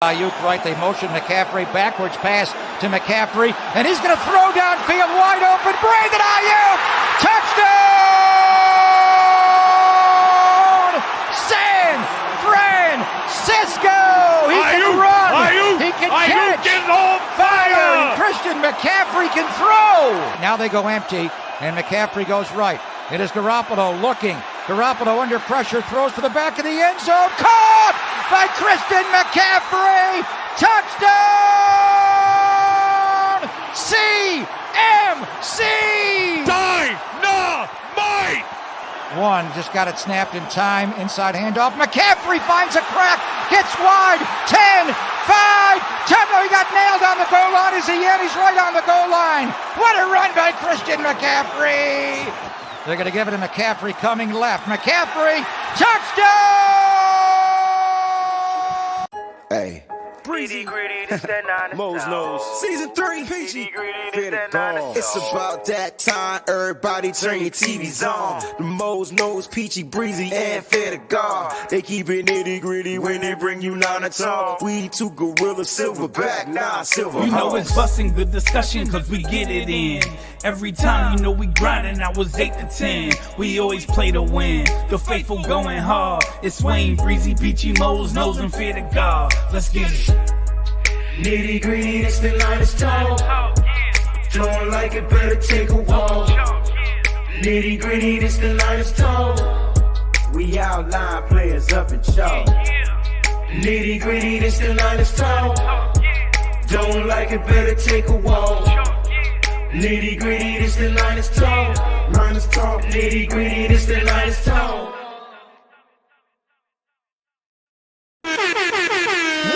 Ayuk right, they motion McCaffrey backwards pass to McCaffrey, and he's going to throw downfield wide open. Brandon Ayuk, touchdown! San Francisco! He can run, he can catch, is on fire! Christian McCaffrey can throw! Now they go empty, and McCaffrey goes right. It is Garoppolo looking. Garoppolo under pressure, throws to the back of the end zone. Caught by Christian McCaffrey. Touchdown! CMC! Dynamite! One, just got it snapped in time. Inside handoff. McCaffrey finds a crack. Gets wide. 10, 5, 10. Oh, he got nailed on the goal line. Is he in? He's right on the goal line. What a run by Christian McCaffrey! They're going to give it to McCaffrey coming left. McCaffrey, touchdown! Hey. Nitty Gritty, this that Niners Mo's Nose. Season 3. Nitty Gritty, Fear this the that Niners dog. It's about that time. Everybody turn your TVs on. The Mo's Nose, Peachy, Breezy, and Fear the God. They keep it nitty gritty when they bring you Niners Talk. We two gorilla silverback, silver. You know it's busting the discussion cause we get it in. Every time you know we grinding, I was 8 to 10. We always play to win. The faithful going hard. It's Wayne, Breezy, Peachy, Mo's Nose, and Fear the God. Let's get it. Nitty gritty, it's the Niners Talk. Don't like it, better take a walk. Nitty gritty, it's the Niners Talk. We outline players up in chalk. Nitty gritty, it's the Niners Talk. Don't like it, better take a walk. Nitty gritty, it's the Niners Talk. Niners Talk. Nitty gritty, it's the Niners Talk.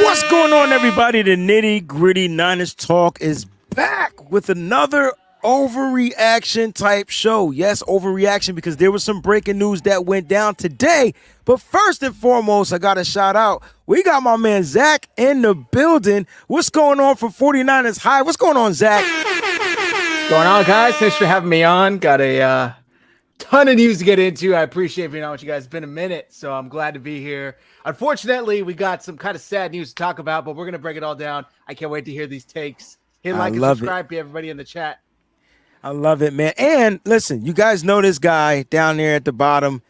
What's going on, everybody? The Nitty Gritty Niners Talk is back with another overreaction type show. Yes, overreaction because there was some breaking news that went down today. But first and foremost, I got to shout out. We got my man Zach in the building. What's going on for 49ers High? What's going on, Zach? Going on, guys? Thanks for having me on. Got a ton of news to get into. I appreciate being on with you guys. It's been a minute, so I'm glad to be here. Unfortunately, we got some kind of sad news to talk about, but we're going to break it all down. I can't wait to hear these takes. Hit like and subscribe to everybody in the chat. I love it, man. And listen, you guys know this guy down there at the bottom.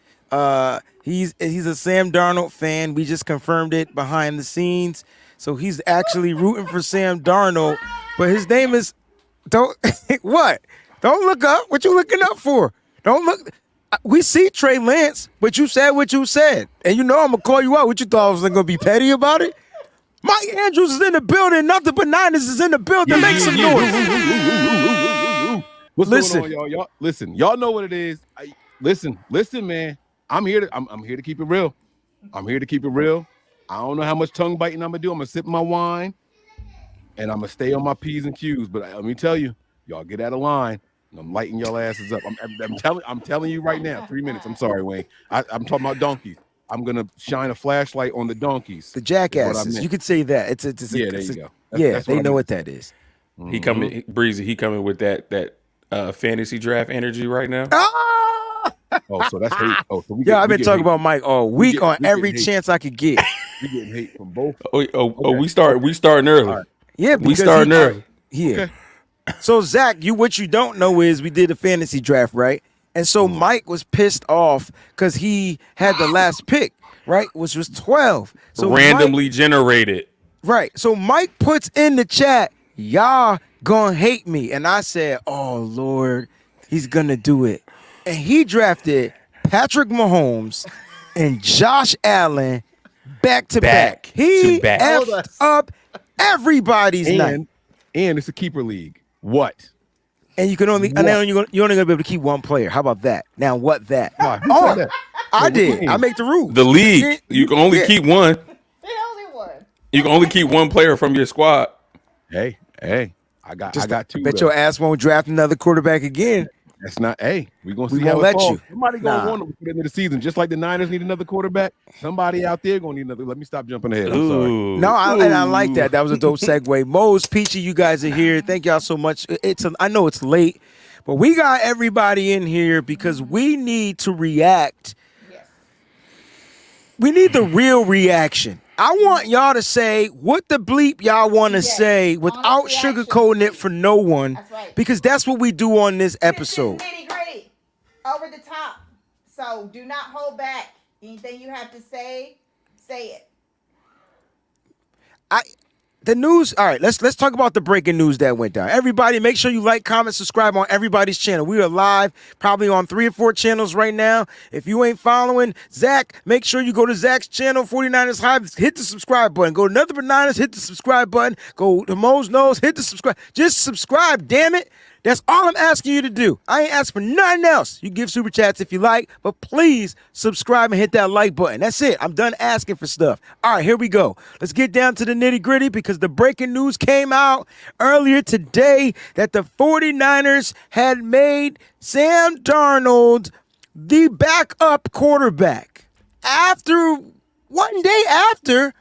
He's a Sam Darnold fan. We just confirmed it behind the scenes. So he's actually rooting for Sam Darnold. But his name is what? Don't look up. What you looking up for? Don't look. We see Trey Lance, but you said what you said. And you know I'm going to call you out. What you thought I was going to be petty about it? Mike Andrews is in the building. Nothing but Niners is in the building. Make some noise. What's going on, y'all? Listen, y'all know what it is. Listen, man. I'm here to keep it real. I'm here to keep it real. I don't know how much tongue biting I'm going to do. I'm going to sip my wine, and I'm going to stay on my P's and Q's. But let me tell you, y'all get out of line. I'm lighting y'all asses up. I'm telling you right now. 3 minutes. I'm sorry, Wayne. I'm talking about donkeys. I'm gonna shine a flashlight on the donkeys. The jackasses. You could say that. There you go. That's they know what that is. Mm-hmm. He coming, Breezy. He coming with that fantasy draft energy right now. Ah! Oh, so that's hate. Oh, so I've been talking about Mike all week on every chance I could get. We getting hate from both. We starting early. Right. Yeah, we starting early. Yeah. Okay. So Zach, what you don't know is we did a fantasy draft, right? And so Mike was pissed off because he had the last pick, right? Which was 12. So randomly generated. Right. So Mike puts in the chat, y'all gonna hate me. And I said, oh, Lord, he's gonna do it. And he drafted Patrick Mahomes and Josh Allen back to back. He effed up everybody's night. And it's a keeper league. What? And you can only you're only gonna be able to keep one player. How about that? Now what that? Why? I did. I make the rules. The league, you can only keep one. You can only keep one player from your squad. Hey, I got two. Bet your ass won't draft another quarterback again. That's not. Hey, we're gonna see how it falls. Somebody gonna want to put into the season, just like the Niners need another quarterback. Somebody out there gonna need another. Let me stop jumping ahead. I'm sorry. No, I like that. That was a dope segue. Mose, Peachy, you guys are here. Thank y'all so much. I know it's late, but we got everybody in here because we need to react. Yes. We need the real reaction. I want y'all to say what the bleep y'all want to say without Honest sugarcoating it for no one. That's right. Because that's what we do on this episode. This is nitty gritty, over the top. So do not hold back. Anything you have to say it. The news. All right, let's talk about the breaking news that went down. Everybody, make sure you like, comment, subscribe on everybody's channel. We are live, probably on 3 or 4 channels right now. If you ain't following Zach, make sure you go to Zach's channel, 49ers Hive, hit the subscribe button. Go to Nothing But Niners, hit the subscribe button. Go to Mo's Nose, hit the subscribe. Just subscribe, damn it. That's all I'm asking you to do. I ain't asking for nothing else. You give super chats if you like, but please subscribe and hit that like button. That's it. I'm done asking for stuff. All right, here we go. Let's get down to the nitty gritty because the breaking news came out earlier today that the 49ers had made Sam Darnold the backup quarterback. One day after,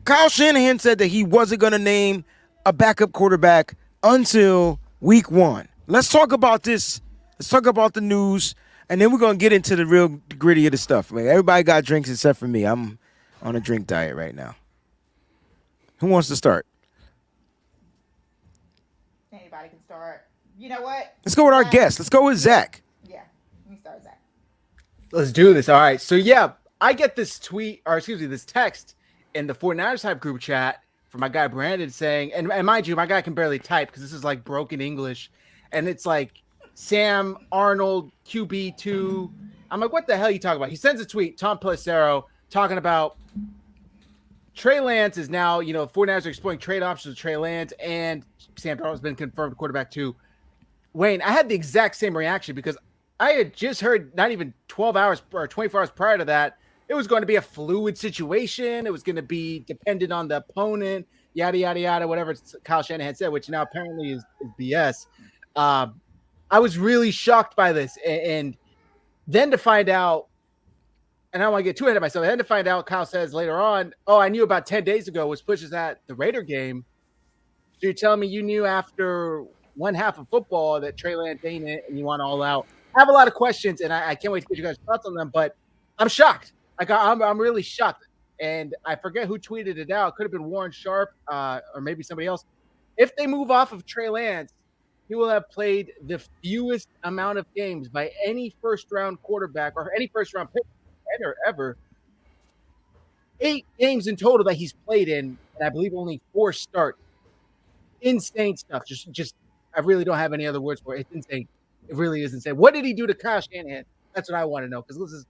Kyle Shanahan said that he wasn't going to name a backup quarterback until Week 1. Let's talk about this. Let's talk about the news, and then we're going to get into the real gritty of the stuff. Like, everybody got drinks except for me. I'm on a drink diet right now. Who wants to start? Anybody can start. You know what? Let's go with our guest. Let's go with Zach. Yeah, let me start, Zach. Let's do this. All right. So, yeah, I get this this text in the 49ers Hype group chat from my guy Brandon saying, and mind you, my guy can barely type because this is like broken English. And it's like Sam Arnold QB2. I'm like, what the hell are you talking about? He sends a tweet, Tom Pelissero, talking about Trey Lance is now, 49ers are exploring trade options with Trey Lance, and Sam Darnold has been confirmed quarterback too. Wayne, I had the exact same reaction because I had just heard not even 12 hours or 24 hours prior to that, it was going to be a fluid situation. It was going to be dependent on the opponent, yada, yada, yada, whatever Kyle Shanahan said, which now apparently is BS. I was really shocked by this. And then to find out, and I don't want to get too ahead of myself, then to find out Kyle says later on, I knew about 10 days ago, which pushes at the Raider game. So you're telling me you knew after one half of football that Trey Lance ain't it and you want all out. I have a lot of questions, and I can't wait to get you guys' thoughts on them, but I'm shocked. I'm really shocked, and I forget who tweeted it out. It could have been Warren Sharp or maybe somebody else. If they move off of Trey Lance, he will have played the fewest amount of games by any first-round quarterback or any first-round pick ever. 8 games in total that he's played in, and I believe only 4 start. Insane stuff. Just I really don't have any other words for it. It's insane. It really is insane. What did he do to Kyle Shanahan? That's what I want to know, because this is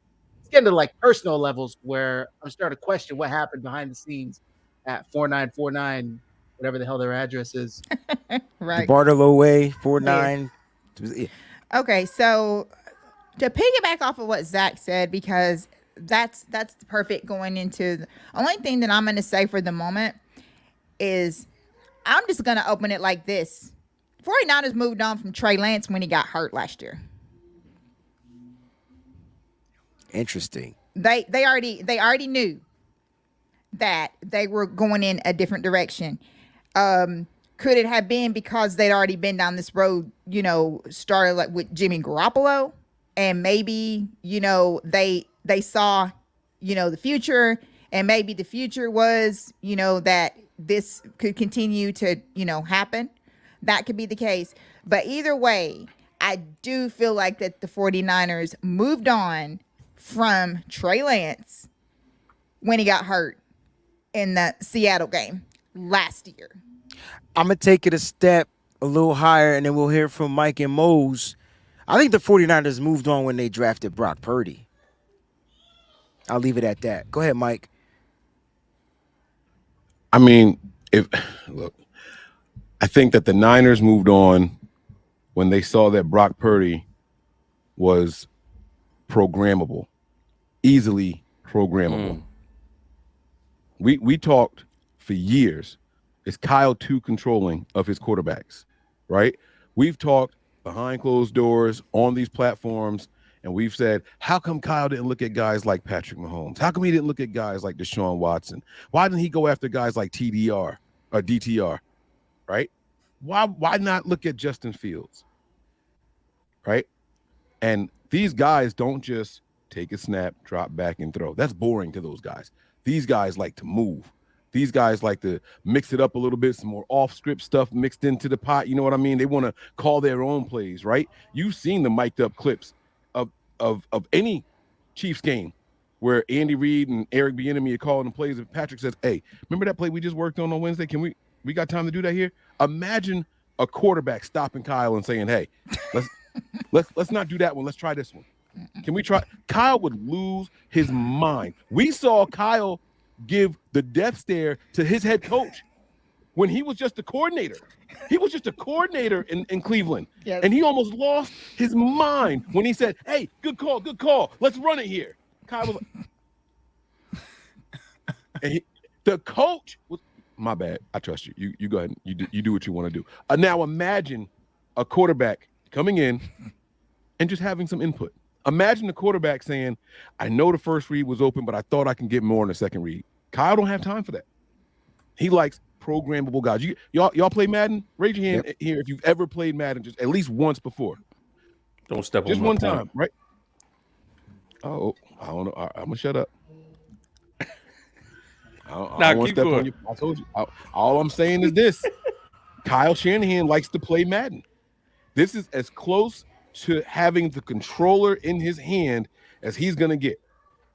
getting to like personal levels where I'm starting to question what happened behind the scenes at 4949, whatever the hell their address is. Right. Bartolo Way, 49. Yeah. Okay, so to piggyback off of what Zach said, because that's perfect going into the only thing that I'm going to say for the moment is I'm just going to open it like this. 49ers moved on from Trey Lance when he got hurt last year. Interesting. They already knew that they were going in a different direction. Could it have been because they'd already been down this road, started like with Jimmy Garoppolo, and maybe, they saw, the future, and maybe the future was, that this could continue to, happen. That could be the case. But either way, I do feel like that the 49ers moved on from Trey Lance when he got hurt in the Seattle game last year. I'm going to take it a step a little higher, and then we'll hear from Mike and Mose. I think the 49ers moved on when they drafted Brock Purdy. I'll leave it at that. Go ahead, Mike. I mean, I think that the Niners moved on when they saw that Brock Purdy was programmable, easily programmable. We talked for years. Is Kyle too controlling of his quarterbacks, right? We've talked behind closed doors on these platforms, and we've said, how come Kyle didn't look at guys like Patrick Mahomes? How come he didn't look at guys like Deshaun Watson? Why didn't he go after guys like TDR or DTR, right? Why not look at Justin Fields, right? And these guys don't just take a snap, drop back, and throw. That's boring to those guys. These guys like to move. These guys like to mix it up a little bit, some more off-script stuff mixed into the pot. You know what I mean? They want to call their own plays, right? You've seen the mic'd up clips of any Chiefs game where Andy Reid and Eric Bieniemy are calling the plays, and Patrick says, "Hey, remember that play we just worked on Wednesday? Can we got time to do that here?" Imagine a quarterback stopping Kyle and saying, "Hey, let's not do that one. Let's try this one. Can we try?" Kyle would lose his mind. We saw Kyle give the death stare to his head coach when he was just a coordinator. He was just a coordinator in Cleveland. Yes. And he almost lost his mind when he said, "Hey, good call. Let's run it here." Kyle was like, and the coach was, "My bad. I trust you. You go ahead. You do what you want to do." Now imagine a quarterback coming in and just having some input. Imagine the quarterback saying, "I know the first read was open, but I thought I can get more in the second read." Kyle don't have time for that. He likes programmable guys. Y'all play Madden? Raise your hand here if you've ever played Madden just at least once before. Don't step on just my one point. time, right? Oh, I don't know. I'm gonna shut up. I don't want to step on you. I told you. All I'm saying is this: Kyle Shanahan likes to play Madden. This is as close to having the controller in his hand as he's gonna get.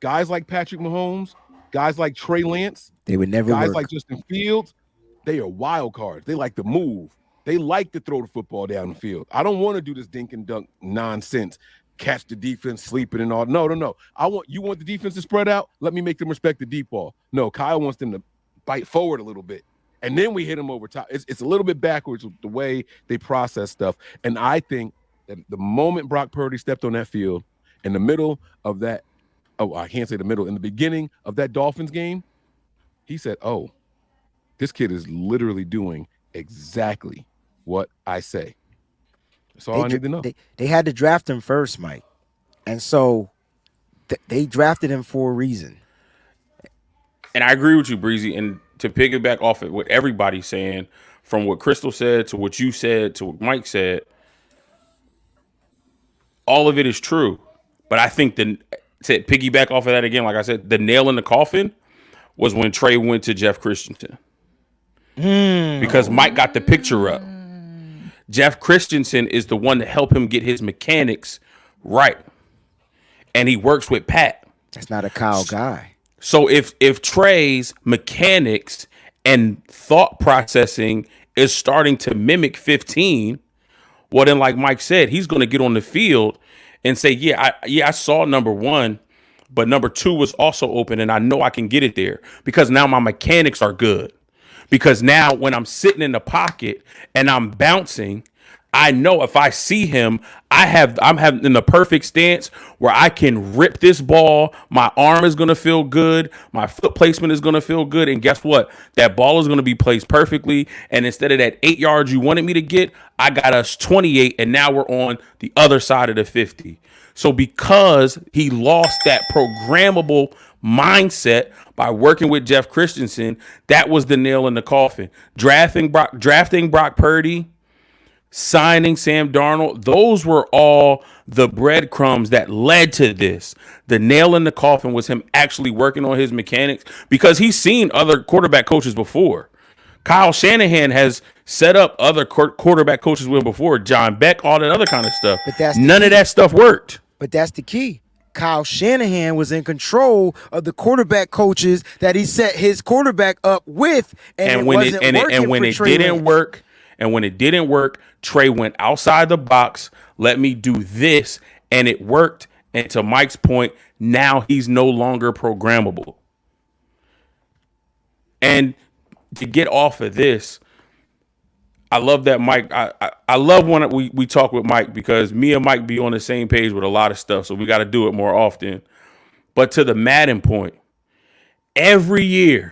Guys like Patrick Mahomes, guys like Trey Lance, They would never guys work. like Justin Fields, they are wild cards. They like to move. They like to throw the football down the field. I don't want to do this dink and dunk nonsense. Catch the defense sleeping and all. No. You want the defense to spread out? Let me make them respect the deep ball. No, Kyle wants them to bite forward a little bit. And then we hit them over top. It's a little bit backwards with the way they process stuff. And I think that the moment Brock Purdy stepped on that field, in the middle of that, I can't say the middle, in the beginning of that Dolphins game, he said, "Oh, this kid is literally doing exactly what I say." That's all I need to know. They had to draft him first, Mike. And so they drafted him for a reason. And I agree with you, Breezy. And to piggyback off of what everybody's saying, from what Crystal said to what you said to what Mike said, all of it is true. But I think to piggyback off of that again, like I said, the nail in the coffin was when Trey went to Jeff Christensen. Because Mike got the picture up. Jeff Christensen is the one to help him get his mechanics right. And he works with Pat. That's not a Kyle guy. So if Trey's mechanics and thought processing is starting to mimic 15, well, then, like Mike said, he's going to get on the field and say, I saw number one, but number two was also open, and I know I can get it there because now my mechanics are good. Because now when I'm sitting in the pocket and I'm bouncing, I know if I see him, I'm having the perfect stance where I can rip this ball. My arm is going to feel good. My foot placement is going to feel good. And guess what? That ball is going to be placed perfectly. And instead of that 8 yards you wanted me to get, I got us 28. And now we're on the other side of the 50. So because he lost that programmable mindset by working with Jeff Christensen, that was the nail in the coffin. Drafting Brock Purdy, signing Sam Darnold, those were all the breadcrumbs that led to this. The nail in the coffin was him actually working on his mechanics because he's seen other quarterback coaches before. Kyle Shanahan has set up other quarterback coaches with before, John Beck, all that other kind of stuff. But none of that stuff worked. But that's the key. Kyle Shanahan was in control of the quarterback coaches that he set his quarterback up with, and when it didn't work, Trey went outside the box. Let me do this, and it worked. And to Mike's point, now he's no longer programmable. And to get off of this, I love that Mike. I love when we talk with Mike because me and Mike be on the same page with a lot of stuff. So we got to do it more often. But to the Madden point, every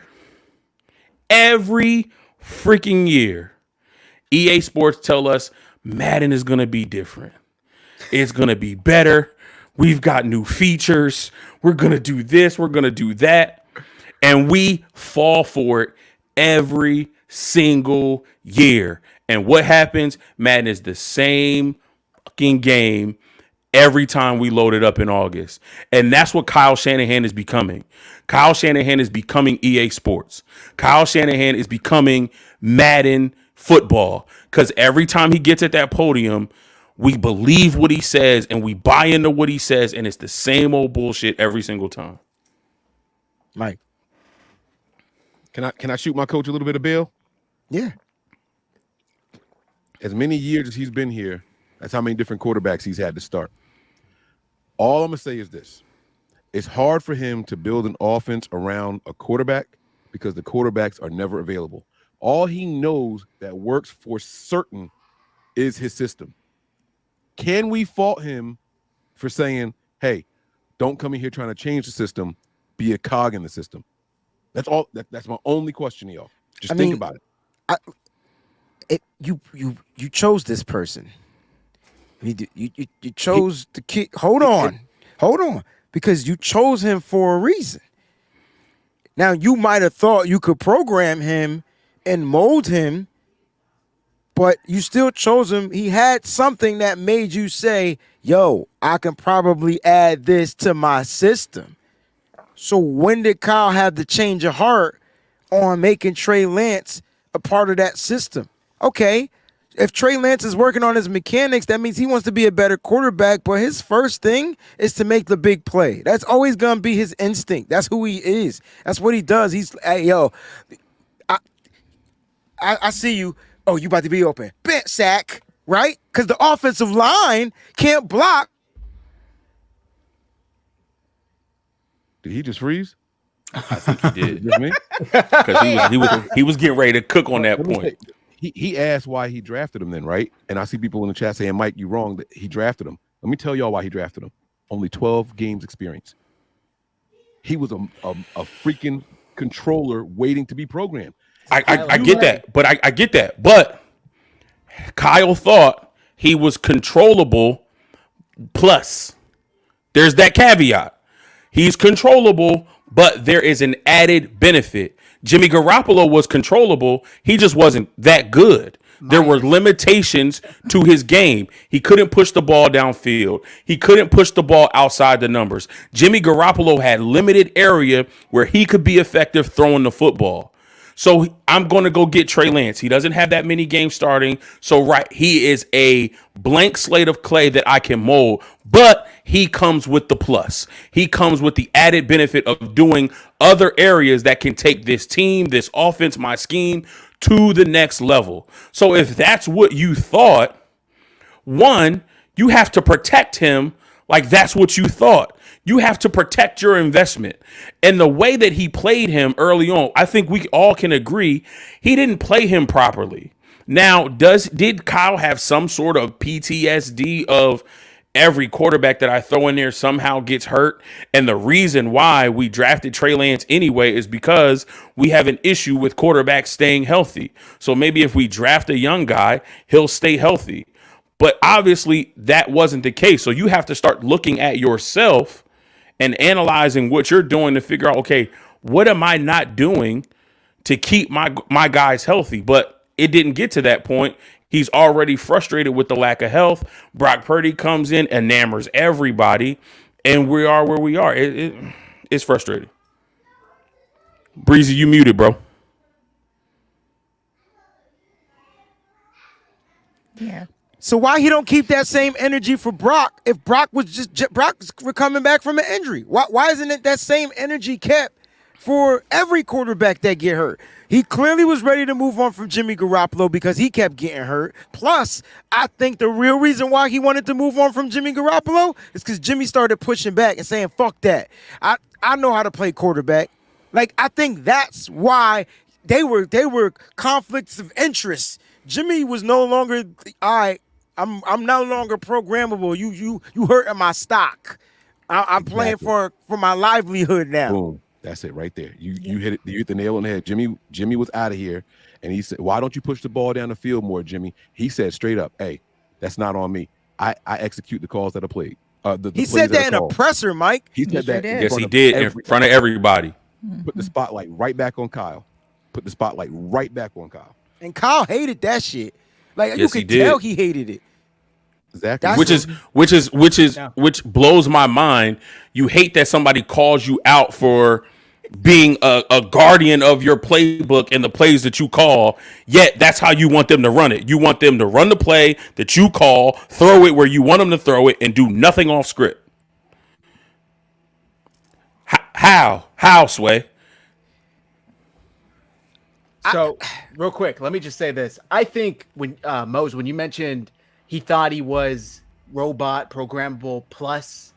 freaking year, EA Sports tell us Madden is going to be different. It's going to be better. We've got new features. We're going to do this. We're going to do that. And we fall for it every single year. And what happens? Madden is the same fucking game every time we load it up in August. And that's what Kyle Shanahan is becoming. Kyle Shanahan is becoming EA Sports. Kyle Shanahan is becoming Madden football, because every time he gets at that podium, we believe what he says and we buy into what he says, and it's the same old bullshit every single time. Mike, can I shoot my coach a little bit of bail? Yeah. As many years as he's been here, that's how many different quarterbacks he's had to start. All I'm going to say is this. It's hard for him to build an offense around a quarterback because the quarterbacks are never available. All he knows that works for certain is his system. Can we fault him for saying, hey, don't come in here trying to change the system, be a cog in the system? That's all. That's my only question to y'all. Just think about it. You chose this person. You chose the kid. Hold on, because you chose him for a reason. Now you might have thought you could program him and mold him, but you still chose him. He had something that made you say, "Yo, I can probably add this to my system." So when did Kyle have the change of heart on making Trey Lance a part of that system? Okay, if Trey Lance is working on his mechanics, that means he wants to be a better quarterback, but his first thing is to make the big play. That's always going to be his instinct. That's who he is. That's what he does. He's, hey, yo, I see you. Oh, you about to be open. Bent sack, right? Because the offensive line can't block. Did he just freeze? I think he did. Just me? Because he was getting ready to cook on that point. He asked why he drafted him then, right? And I see people in the chat saying, Mike, you wrong that he drafted him. Let me tell y'all why he drafted him. Only 12 games experience. He was a freaking controller waiting to be programmed. I get that, but I get that. But Kyle thought he was controllable plus. There's that caveat. He's controllable, but there is an added benefit. Jimmy Garoppolo was controllable. He just wasn't that good. There were limitations to his game. He couldn't push the ball downfield. He couldn't push the ball outside the numbers. Jimmy Garoppolo had limited area where he could be effective throwing the football. So I'm going to go get Trey Lance. He doesn't have that many games starting. So, right, he is a blank slate of clay that I can mold, but he comes with the plus. He comes with the added benefit of doing other areas that can take this team, this offense, my scheme to the next level. So if that's what you thought, one, you have to protect him like that's what you thought. You have to protect your investment. And the way that he played him early on, I think we all can agree, he didn't play him properly. Now, did Kyle have some sort of PTSD of every quarterback that I throw in there somehow gets hurt? And the reason why we drafted Trey Lance anyway is because we have an issue with quarterbacks staying healthy. So maybe if we draft a young guy, he'll stay healthy. But obviously that wasn't the case. So you have to start looking at yourself and analyzing what you're doing to figure out, okay, what am I not doing to keep my guys healthy? But it didn't get to that point. He's already frustrated with the lack of health. Brock Purdy comes in, enamors everybody, and we are where we are. It's frustrating. Breezy, you muted, bro. Yeah. So why he don't keep that same energy for Brock if Brock was Brock's coming back from an injury? Why isn't it that same energy kept for every quarterback that get hurt? He clearly was ready to move on from Jimmy Garoppolo because he kept getting hurt. Plus, I think the real reason why he wanted to move on from Jimmy Garoppolo is because Jimmy started pushing back and saying, fuck that. I know how to play quarterback. Like, I think that's why they were conflicts of interest. Jimmy was no longer, all right, I'm no longer programmable. You hurting my stock. I'm playing for my livelihood now. Boom. That's it right there. You hit the nail on the head. Jimmy was out of here, and he said, "Why don't you push the ball down the field more, Jimmy?" He said straight up, "Hey, that's not on me. I execute the calls that are played." He said that in a presser, Mike. He said that. Yes, he did in front of everybody. Put the spotlight right back on Kyle. And Kyle hated that shit. Like, yes, you could tell he hated it. Exactly. Which blows my mind. You hate that somebody calls you out for being a guardian of your playbook and the plays that you call, yet that's how you want them to run it. You want them to run the play that you call, throw it where you want them to throw it, and do nothing off script. How, Sway? So, real quick, let me just say this. I think when Mose, when you mentioned he thought he was robot programmable plus,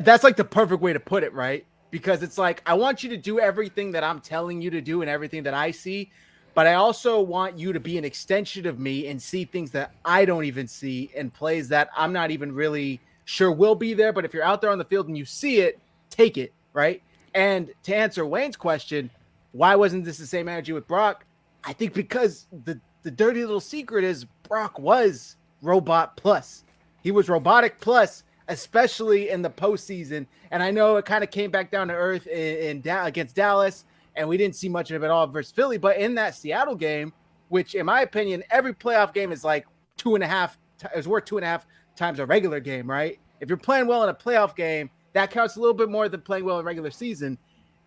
that's like the perfect way to put it, right? Because it's like, I want you to do everything that I'm telling you to do and everything that I see, but I also want you to be an extension of me and see things that I don't even see and plays that I'm not even really sure will be there. But if you're out there on the field and you see it, take it, right? And to answer Wayne's question, why wasn't this the same energy with Brock? I think because the dirty little secret is Brock was robot plus. He was robotic plus, especially in the postseason. And I know it kind of came back down to earth against Dallas, and we didn't see much of it all versus Philly. But in that Seattle game, which in my opinion, every playoff game is like 2.5 is worth 2.5 times a regular game, right? If you're playing well in a playoff game, that counts a little bit more than playing well in regular season.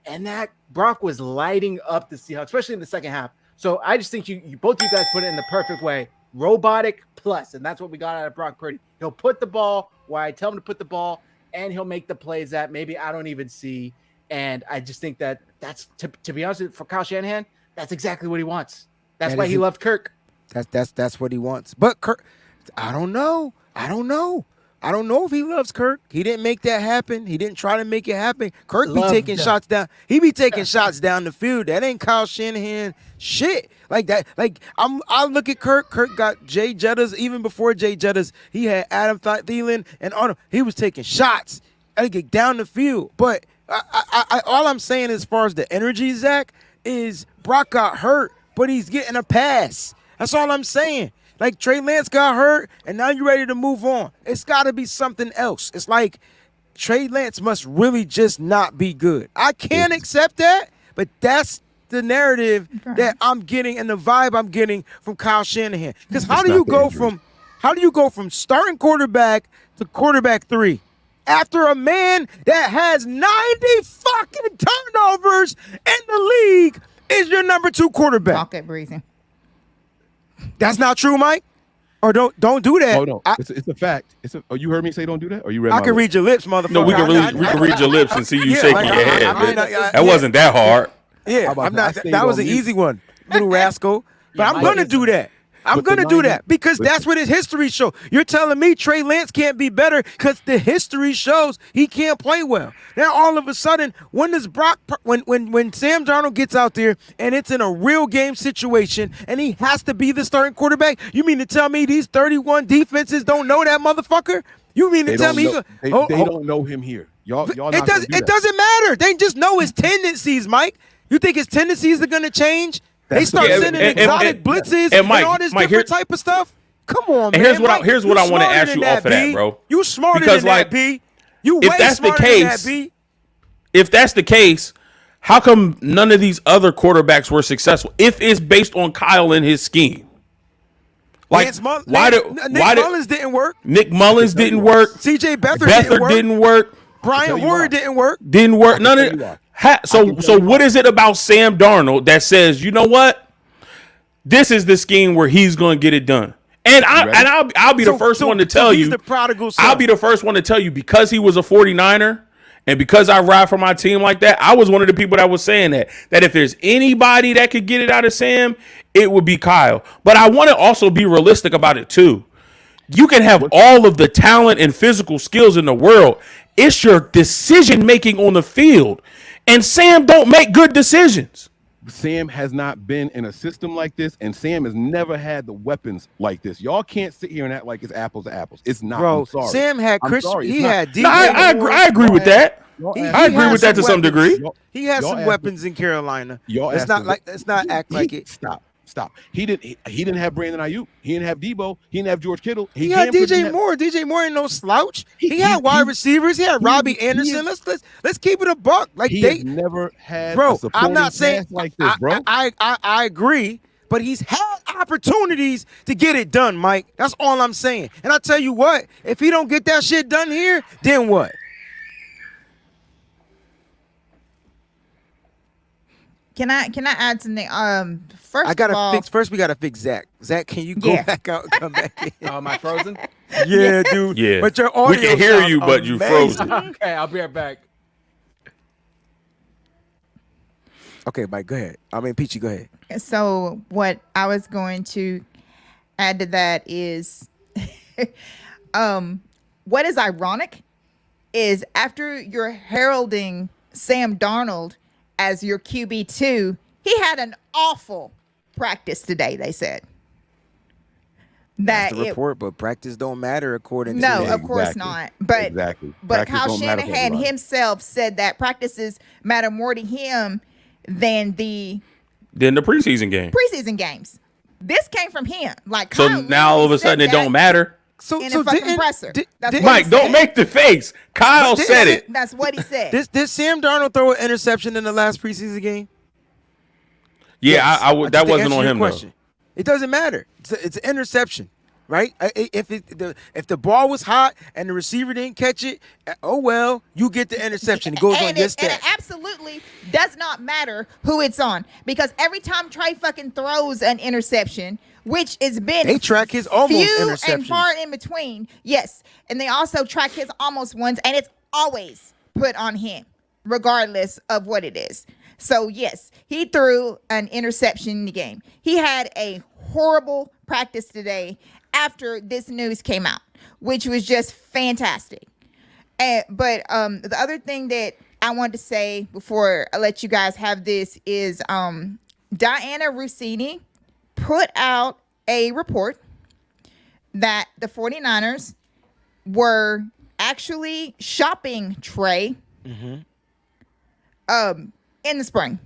And that Brock was lighting up the Seahawks, especially in the second half. So I just think you both of you guys put it in the perfect way. Robotic plus, and that's what we got out of Brock Purdy. He'll put the ball where I tell him to put the ball, and he'll make the plays that maybe I don't even see. And I just think that's to be honest with you, for Kyle Shanahan, that's exactly what he wants. That's why he loved Kirk. That's what he wants. But Kirk, I don't know if he loves Kirk. He didn't make that happen. He didn't try to make it happen. Kirk be taking shots down. He be taking shots down the field. That ain't Kyle Shanahan shit. Like that. Like I look at Kirk. Kirk got Jay Jettas. Even before Jay Jettas, he had Adam Thielen and Arnold. He was taking shots. I get down the field. But I all I'm saying as far as the energy, Zach, is Brock got hurt, but he's getting a pass. That's all I'm saying. Like Trey Lance got hurt, and now you're ready to move on. It's got to be something else. It's like Trey Lance must really just not be good. I can't accept that, but that's the narrative that I'm getting and the vibe I'm getting from Kyle Shanahan. Because how do you go from starting quarterback to quarterback 3 after a man that has 90 fucking turnovers in the league is your number 2 quarterback? Talk it, breathing. That's not true, Mike? Or don't do that. Hold on. It's a fact. You heard me say don't do that? Or you read I can read your lips, motherfucker. No, we can read your lips and see you shaking your head. That wasn't that hard. Yeah, I'm not. That was an easy one, little rascal. But I'm going to do that. I'm going to do that because that's what his history shows. You're telling me Trey Lance can't be better because the history shows he can't play well. Now, all of a sudden, when Sam Darnold gets out there and it's in a real game situation and he has to be the starting quarterback, you mean to tell me these 31 defenses don't know that motherfucker? You mean to tell me they don't know him here? Y'all it doesn't matter. They just know his tendencies, Mike. You think his tendencies are going to change? They start sending exotic blitzes and all this different type of stuff. Come on, man. Here's what I want to ask you off of that, bro. You smarter than that, B. You way smarter than that, B. If that's the case, how come none of these other quarterbacks were successful? If it's based on Kyle and his scheme, like Nick Mullins didn't work. Nick Mullins didn't work. C.J. Beathard didn't work. Brian Hoyer didn't work. Didn't work. None of it. So what is it about Sam Darnold that says, you know what? This is the scheme where he's going to get it done. And I'll be the first one to tell you. The prodigal son. I'll be the first one to tell you because he was a 49er and because I ride for my team like that, I was one of the people that was saying that if there's anybody that could get it out of Sam, it would be Kyle. But I want to also be realistic about it too. You can have all of the talent and physical skills in the world. It's your decision making on the field. And Sam don't make good decisions. Sam has not been in a system like this, and Sam has never had the weapons like this. Y'all can't sit here and act like it's apples to apples. It's not. Bro, I'm sorry. Sam had Chris. He had DJ. No, I agree with that. I agree with that to some degree. He has some weapons in Carolina. Let's not act like it. Stop. He didn't have Brandon Ayuk. He didn't have Debo. He didn't have George Kittle. He had DJ Moore. DJ Moore ain't no slouch. He had wide receivers. He had Robbie Anderson. Let's keep it a buck. Like he never had. Bro, a I'm not saying like this, bro. I agree, but he's had opportunities to get it done, Mike. That's all I'm saying. And I tell you what, if he don't get that shit done here, then what? Can I add something? First I gotta of all, fix. First, we gotta fix Zach. Zach, can you go back out and come back in? Am I frozen? Yeah, dude. Yeah. But your audio We can hear sounds you, but you amazing. frozen. Okay, I'll be right back. Okay, Mike, go ahead. I mean, Peachy, go ahead. So what I was going to add to that is, what is ironic is after you're heralding Sam Darnold as your QB2, he had an awful practice today, they said. That's the report, but practice don't matter according to No, that. of course not. But Exactly. But Practice Kyle don't matter for Shanahan everybody. himself said that practices matter more to him than the Then the preseason game. preseason games. This came from him. Like So Kyle now all of a literally sudden said it don't that matter. So, in so a fucking didn't- presser. did- That's did- what he Mike, don't said. make the face. Kyle said it. That's what he said. Did Sam Darnold throw an interception in the last preseason game? Yeah, Yes. I would. Just That to wasn't answer on your him question. It doesn't matter. It's an interception, right? If the ball was hot and the receiver didn't catch it, oh well, you get the interception. It goes on your and stat. it absolutely does not matter who it's on, because every time Trey fucking throws an interception, which has been They track his almost few interceptions. and far in between, yes, and they also track his almost ones, and it's always put on him, regardless of what it is. So yes, he threw an interception in the game. He had a horrible practice today after this news came out, which was just fantastic. But the other thing that I want to say before I let you guys have this is Diana Rossini put out a report that the 49ers were actually shopping Trey in the spring.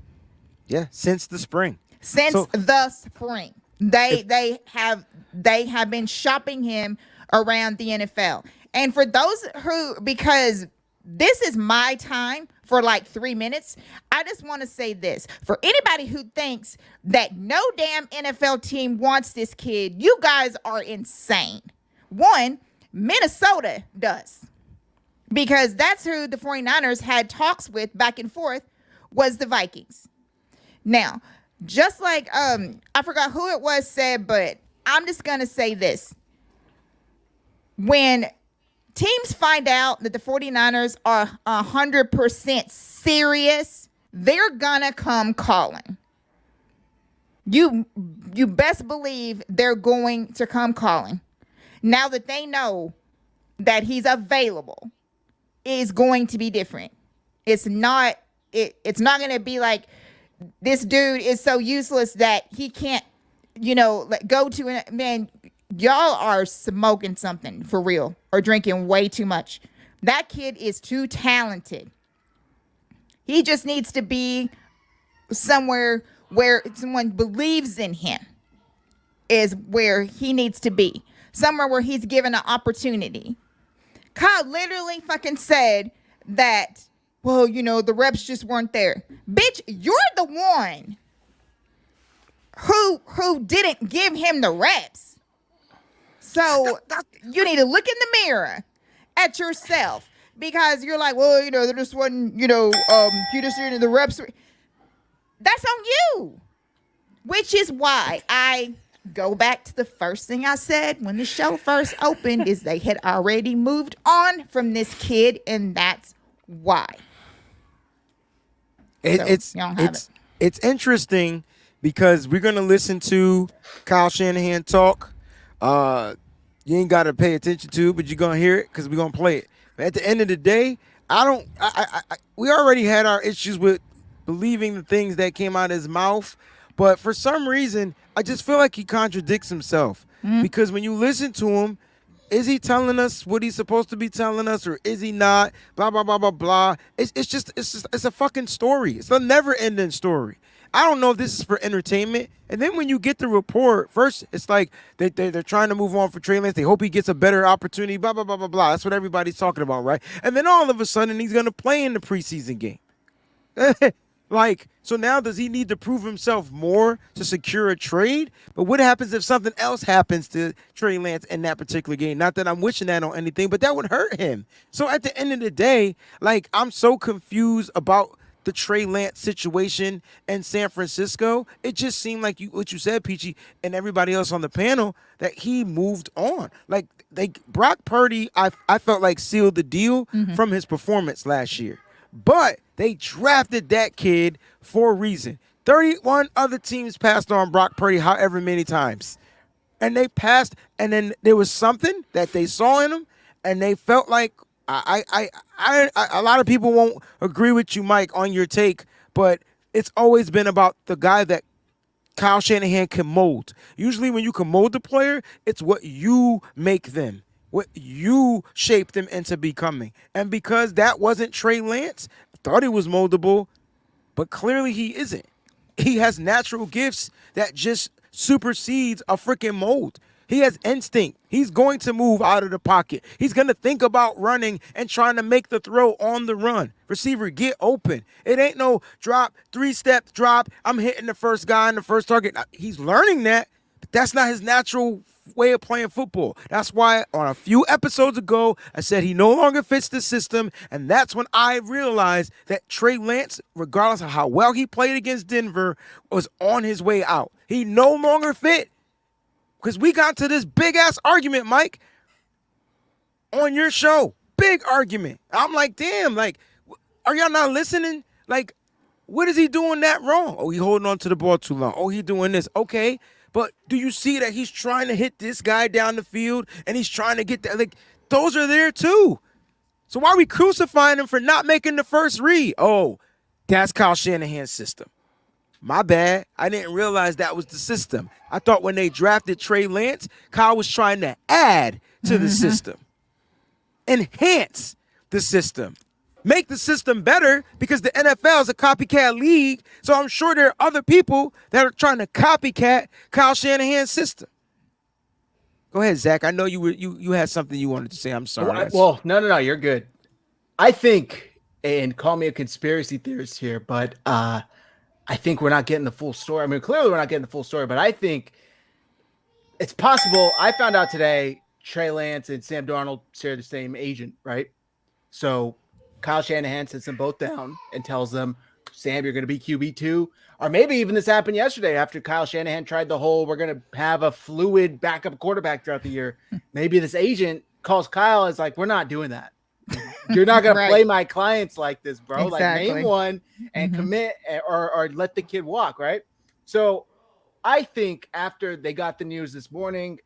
Yeah, since the spring. Since So- the spring. They have been shopping him around the NFL. And for those who, because this is my time for like 3 minutes, I just want to say this. For anybody who thinks that no damn NFL team wants this kid, you guys are insane. One, Minnesota does. Because that's who the 49ers had talks with back and forth, was the Vikings. Now, just like I forgot who it was said, but I'm just gonna say this. When teams find out that the 49ers are 100% serious, they're gonna come calling. You best believe they're going to come calling. Now that they know that he's available, is going to be different. It's not going to be like this dude is so useless that he can't, go to an, man, y'all are smoking something for real or drinking way too much. That kid is too talented. He just needs to be somewhere where someone believes in him, is where he needs to be. Somewhere where he's given an opportunity. Kyle literally fucking said that, well, the reps just weren't there. Bitch, you're the one who didn't give him the reps. So you need to look in the mirror at yourself, because you're like, well, there just wasn't, you just didn't the reps. That's on you. Which is why I go back to the first thing I said when the show first opened, is they had already moved on from this kid, and that's why. It's interesting because we're gonna listen to Kyle Shanahan talk. You ain't gotta pay attention to it, but you're gonna hear it because we're gonna play it. But at the end of the day, we already had our issues with believing the things that came out of his mouth, but for some reason, I just feel like he contradicts himself. Because when you listen to him, is he telling us what he's supposed to be telling us, or is he not? Blah blah blah blah blah. It's a fucking story. It's a never-ending story. I don't know if this is for entertainment. And then when you get the report, first it's like they're trying to move on for Trey Lance. They hope he gets a better opportunity. Blah blah blah blah blah. That's what everybody's talking about, right? And then all of a sudden he's gonna play in the preseason game. Like, so now does he need to prove himself more to secure a trade? But what happens if something else happens to Trey Lance in that particular game? Not that I'm wishing that on anything, but that would hurt him. So at the end of the day, like, I'm so confused about the Trey Lance situation in San Francisco. It just seemed like what you said, Peachy, and everybody else on the panel, that he moved on. Like, Brock Purdy, I felt like sealed the deal from his performance last year. But they drafted that kid for a reason. 31 other teams passed on Brock Purdy however many times. And they passed, and then there was something that they saw in him, and they felt like, a lot of people won't agree with you, Mike, on your take, but it's always been about the guy that Kyle Shanahan can mold. Usually when you can mold the player, it's what you make them, what you shape them into becoming. And because that wasn't Trey Lance, I thought he was moldable, but clearly he isn't. He has natural gifts that just supersedes a freaking mold. He has instinct. He's going to move out of the pocket. He's going to think about running and trying to make the throw on the run. Receiver, get open. It ain't no drop, 3-step drop. I'm hitting the first guy in the first target. He's learning that, but that's not his natural way of playing football. That's why on a few episodes ago, I said he no longer fits the system, and that's when I realized that Trey Lance, regardless of how well he played against Denver, was on his way out. He no longer fit. Because we got to this big-ass argument, Mike, on your show. Big argument. I'm like, damn, like, are y'all not listening? Like, what is he doing that wrong? Oh, he holding on to the ball too long. Oh, he doing this. Okay, but do you see that he's trying to hit this guy down the field, and he's trying to get that? Like, those are there too. So why are we crucifying him for not making the first read? Oh, that's Kyle Shanahan's system. My bad. I didn't realize that was the system. I thought when they drafted Trey Lance, Kyle was trying to add to the system, enhance the system, make the system better, because the NFL is a copycat league. So I'm sure there are other people that are trying to copycat Kyle Shanahan's system. Go ahead, Zach. I know you had something you wanted to say. I'm sorry. Well, no, you're good. I think, and call me a conspiracy theorist here, but I think we're not getting the full story. I mean, clearly we're not getting the full story, but I think it's possible. I found out today Trey Lance and Sam Darnold share the same agent, right? So Kyle Shanahan sits them both down and tells them, Sam, you're going to be QB2. Or maybe even this happened yesterday after Kyle Shanahan tried the whole, we're going to have a fluid backup quarterback throughout the year. Maybe this agent calls Kyle and is like, we're not doing that. You're not going to play my clients like this, bro. Exactly. Like, name one and commit, or let the kid walk, right? So I think after they got the news this morning,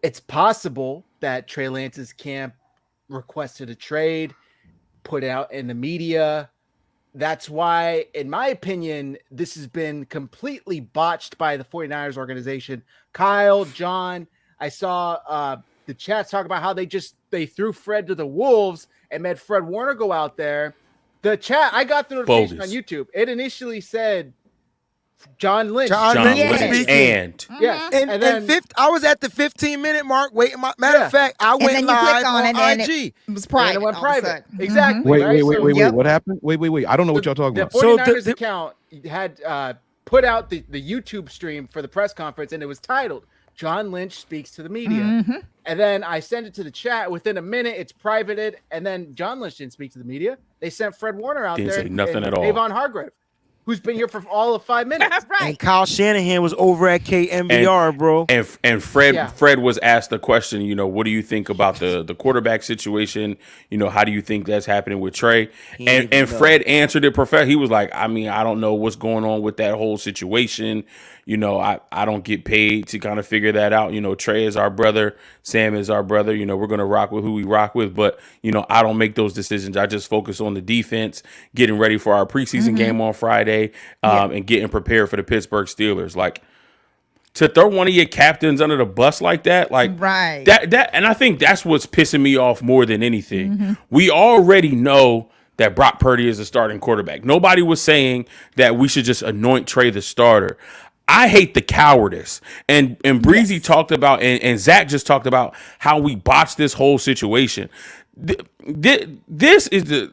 it's possible that Trey Lance's camp requested a trade, put out in the media. That's why, in my opinion, this has been completely botched by the 49ers organization. Kyle, John, I saw the chats talk about how they threw Fred to the wolves and made Fred Warner go out there. The chat, I got the notification on YouTube. It initially said John Lynch. John Lynch and yes. And then I was at the 15-minute mark waiting. Matter of fact, I went live on IG. And it was private. And it went private. Exactly. Wait, right? wait. What happened? Wait. I don't know what y'all talking about. The 49ers account had put out the YouTube stream for the press conference, and it was titled John Lynch Speaks to the Media. And then I sent it to the chat. Within a minute, it's privated. And then John Lynch didn't speak to the media. They sent Fred Warner out Didn't there. say nothing at all. Avon Hargrave, who's been here for all of 5 minutes. Right. And Kyle Shanahan was over at KMBR, bro. And Fred was asked the question, what do you think about the quarterback situation? How do you think that's happening with Trey? And Fred answered it perfect. He was like, I don't know what's going on with that whole situation. I don't get paid to kind of figure that out. Trey is our brother. Sam is our brother. We're going to rock with who we rock with. But, I don't make those decisions. I just focus on the defense, getting ready for our preseason game on Friday, and getting prepared for the Pittsburgh Steelers. Like, to throw one of your captains under the bus like that, right. that, and I think that's what's pissing me off more than anything. We already know that Brock Purdy is a starting quarterback. Nobody was saying that we should just anoint Trey the starter. I hate the cowardice. And Breezy talked about, and Zach just talked about how we botched this whole situation. This is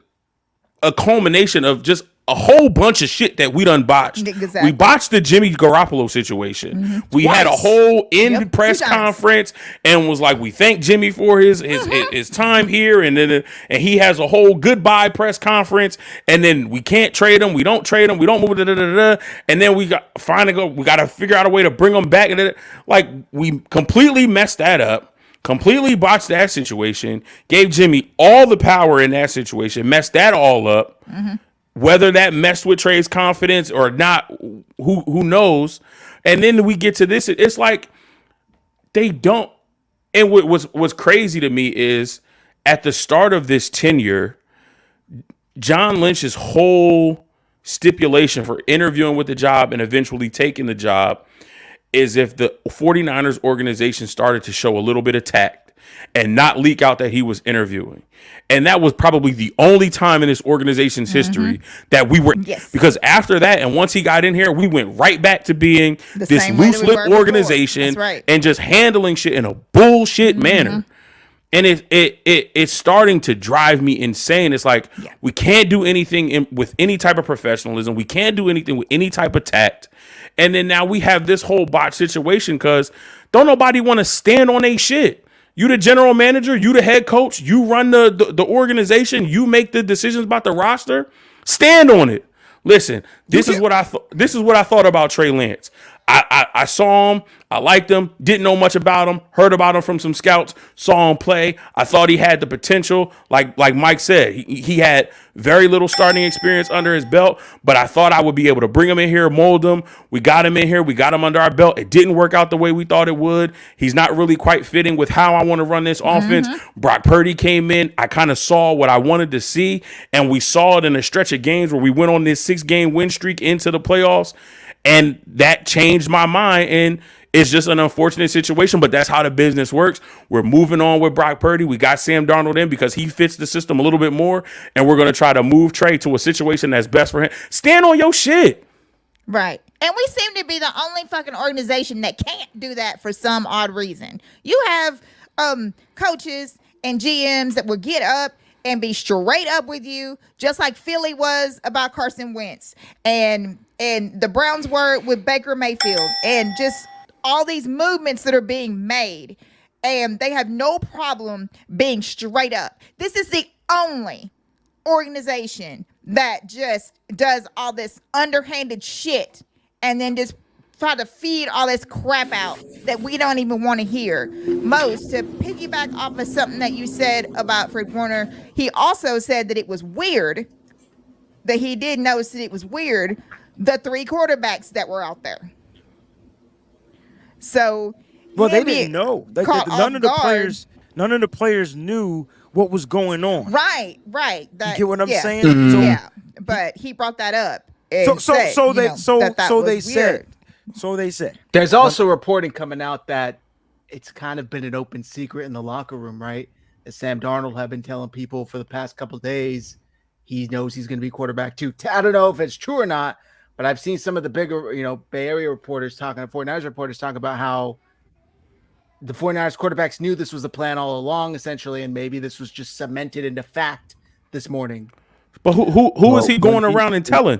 a culmination of just a whole bunch of shit that we done botched. Exactly. We botched the Jimmy Garoppolo situation. We had a whole press conference and was like, we thank Jimmy for his time here, and then and he has a whole goodbye press conference, and then we can't trade him, we don't trade him, we don't move, and then we got to figure out a way to bring him back, and like we completely messed that up. Completely botched that situation. Gave Jimmy all the power in that situation. Messed that all up. Whether that messed with Trey's confidence or not, who knows? And then we get to this. It's like they don't. And what's crazy to me is at the start of this tenure, John Lynch's whole stipulation for interviewing with the job and eventually taking the job is if the 49ers organization started to show a little bit of tact and not leak out that he was interviewing. And that was probably the only time in this organization's history that we were, because after that, and once he got in here, we went right back to being this loose lip organization and just handling shit in a bullshit manner. And it's starting to drive me insane. It's like, we can't do anything with any type of professionalism. We can't do anything with any type of tact. And then now we have this whole botch situation because don't nobody want to stand on a shit. You the general manager, you the head coach, you run the organization, you make the decisions about the roster. Stand on it. Listen, this is what I thought about Trey Lance. I saw him, I liked him, didn't know much about him, heard about him from some scouts, saw him play. I thought he had the potential, like Mike said, he had very little starting experience under his belt, but I thought I would be able to bring him in here, mold him. We got him in here, we got him under our belt. It didn't work out the way we thought it would. He's not really quite fitting with how I want to run this offense. Brock Purdy came in, I kind of saw what I wanted to see, and we saw it in a stretch of games where we went on this 6-game win streak into the playoffs. And that changed my mind, and it's just an unfortunate situation, but that's how the business works. We're moving on with Brock Purdy. We got Sam Darnold in because he fits the system a little bit more, and we're going to try to move Trey to a situation that's best for him. Stand on your shit. Right. And we seem to be the only fucking organization that can't do that for some odd reason. You have coaches and GMs that will get up and be straight up with you, just like Philly was about Carson Wentz, and the Browns were with Baker Mayfield, and just all these movements that are being made, and they have no problem being straight up. This is the only organization that just does all this underhanded shit and then just try to feed all this crap out that we don't even want to hear. Most, to piggyback off of something that you said about Fred Warner, he also said that it was weird, that he did notice that it was weird, the 3 quarterbacks that were out there. So, well, they didn't know. None of the players knew what was going on. Right. You get what I'm saying? So, yeah, but he brought that up. So they said. There's also reporting coming out that it's kind of been an open secret in the locker room, right? That Sam Darnold have been telling people for the past couple of days he knows he's going to be quarterback too. I don't know if it's true or not, but I've seen some of the bigger, Bay Area reporters talking, 49ers reporters talking about how the 49ers quarterbacks knew this was the plan all along, essentially, and maybe this was just cemented into fact this morning. But who is he going around and telling?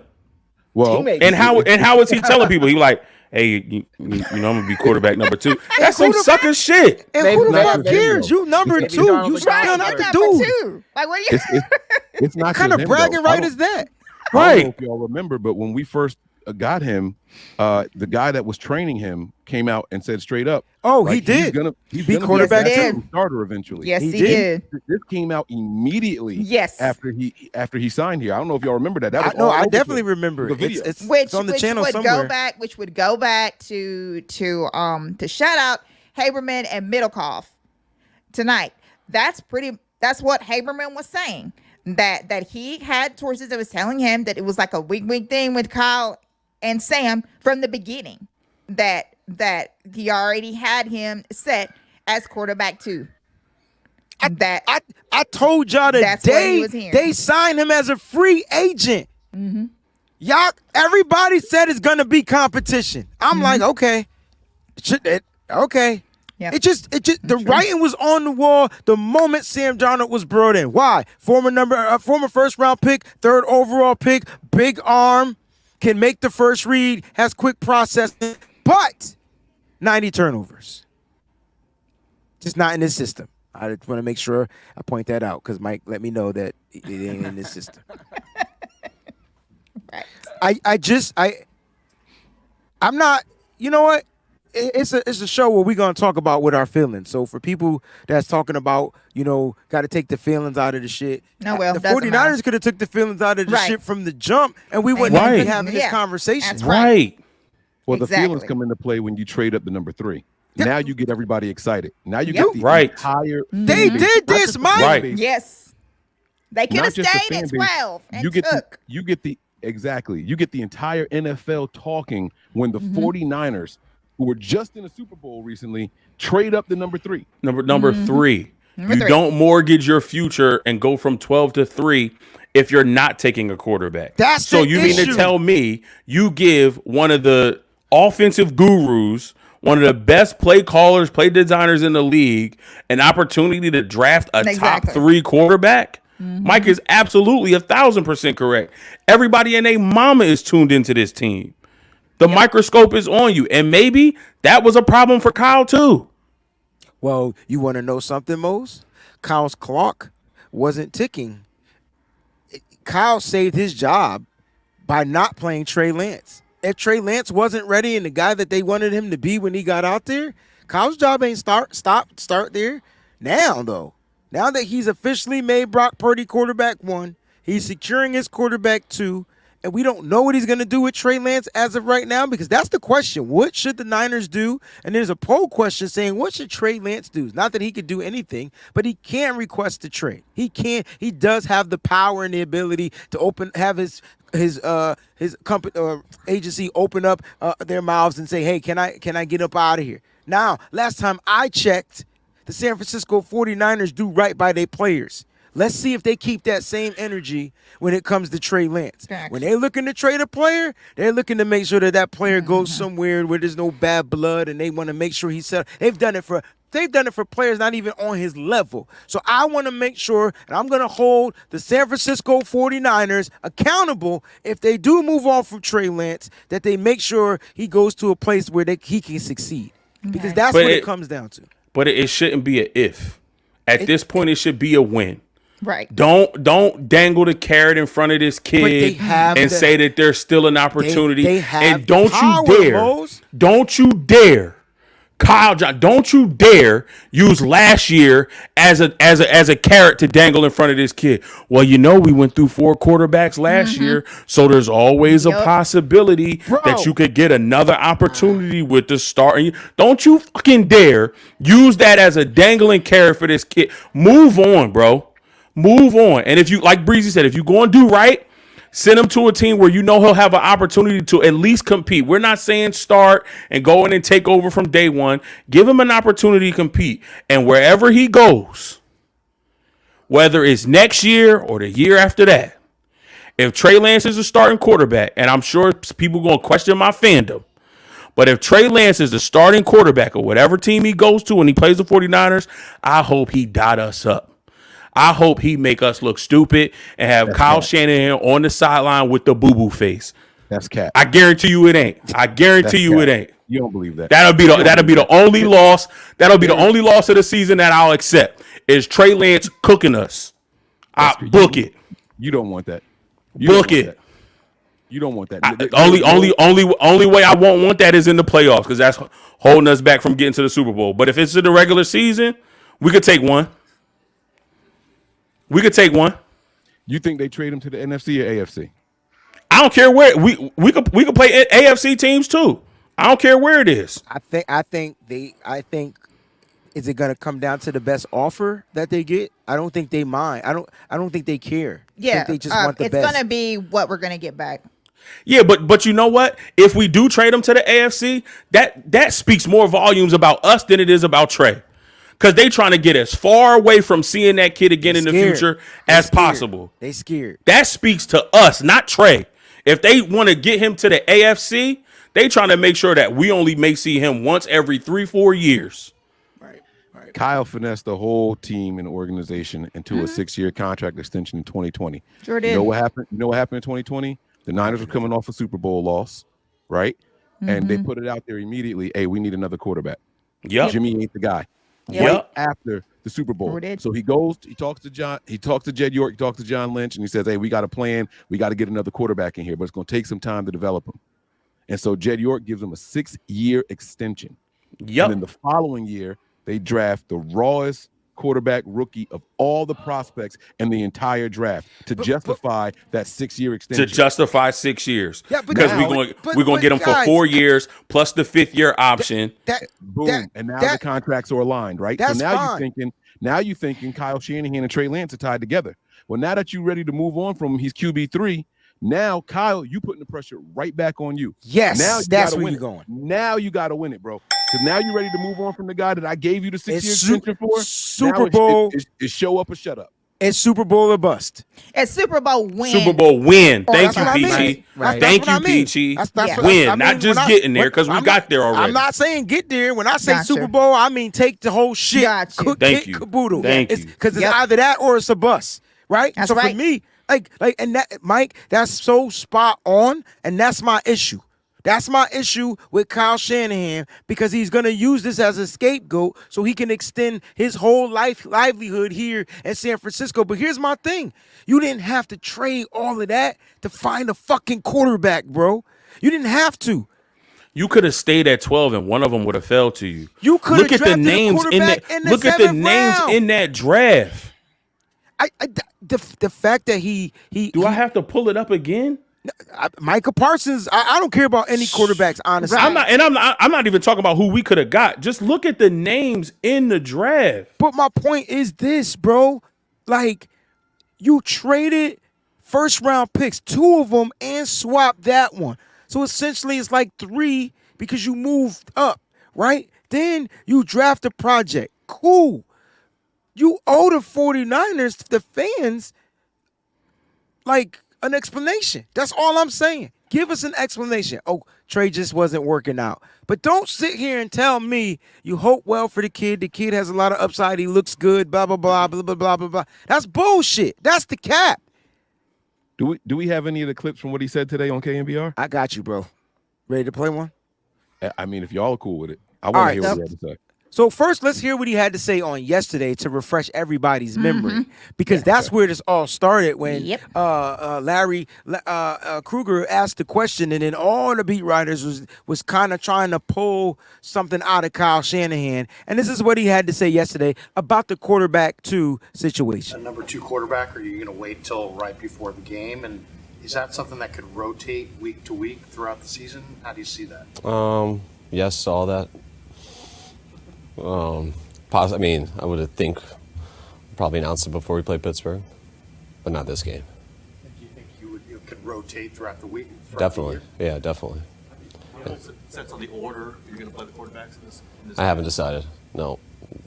Well, teammates. and how is he telling people? He like, hey, I'm gonna be quarterback number 2. That's some sucker shit. And who the fuck cares? You number 2. You still not the dude. Like, what are you? It's not what kind of bragging right is that? I don't know if y'all remember, but when we first got him, the guy that was training him came out and said straight up, he did. He's be gonna quarterback too. Starter eventually. Yes, he did. This came out immediately. Yes. After he signed here. I don't know if y'all remember that. I definitely remember it. It's on the channel somewhere. Which would go back to shout out Haberman and Middlecoff tonight. That's what Haberman was saying. That he had sources that was telling him that it was like a wink thing with Kyle and Sam from the beginning, that he already had him set as quarterback 2. I told y'all that they signed him as a free agent. Mm-hmm. Y'all, everybody said it's gonna be competition. I'm like, okay. Yep. It just the writing was on the wall the moment Sam Darnold was brought in. Why? Former first round pick, third overall pick, big arm, can make the first read, has quick processing, but 90 turnovers. Just not in this system. I just want to make sure I point that out because Mike let me know that it ain't in this system. Right. I'm not, you know what? It's a show where we're going to talk about what our feelings. So for people that's talking about, got to take the feelings out of the shit. No, well, the doesn't 49ers matter. could have took the feelings out of the Right. shit from the jump, and we wouldn't Right. even be having this Yeah. conversation. That's right. Right. Well, the feelings Exactly. come into play when you trade up the number 3. Yeah. Now you get everybody excited. Now you Yep. get the Right. entire They fan base, did not this, just the Mike. fan Right. base, Yes. They could not have just the stayed fan at base. 12 and You get took. you get the entire NFL talking when the 49ers, who were just in the Super Bowl recently, trade up the number 3. Number 3. Number You 3. don't mortgage your future and go from 12 to 3 if you're not taking a quarterback. That's so the you mean issue. to tell me you give one of the offensive gurus, one of the best play callers, play designers in the league, an opportunity to draft a top Exactly. 3 quarterback? Mike is absolutely 1,000% correct. Everybody and their mama is tuned into this team. The microscope is on you. And maybe that was a problem for Kyle too. Well, you want to know something, Mose? Kyle's clock wasn't ticking. Kyle saved his job by not playing Trey Lance. If Trey Lance wasn't ready and the guy that they wanted him to be when he got out there, Kyle's job ain't start there. Now, though, now that he's officially made Brock Purdy quarterback 1, he's securing his quarterback 2, and we don't know what he's going to do with Trey Lance as of right now, because that's the question. What should the Niners do? And there's a poll question saying, what should Trey Lance do? Not that he could do anything, but he can request a trade. He can. He does have the power and the ability to have his company or agency open up their mouths and say, hey, can I get up out of here? Now, last time I checked, the San Francisco 49ers do right by their players. Let's see if they keep that same energy when it comes to Trey Lance. Facts. When they're looking to trade a player, they're looking to make sure that player goes somewhere where there's no bad blood, and they want to make sure he's set. They've done it for players not even on his level. So I want to make sure, and I'm going to hold the San Francisco 49ers accountable if they do move on from Trey Lance, that they make sure he goes to a place where he can succeed. Because that's But what it it- comes down to. But it shouldn't be a if. At this point, it should be a win. Right. Don't dangle the carrot in front of this they kid have and the- say that there's still an opportunity. they have and the don't power, you dare, Mose. don't you dare, Kyle John, don't you dare use last year as a carrot to dangle in front of this kid. Well, we went through 4 quarterbacks last year, so there's always a Yup. possibility that you could get another opportunity with the start. Don't you fucking dare use that as a dangling carrot for this kid. Move on, bro. Move on. And if you, like Breezy said, if you go and do right, send him to a team where he'll have an opportunity to at least compete. We're not saying start and go in and take over from day one. Give him an opportunity to compete. And wherever he goes, whether it's next year or the year after that, if Trey Lance is a starting quarterback, and I'm sure people are going to question my fandom, but if Trey Lance is the starting quarterback of whatever team he goes to when he plays the 49ers, I hope he dot us up. I hope he make us look stupid and have Kyle Shanahan on the sideline with the boo-boo face. That's cat. I guarantee you it ain't. I guarantee you it ain't. You don't believe that. That'll be the only loss. That'll be the only loss of the season that I'll accept is Trey Lance cooking us. Book it. You don't want that. Book it. You don't want that. Only way I won't want that is in the playoffs because that's holding us back from getting to the Super Bowl. But if it's in the regular season, we could take one. We could take one. You think they trade him to the NFC or AFC? I don't care where we could play AFC teams too. I don't care where it is. I think is it going to come down to the best offer that they get? I don't think they mind. I don't think they care. I Yeah. think they just want the it's best. going to be what we're going to get back. Yeah, but you know what? If we do trade him to the AFC, that speaks more volumes about us than it is about Trey. Because they trying to get as far away from seeing that kid again in the future as possible. They scared. That speaks to us, not Trey. If they want to get him to the AFC, they trying to make sure that we only may see him once every 3-4 years. Kyle finessed the whole team and organization into a 6-year contract extension in 2020. Sure did. You know what happened? You know what happened in 2020? The Niners were coming off a Super Bowl loss, right? And they put it out there immediately. Hey, we need another quarterback. Yep. Jimmy ain't the guy. Yep. Right after the Super Bowl. Sure did. So he goes, he talks to Jed York, he talks to John Lynch, and he says, hey, we got a plan. We got to get another quarterback in here, but it's going to take some time to develop him. And so Jed York gives him a 6-year extension. Yep. And then the following year, they draft the rawest quarterback rookie of all the prospects in the entire draft to justify that 6-year extension. To justify 6 years. Yeah, but because now- we're going to get him for guys, 4 years plus the 5th-year option. Boom. And now the contracts are aligned, right? So That's now fine. you're thinking Kyle Shanahan and Trey Lance are tied together. Well, now that you're ready to move on from him, he's QB3. Now, Kyle, you putting the pressure right back on you. Yes, now that's gotta where win you're it. going. Now you got to win it, bro. Because now you're ready to move on from the guy that I gave you the 6-year It's extension for. Super Now Bowl. it's show up or shut up. It's Super Bowl or bust. At Super Bowl win. Super Bowl win. Thank That's you, what I mean. Peachy. Right. Thank That's you, what I mean. Peachy. That's Yeah. what Win, I not mean, just when getting there, because we I'm got not- there already. I'm not saying get there. When I say Gotcha. Super Bowl, I mean take the whole shit. Gotcha. Cook Thank it, you. caboodle. Thank you. Because it's Yep. either that or it's a bust, right? That's so right. for me, and that, Mike, that's so spot on, and that's my issue. That's my issue with Kyle Shanahan, because he's going to use this as a scapegoat so he can extend his whole livelihood here in San Francisco. But here's my thing. You didn't have to trade all of that to find a fucking quarterback, bro. You didn't have to. You could have stayed at 12 and one of them would have fell to you. You could have Look at the drafted a names in that. quarterback in the Look at the 7th names round. in that draft. The fact that he Do I have to pull it up again? Micah Parsons, I don't care about any quarterbacks, honestly. I'm not even talking about who we could have got. Just look at the names in the draft. But my point is this, bro. Like, you traded first round picks, 2 of them, and swapped that one. So essentially it's like 3 because you moved up, right? Then you draft a project. Cool. You owe the 49ers, the fans, like, an explanation. That's all I'm saying. Give us an explanation. Oh, Trey just wasn't working out. But don't sit here and tell me you hope well for the kid. The kid has a lot of upside. He looks good, blah, blah, blah, blah, blah, blah, blah, blah. That's bullshit. That's the cap. Do we have any of the clips from what he said today on KNBR? I got you, bro. Ready to play one? I mean, if y'all are cool with it, I All want to right, hear what he had to say. So first, let's hear what he had to say on yesterday to refresh everybody's memory, because that's where this all started when Larry Kruger asked the question, and then all the beat writers was kind of trying to pull something out of Kyle Shanahan, and this is what he had to say yesterday about the quarterback 2 situation. A number 2 quarterback, or are you going to wait till right before the game? And is that something that could rotate week to week throughout the season? How do you see that? Yes, all that. I mean, I would think probably announce it before we play Pittsburgh, but not this game. Do you think you could rotate throughout the week? Definitely, yeah, definitely. Sense on the order you're going to play the quarterbacks in this I haven't decided. No,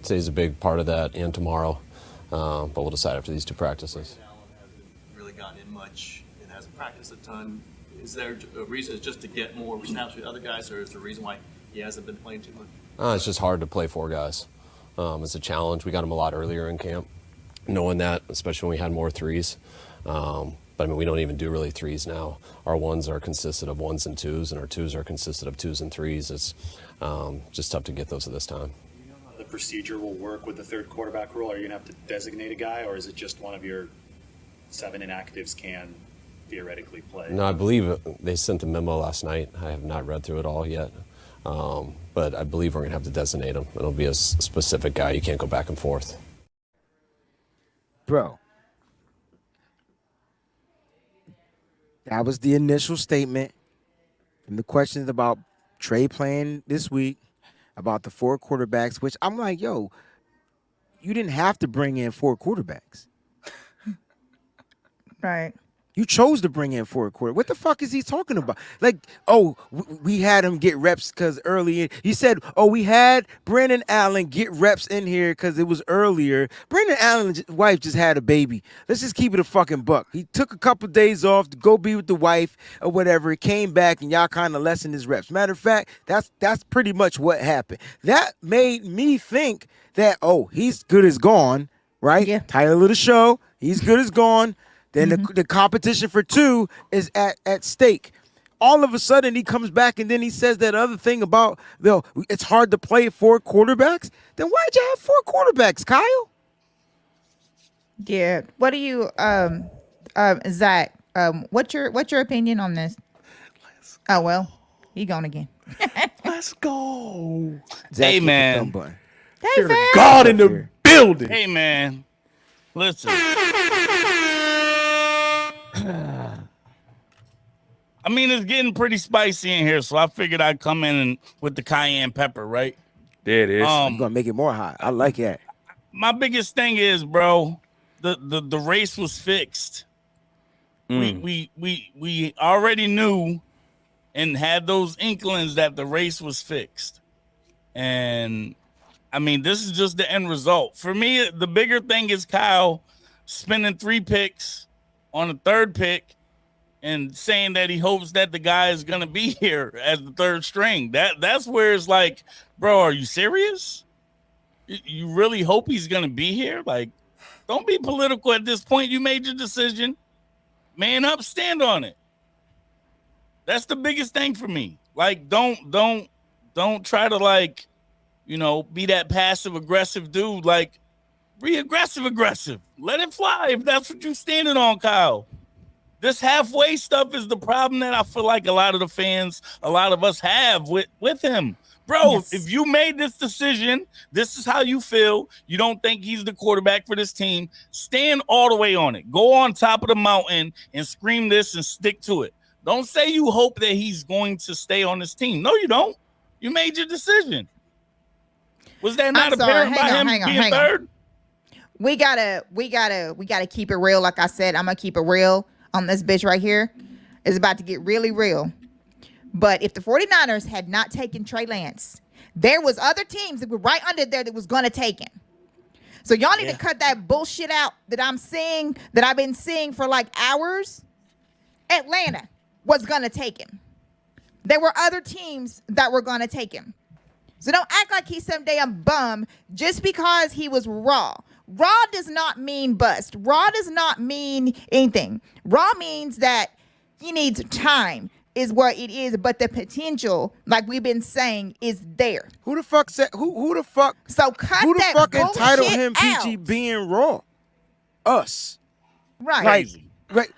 today's a big part of that, and tomorrow, but we'll decide after these 2 practices. Allen hasn't really gotten in much and hasn't practiced a ton. Is there a reason just to get more snaps with other guys, or is there a reason why he hasn't been playing too much? It's just hard to play 4 guys. It's a challenge. We got him a lot earlier in camp, knowing that, especially when we had more 3s. But I mean, we don't even do really 3s now. Our 1s are consisted of 1s and 2s, and our 2s are consisted of 2s and 3s. It's just tough to get those at this time. Do you know how the procedure will work with the 3rd quarterback rule? Are you going to have to designate a guy, or is it just one of your 7 inactives can theoretically play? No, I believe they sent the memo last night. I have not read through it all yet. But I believe we're going to have to designate him. It'll be a specific guy. You can't go back and forth. Bro, that was the initial statement and the questions about Trey playing this week, about the 4 quarterbacks, which I'm like, yo, you didn't have to bring in 4 quarterbacks. Right. You chose to bring in fourth quarter. What the fuck is he talking about? Like, oh, we had him get reps because early. He said, oh, we had Brandon Allen get reps in here because it was earlier. Brandon Allen's wife just had a baby. Let's just keep it a fucking buck. He took a couple days off to go be with the wife or whatever. He came back and y'all kind of lessened his reps. Matter of fact, that's pretty much what happened. That made me think that, oh, he's good as gone, right? Yeah. Title of the show, he's good as gone. Then the competition for 2 is at stake. All of a sudden, he comes back and then he says that other thing about, it's hard to play 4 quarterbacks. Then why'd you have 4 quarterbacks, Kyle? Yeah. What do you, Zach? What's your opinion on this? Oh well, he gone again. Let's go. Zach, Hey, hit the man. thumb button. Hey, fam. God in the building. Hey, man. Listen. I mean, it's getting pretty spicy in here, so I figured I'd come in with the cayenne pepper, right? There it is. I'm gonna make it more hot. I like that. My biggest thing is, bro, the race was fixed. We already knew and had those inklings that the race was fixed. And I mean, this is just the end result. For me, the bigger thing is Kyle spending 3 picks on the 3rd pick and saying that he hopes that the guy is going to be here as the 3rd string. That's where it's like, bro, are you serious? You really hope he's going to be here? Like, don't be political at this point. You made your decision. Man up, stand on it. That's the biggest thing for me. Like, don't try to, like, be that passive aggressive dude. Like, be aggressive. Let it fly if that's what you're standing on, Kyle. This halfway stuff is the problem that I feel like a lot of the fans, a lot of us have with him. Bro, Yes. If you made this decision, this is how you feel. You don't think he's the quarterback for this team. Stand all the way on it. Go on top of the mountain and scream this and stick to it. Don't say you hope that he's going to stay on this team. No, you don't. You made your decision. Was that not apparent by him being 3rd? We gotta keep it real. Like I said, I'm gonna keep it real on this bitch right here. It's about to get really real. But if the 49ers had not taken Trey Lance, there was other teams that were right under there that was gonna take him. So y'all need to cut that bullshit out that I've been seeing for like hours. Atlanta was gonna take him. There were other teams that were gonna take him. So don't act like he's some damn bum just because he was raw. Raw does not mean bust. Raw does not mean anything. Raw means that he needs time is what it is, but the potential, like we've been saying, is there. Who the fuck said who the fuck? So cut who the that fuck entitled bullshit him PG out. being raw? Us. Right.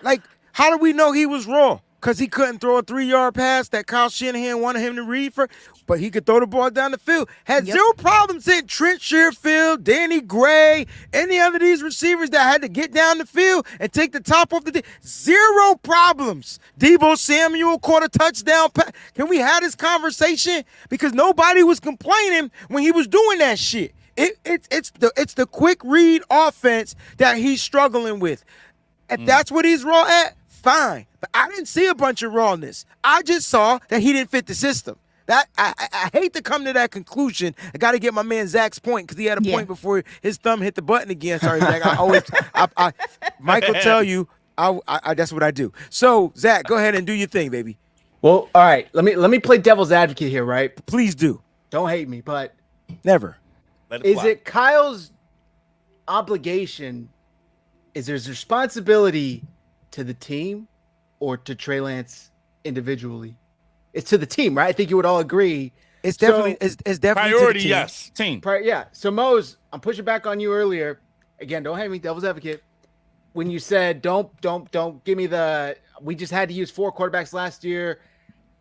Like, how do we know he was raw? Because he couldn't throw a 3-yard pass that Kyle Shanahan wanted him to read for, but he could throw the ball down the field. Had zero problems in Trent Sherfield, Danny Gray, any other of these receivers that had to get down the field and take the top off the zero problems. Deebo Samuel caught a touchdown pass. Can we have this conversation? Because nobody was complaining when he was doing that shit. It's the quick read offense that he's struggling with. If that's what he's raw at, fine. But I didn't see a bunch of rawness. I just saw that he didn't fit the system. That I hate to come to that conclusion. I got to get my man Zach's point because he had a point before his thumb hit the button again. Sorry, Zach. Mike will tell you I that's what I do. So, Zach, go ahead and do your thing, baby. Well, all right. Let me play devil's advocate here, right? Please do. Don't hate me, but never. Is it Kyle's obligation? Is there's responsibility to the team or to Trey Lance individually? It's to the team, right? I think you would all agree. It's definitely it's definitely priority. To the team. Yes, team. Yeah. So Mose, I'm pushing back on you earlier. Again, don't hate me, devil's advocate. When you said don't give me the. We just had to use 4 quarterbacks last year.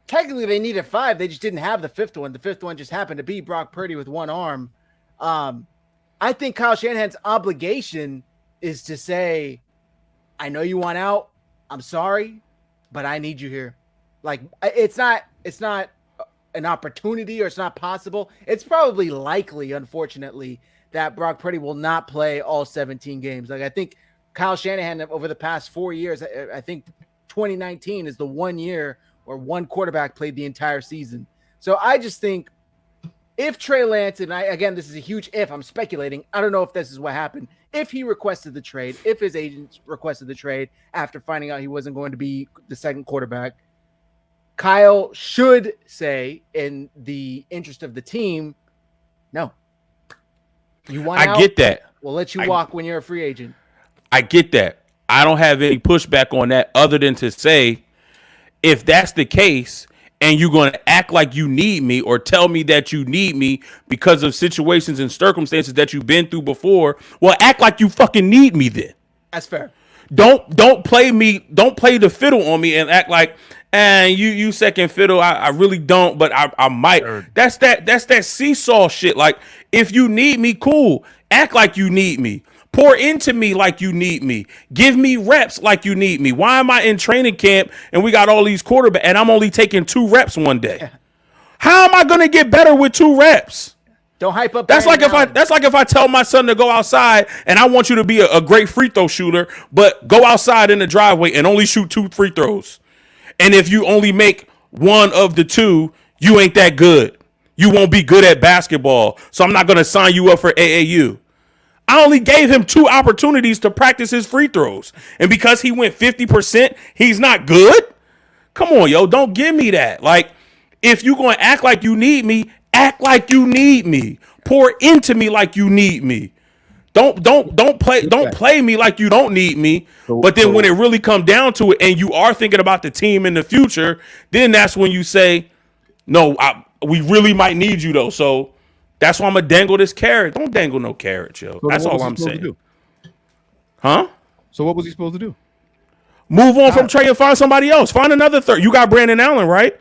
Technically, they needed 5. They just didn't have the 5th one. The 5th one just happened to be Brock Purdy with one arm. I think Kyle Shanahan's obligation is to say, I know you want out. I'm sorry, but I need you here. Like, it's not an opportunity or it's not possible. It's probably likely, unfortunately, that Brock Purdy will not play all 17 games. Like, I think Kyle Shanahan over the past 4 years, I think 2019 is the 1 year where one quarterback played the entire season. So I just think if Trey Lance, and again, this is a huge if, I'm speculating. I don't know if this is what happened. If he requested the trade, if his agent requested the trade after finding out he wasn't going to be the second quarterback, Kyle should say, in the interest of the team, no. You want out? I get that. We'll let you walk when you're a free agent. I get that. I don't have any pushback on that other than to say, if that's the case and you're going to act like you need me or tell me that you need me because of situations and circumstances that you've been through before, well, act like you fucking need me then. That's fair. Don't play the fiddle on me and act like, and you second fiddle. I really don't, but I might. That's that seesaw shit. Like, if you need me, cool. Act like you need me. Pour into me like you need me. Give me reps like you need me. Why am I in training camp and we got all these quarterbacks and I'm only taking 2 reps one day? How am I gonna get better with 2 reps? Don't hype up. That's like if I tell my son to go outside and I want you to be a great free throw shooter, but go outside in the driveway and only shoot 2 free throws. And if you only make 1 of the 2, you ain't that good. You won't be good at basketball. So I'm not gonna sign you up for AAU. I only gave him 2 opportunities to practice his free throws. And because he went 50%, he's not good? Come on, yo, don't give me that. Like, if you're going to act like you need me, act like you need me. Pour into me like you need me. Don't play me like you don't need me. But then when it really comes down to it and you are thinking about the team in the future, then that's when you say, no, we really might need you though. So that's why I'm going to dangle this carrot. Don't dangle no carrot, yo. That's all I'm saying. Huh? So what was he supposed to do? Move on from Trey and find somebody else. Find another third. You got Brandon Allen, right?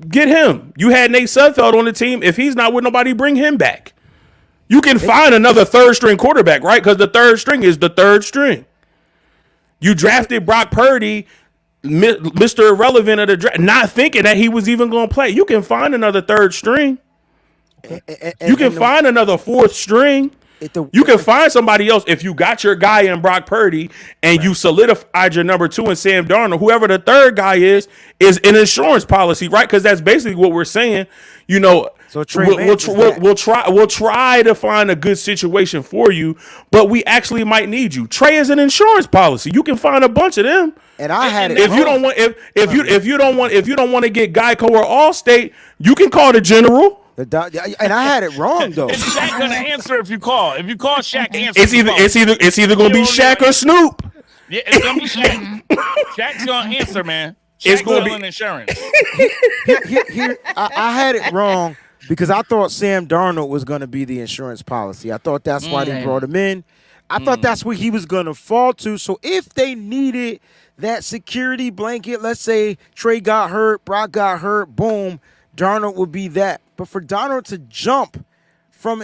Get him. You had Nate Sudfeld on the team. If he's not with nobody, bring him back. You can find another third-string quarterback, right? Because the third string is the third string. You drafted Brock Purdy, Mr. Irrelevant of the draft, not thinking that he was even going to play. You can find another third string. You can find another 4th string. You can find somebody else if you got your guy in Brock Purdy and you solidified your number 2 in Sam Darnold. Whoever the third guy is an insurance policy, right? Because that's basically what we're saying. You know, so we'll try to find a good situation for you, but we actually might need you. Trey is an insurance policy. You can find a bunch of them. And I had it. If you don't want, if you don't want to get Geico or Allstate, you can call the General. And I had it wrong though. Is Shaq gonna answer if you call? If you call Shaq, answer. It's either gonna be Shaq or Snoop. Yeah, it's gonna be Shaq. Shaq's gonna answer, man. Shaq's selling insurance. I had it wrong because I thought Sam Darnold was gonna be the insurance policy. I thought that's why they brought him in. I thought that's where he was gonna fall to. So if they needed that security blanket, let's say Trey got hurt, Brock got hurt, boom, Darnold would be that. But for Darnold to jump from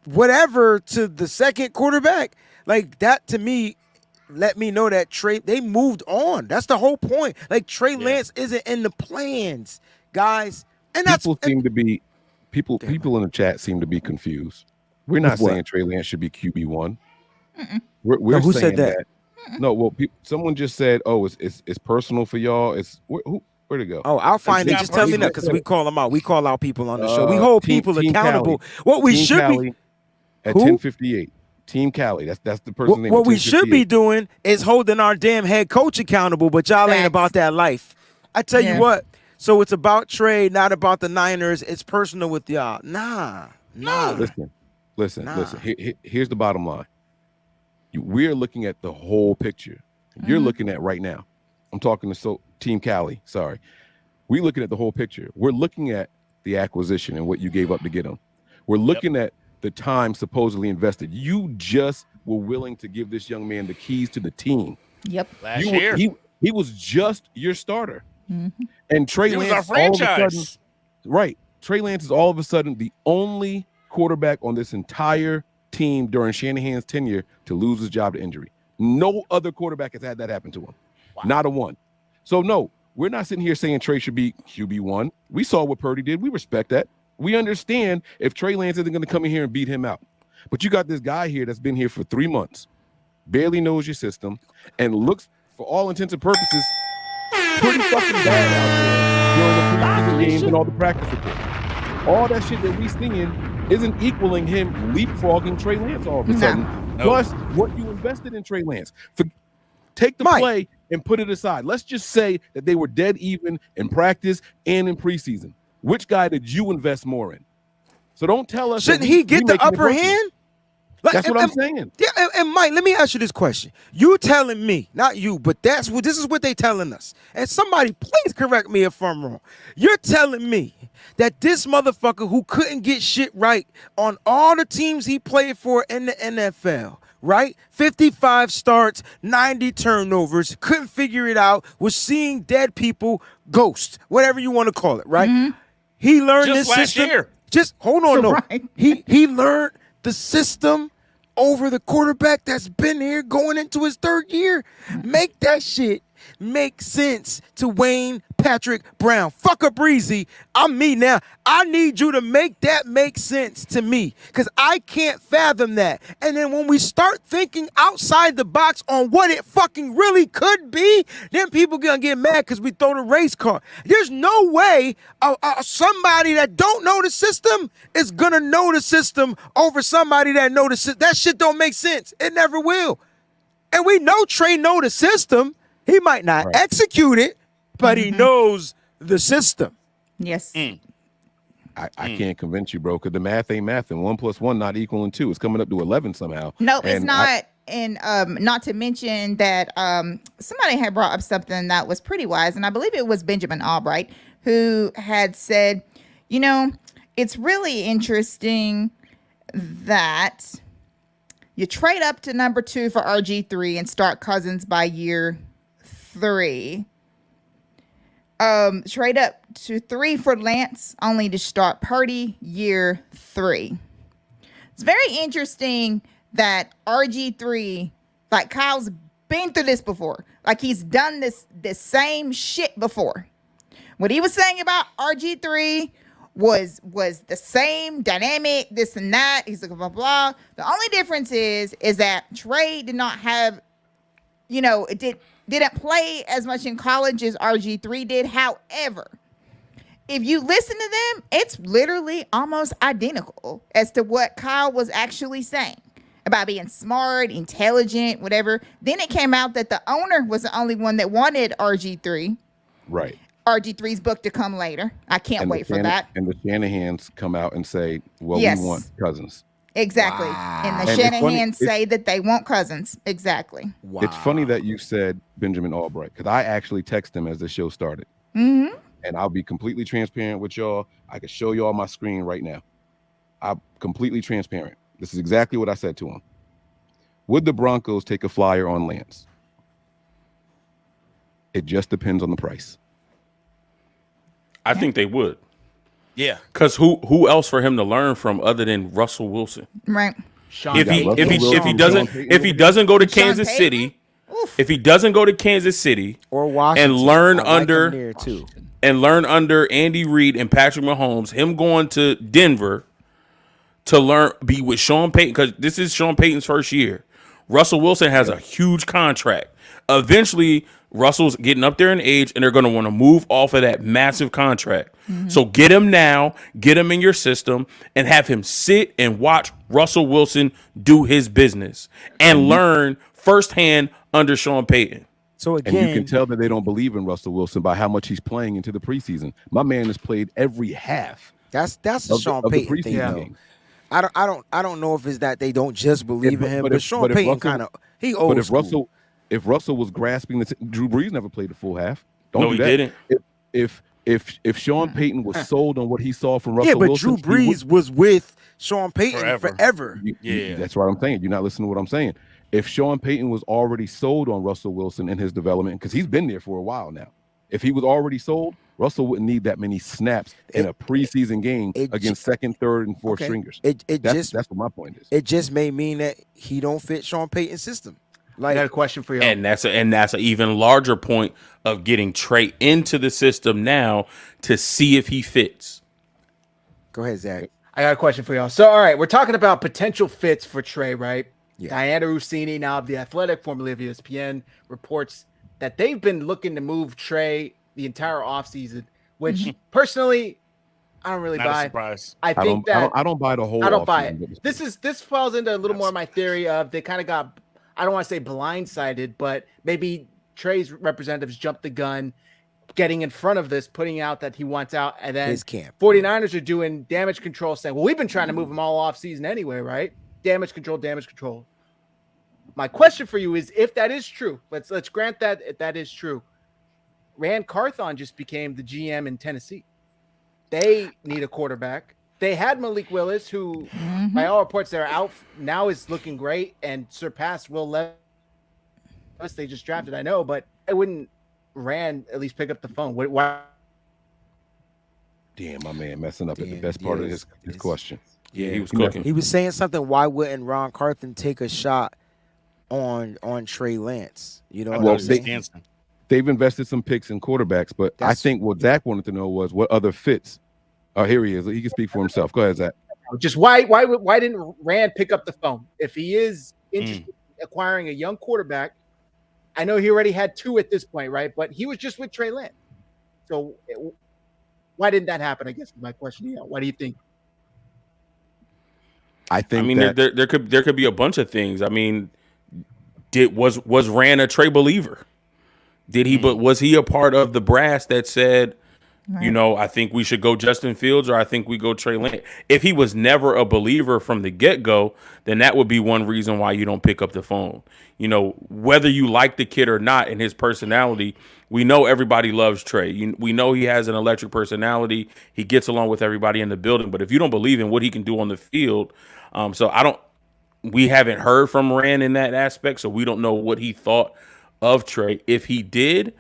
whatever to the second quarterback, like that to me, let me know that Trey, they moved on. That's the whole point. Like Trey Lance isn't in the plans, guys. And people in the chat seem to be confused. We're not saying Trey Lance should be QB1. We're who saying said that? No, well, someone just said, "Oh, it's personal for y'all." It's where'd it go? Oh, I'll find it. Just tell me that because we call them out. We call out people on the show. We hold people accountable. What we should Cali be at 10:58. Team Cali. That's the person. What we should be doing is holding our damn head coach accountable. But y'all ain't about that life. I tell you what. So it's about Trey, not about the Niners. It's personal with y'all. Nah. Listen. Here's the bottom line. We're looking at the whole picture. You're looking at right now. I'm talking to Team Cali. Sorry. We're looking at the whole picture. We're looking at the acquisition and what you gave up to get him. We're looking at the time supposedly invested. You just were willing to give this young man the keys to the team. Yep. Last year. He was just your starter. Mm-hmm. And Trey He was Lance, our franchise. Trey Lance is all of a sudden the only quarterback on this entire team during Shanahan's tenure to lose his job to injury. No other quarterback has had that happen to him. Wow. Not a one. So no, we're not sitting here saying Trey should be QB1. We saw what Purdy did. We respect that. We understand if Trey Lance isn't going to come in here and beat him out. But you got this guy here that's been here for 3 months, barely knows your system, and looks, for all intents and purposes, pretty fucking bad out there during the preseason games and all the practice reports. All that shit that we seeing isn't equaling him leapfrogging Trey Lance all of a sudden. No. Plus, what you invested in Trey Lance. Take the play and put it aside. Let's just say that they were dead even in practice and in preseason. Which guy did you invest more in? So don't tell us. Shouldn't he get the upper hand? That's what I'm saying. Yeah, and Mike, let me ask you this question. You telling me, not you, but this is what they telling us. And somebody, please correct me if I'm wrong. You're telling me that this motherfucker who couldn't get shit right on all the teams he played for in the NFL, right? 55 starts, 90 turnovers, couldn't figure it out, was seeing dead people, ghosts, whatever you want to call it, right? Mm-hmm. He learned Just this last system. year. Just hold on, no. Right. He learned the system over the quarterback that's been here going into his third year. Make that shit make sense to Wayne Patrick Brown. Fuck a Breezy. I'm me now. I need you to make that make sense to me because I can't fathom that. And then when we start thinking outside the box on what it fucking really could be, then people gonna get mad because we throw the race car. There's no way somebody that don't know the system is gonna know the system over somebody that know the system. That shit don't make sense. It never will. And we know Trey know the system. He might not execute it, but he knows the system. Yes. I can't convince you, bro, because the math ain't math, and 1 + 1 not equaling 2. It's coming up to 11 somehow. No, it's And not. And not to mention that somebody had brought up something that was pretty wise, and I believe it was Benjamin Albright, who had said, you know, it's really interesting that you trade up to number 2 for RG3 and start Cousins by year 3. Trade up to 3 for Lance, only to start Purdy year 3. It's very interesting that RG3, like Kyle's been through this before. Like he's done this same shit before. What he was saying about RG3 was the same dynamic, this and that. He's like blah blah. The only difference is that Trey did not have, you know, didn't play as much in college as RG3 did. However, if you listen to them, it's literally almost identical as to what Kyle was actually saying about being smart, intelligent, whatever. Then it came out that the owner was the only one that wanted RG3. Right. RG3's book to come later. I can't wait for that. And the Shanahans come out and say, well, Yes. we want Cousins. Exactly. And the And it's funny- Shanahans say that they want Cousins. Exactly. It's funny that you said Benjamin Albright, because I actually texted him as the show started. Mm-hmm. And I'll be completely transparent with y'all. I can show y'all my screen right now. I'm completely transparent. This is exactly what I said to him. Would the Broncos take a flyer on Lance? It just depends on the price. I think they would. Yeah. Because who else for him to learn from other than Russell Wilson? Right. If he doesn't go to Kansas City, if he doesn't go to Kansas City or Washington and learn I like under him there too. and learn under Andy Reid and Patrick Mahomes, him going to Denver to be with Sean Payton, because this is Sean Payton's first year. Russell Wilson has a huge contract. Eventually, Russell's getting up there in age, and they're going to want to move off of that massive contract. Mm-hmm. So get him now, get him in your system, and have him sit and watch Russell Wilson do his business and learn firsthand under Sean Payton. So And you can tell that they don't believe in Russell Wilson by how much he's playing into the preseason. My man has played every half. That's the Sean Payton thing, though. I don't know if it's that they don't just believe in him, but Sean Payton kind of old But school. if Russell was grasping Drew Brees never played the full half. No, he didn't. If Sean Payton was sold on what he saw from Russell Yeah, but Wilson, Drew Brees was with Sean Payton forever. That's what I'm saying. You're not listening to what I'm saying. If Sean Payton was already sold on Russell Wilson and his development, because he's been there for a while now, if he was already sold, Russell wouldn't need that many snaps in a preseason game against second, third, and fourth stringers. That's what my point is. It just may mean that he don't fit Sean Payton's system. I got a question for you. And that's an even larger point of getting Trey into the system now to see if he fits. Go ahead, Zach. I got a question for y'all. So, all right, we're talking about potential fits for Trey, right? Yeah. Diana Rossini, now of The Athletic, formerly of ESPN, reports that they've been looking to move Trey the entire offseason, which personally, I don't really Not a buy. surprise. I think I don't buy the whole. I don't buy offseason, it. This falls into a little more of my theory of they kind of got, I don't want to say blindsided, but maybe Trey's representatives jumped the gun, getting in front of this, putting out that he wants out, and then His camp. 49ers are doing damage control, saying, well, we've been trying to move him all off season anyway, right? Damage control, damage control. My question for you is, if that is true, let's grant that if that is true, Rand Carthon just became the GM in Tennessee. They need a quarterback. They had Malik Willis, who, by all reports, they're out now, is looking great and surpassed Will Levis. They just drafted, I know, but I wouldn't Rand at least pick up the phone. Why? Damn, my man messing up at the best part of his question. Yeah, he was cooking. He was saying something. Why wouldn't Ron Carthon take a shot on Trey Lance? You know what I'm saying? They've invested some picks in quarterbacks, but I think what Zach wanted to know was what other fits. Oh, here he is. He can speak for himself. Go ahead, Zach. Just why didn't Rand pick up the phone? If he is interested in acquiring a young quarterback, I know he already had two at this point, right? But he was just with Trey Lance. So why didn't that happen? I guess is my question. Yeah, why do you think? I think there could be a bunch of things. I mean, was Rand a Trey believer? Did he? But was he a part of the brass that said, you know, I think we should go Justin Fields or I think we go Trey Lance? If he was never a believer from the get-go, then that would be one reason why you don't pick up the phone. You know, whether you like the kid or not and his personality, we know everybody loves Trey. We know he has an electric personality. He gets along with everybody in the building. But if you don't believe in what he can do on the field, we haven't heard from Rand in that aspect, so we don't know what he thought of Trey. If he did,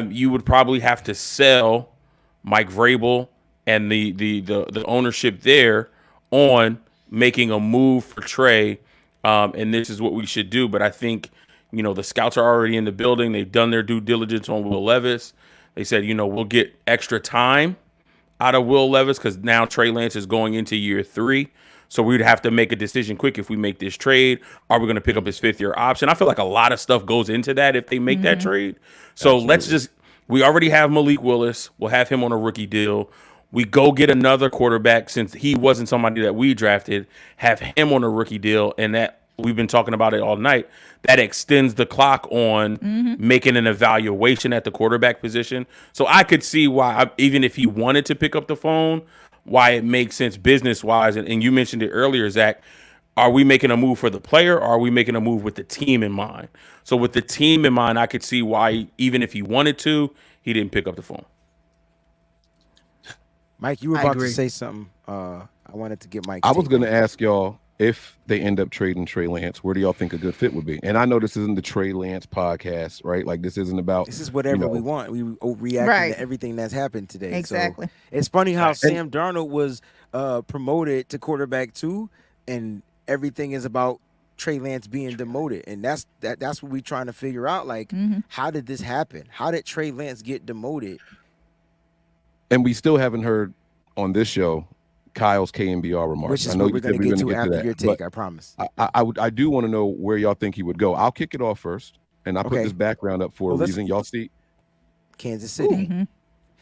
you would probably have to sell Mike Vrabel and the ownership there on making a move for Trey, and this is what we should do. But I think, you know, the scouts are already in the building. They've done their due diligence on Will Levis. They said, you know, we'll get extra time out of Will Levis because now Trey Lance is going into year 3. So we'd have to make a decision quick if we make this trade. Are we going to pick up his 5th-year option? I feel like a lot of stuff goes into that if they make that trade. So we already have Malik Willis. We'll have him on a rookie deal. We go get another quarterback since he wasn't somebody that we drafted, have him on a rookie deal, and that we've been talking about it all night. That extends the clock on making an evaluation at the quarterback position. So I could see why, even if he wanted to pick up the phone, why it makes sense business-wise. And you mentioned it earlier, Zach. Are we making a move for the player, or are we making a move with the team in mind? So with the team in mind, I could see why, even if he wanted to, he didn't pick up the phone. Mike, you were about to say something. I wanted to get Mike. I was going to ask y'all, if they end up trading Trey Lance, where do y'all think a good fit would be? And I know this isn't the Trey Lance podcast, right? Like, this isn't about... This is whatever we want. We react to everything that's happened today. Exactly. So it's funny how Sam Darnold was promoted to quarterback 2, and everything is about Trey Lance being demoted. And that's what we're trying to figure out. Like, how did this happen? How did Trey Lance get demoted? And we still haven't heard on this show Kyle's KNBR remarks. Which is what we're going to get to after your take, I promise. I do want to know where y'all think he would go. I'll kick it off first, and I put this background up for a reason. Y'all see? Kansas City.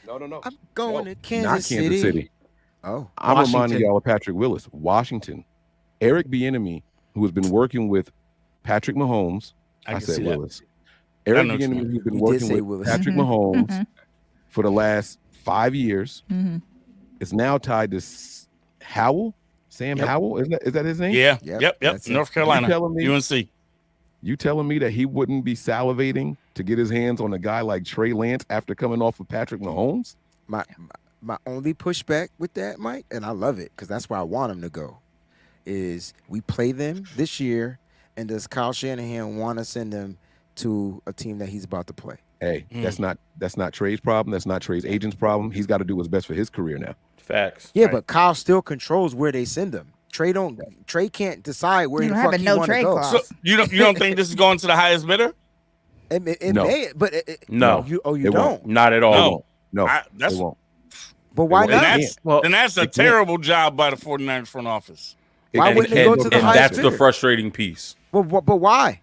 No. I'm going to Kansas not City. Kansas City. Oh, I'm reminding y'all of Patrick Willis, Washington. Eric Bieniemy, who has been working with Patrick Mahomes. I said Willis. Eric Bieniemy, who's been working with Patrick Mahomes for the last 5 years, is now tied to Howell, Sam Howell. Is that his name? Yeah. Yep. North Carolina. UNC. You telling me that he wouldn't be salivating to get his hands on a guy like Trey Lance after coming off of Patrick Mahomes? My only pushback with that, Mike, and I love it because that's where I want him to go, is we play them this year, and does Kyle Shanahan want to send them to a team that he's about to play? Hey, that's not Trey's problem. That's not Trey's agent's problem. He's got to do what's best for his career now. Facts. Yeah, but Kyle still controls where they send him. Trey can't decide where the fuck he want to go. So you don't think this is going to the highest bidder? It may, but no. You it don't? Won't. Not at all. No, it won't. But why not? And that's a terrible job by the 49ers front office. Why wouldn't they go to the highest that's bidder? the frustrating piece. But why?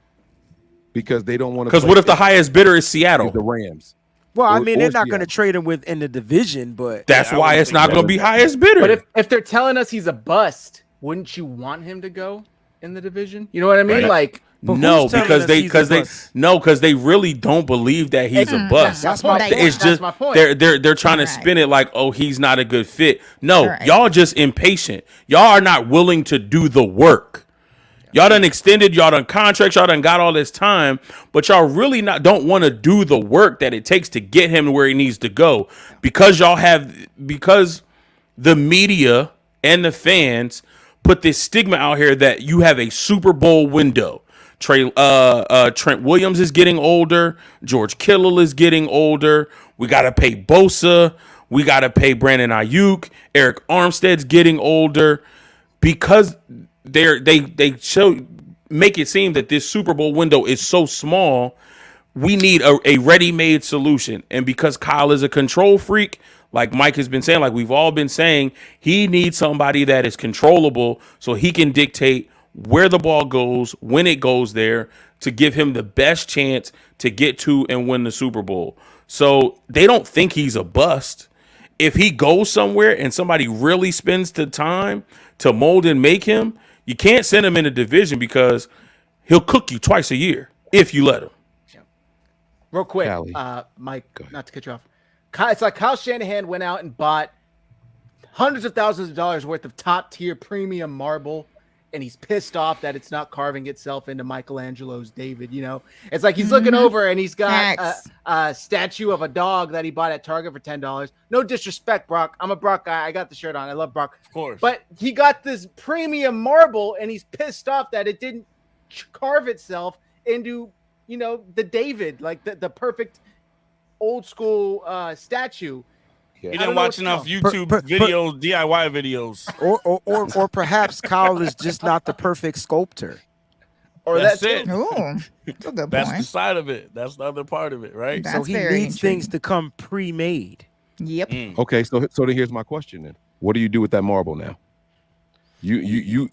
Because they don't want to. Because what if the highest bidder is Seattle? The Rams. Well, I mean, they're not going to trade him within the division, but that's why it's not going to be highest bidder. But if they're telling us he's a bust, wouldn't you want him to go in the division? You know what I mean? Like, no, because they really don't believe that he's a bust. That's my point. It's just my point. They're trying to spin it like, oh, he's not a good fit. No, y'all just impatient. Y'all are not willing to do the work. Y'all done extended, y'all done contracts, y'all done got all this time, but y'all really don't want to do the work that it takes to get him to where he needs to go because because the media and the fans put this stigma out here that you have a Super Bowl window. Trent Williams is getting older. George Kittle is getting older. We got to pay Bosa. We got to pay Brandon Ayuk. Eric Armstead's getting older because they make it seem that this Super Bowl window is so small. We need a ready-made solution. And because Kyle is a control freak, like Mike has been saying, like we've all been saying, he needs somebody that is controllable so he can dictate where the ball goes, when it goes there, to give him the best chance to get to and win the Super Bowl. So they don't think he's a bust. If he goes somewhere and somebody really spends the time to mold and make him, you can't send him in a division because he'll cook you twice a year if you let him. Real quick, Mike, not to cut you off. It's like Kyle Shanahan went out and bought hundreds of thousands of dollars worth of top-tier premium marble, and he's pissed off that it's not carving itself into Michelangelo's David, you know? It's like he's looking over and he's got a statue of a dog that he bought at Target for $10. No disrespect, Brock. I'm a Brock guy. I got the shirt on. I love Brock. Of course. But he got this premium marble, and he's pissed off that it didn't carve itself into, you know, the David, like the perfect old school statue. You didn't watch enough YouTube videos, DIY videos. Or perhaps Kyle is just not the perfect sculptor. Or that's it. Ooh, that's a good That's point. the side of it. That's the other part of it, right? So he needs things to come pre-made. Yep. Okay, so then here's my question then. What do you do with that marble now? You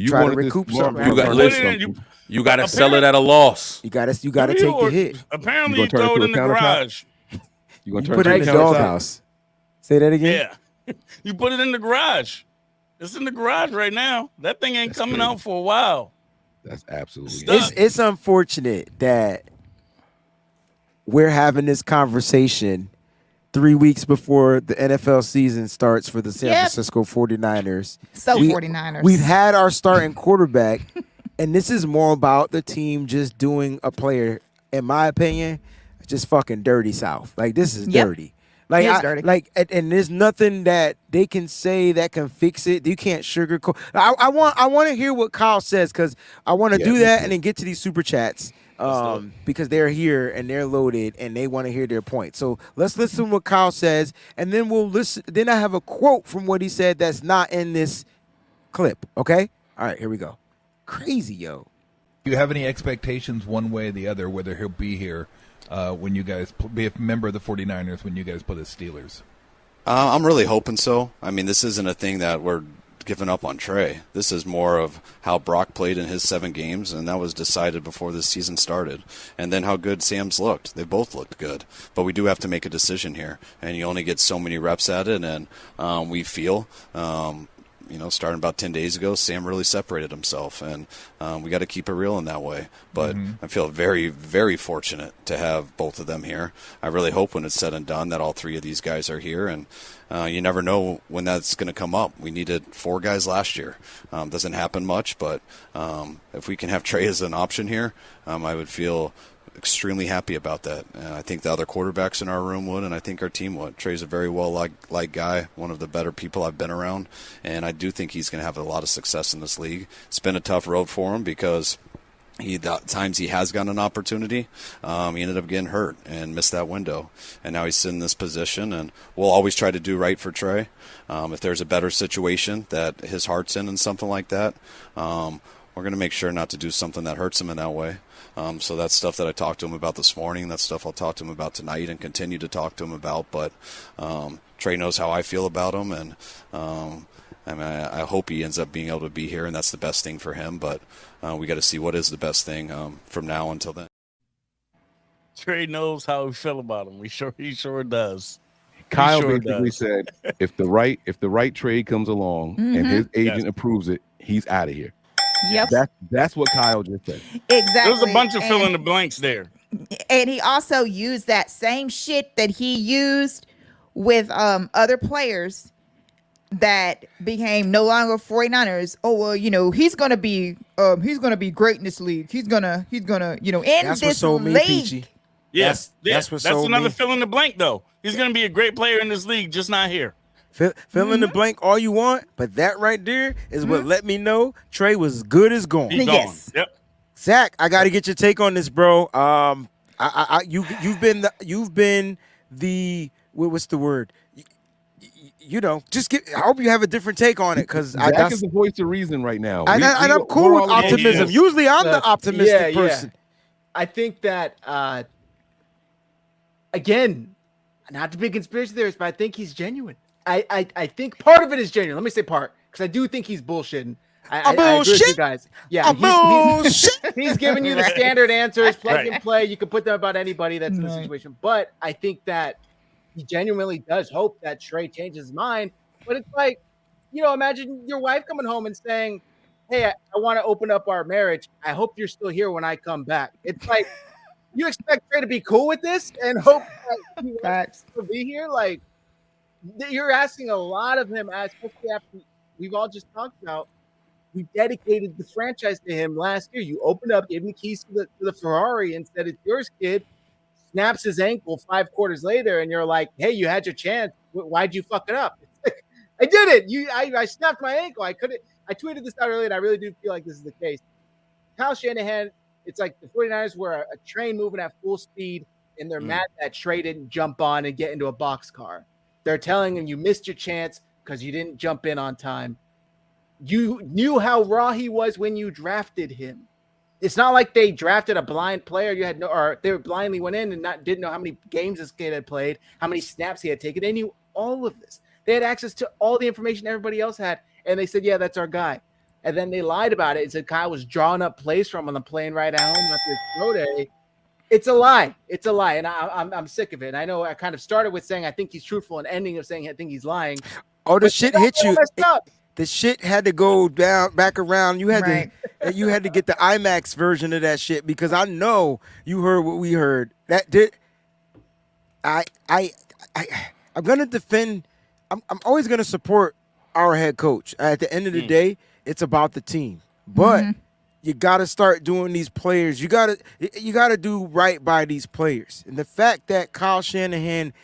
try to recoup something. You got to sell it at a loss. You got to take the hit. Apparently, you throw it in the garage. You gonna put it in the doghouse. Say that again. Yeah, you put it in the garage. It's in the garage right now. That thing ain't coming out for a while. That's absolutely. It's unfortunate that we're having this conversation 3 weeks before the NFL season starts for the San Francisco 49ers. 49ers. We've had our starting quarterback, and this is more about the team just doing a player, in my opinion, just fucking dirty South. Like, this is dirty. Like, dirty. And there's nothing that they can say that can fix it. You can't sugarcoat. I want to hear what Kyle says because I want to do that and then get to these super chats because they're here and they're loaded and they want to hear their point. So let's listen to what Kyle says and then we'll listen. Then I have a quote from what he said that's not in this clip. Okay. All right. Here we go. Crazy, yo. Do you have any expectations one way or the other whether he'll be here? When you guys be a member of the 49ers when you guys play the Steelers? I'm really hoping so. I mean, this isn't a thing that we're giving up on Trey. This is more of how Brock played in his 7 games, and that was decided before the season started. And then how good Sam's looked. They both looked good. But we do have to make a decision here, and you only get so many reps at it, and we feel starting about 10 days ago, Sam really separated himself, and we got to keep it real in that way. But I feel very, very fortunate to have both of them here. I really hope when it's said and done that all 3 of these guys are here, and you never know when that's going to come up. We needed 4 guys last year. Doesn't happen much, but if we can have Trey as an option here, I would feel extremely happy about that. And I think the other quarterbacks in our room would, and I think our team would. Trey's a very well-liked guy, one of the better people I've been around, and I do think he's going to have a lot of success in this league. It's been a tough road for him because the times he has gotten an opportunity, he ended up getting hurt and missed that window. And now he's sitting in this position, and we'll always try to do right for Trey. If there's a better situation that his heart's in and something like that, we're going to make sure not to do something that hurts him in that way. So that's stuff that I talked to him about this morning. That's stuff I'll talk to him about tonight and continue to talk to him about. But Trey knows how I feel about him, and I hope he ends up being able to be here, and that's the best thing for him. But we got to see what is the best thing from now until then. Trey knows how we feel about him. He sure does. Kyle sure basically does. said, if the right trade comes along and his agent approves it, he's out of here. Yep. That's what Kyle just said. Exactly. There's a bunch of fill in the blanks there. And he also used that same shit that he used with other players that became no longer 49ers. Oh, well, he's gonna be great in this league. He's gonna in That's what this sold me, league. Peachy. Yes, That's what that's sold another me. fill in the blank though. He's gonna be a great player in this league, just not here. Fill in the blank all you want, but that right there is what let me know Trey was as good as gone. He's gone. Yep. Zach, I got to get your take on this, bro. You've been the what's the word? I hope you have a different take on it, because Zach is the voice of reason right now. And I'm cool with optimism. Yes. Usually I'm the optimistic person. I think that again, not to be a conspiracy theorist, but I think he's genuine. I think part of it is genuine. Let me say part, because I do think he's bullshitting. I agree with you guys. Yeah, he's giving you the standard answers, plug and play. You can put them about anybody that's in the situation. But I think that he genuinely does hope that Trey changes his mind. But it's like, imagine your wife coming home and saying, "Hey, I want to open up our marriage. I hope you're still here when I come back." It's like, you expect Trey to be cool with this and hope that he wants to be here? Like, you're asking a lot of him, especially after we've all just talked about. You dedicated the franchise to him last year. You opened up, gave him the keys to the Ferrari and said, "It's yours, kid." Snaps his ankle 5 quarters later, and you're like, "Hey, you had your chance. Why'd you fuck it up?" It's like, I did it. I snapped my ankle. I tweeted this out earlier, and I really do feel like this is the case. Kyle Shanahan, it's like the 49ers were a train moving at full speed, and they're mad that Trey didn't jump on and get into a boxcar. They're telling him you missed your chance because you didn't jump in on time. You knew how raw he was when you drafted him. It's not like they drafted a blind player. They blindly went in and didn't know how many games this kid had played, how many snaps he had taken. They knew all of this. They had access to all the information everybody else had, and they said, "Yeah, that's our guy." And then they lied about it and said Kyle was drawing up plays from on the plane ride at home after his pro day. It's a lie. It's a lie, and I'm sick of it. And I know I kind of started with saying I think he's truthful, and ending of saying I think he's lying. Oh, the shit hit you. Up. The shit had to go back around. You had to get the IMAX version of that shit, because I know you heard what we heard. That did. I'm gonna defend. I'm always gonna support our head coach. At the end of the day, it's about the team. But you got to start doing these players. You got to do right by these players. And the fact that Kyle Shanahan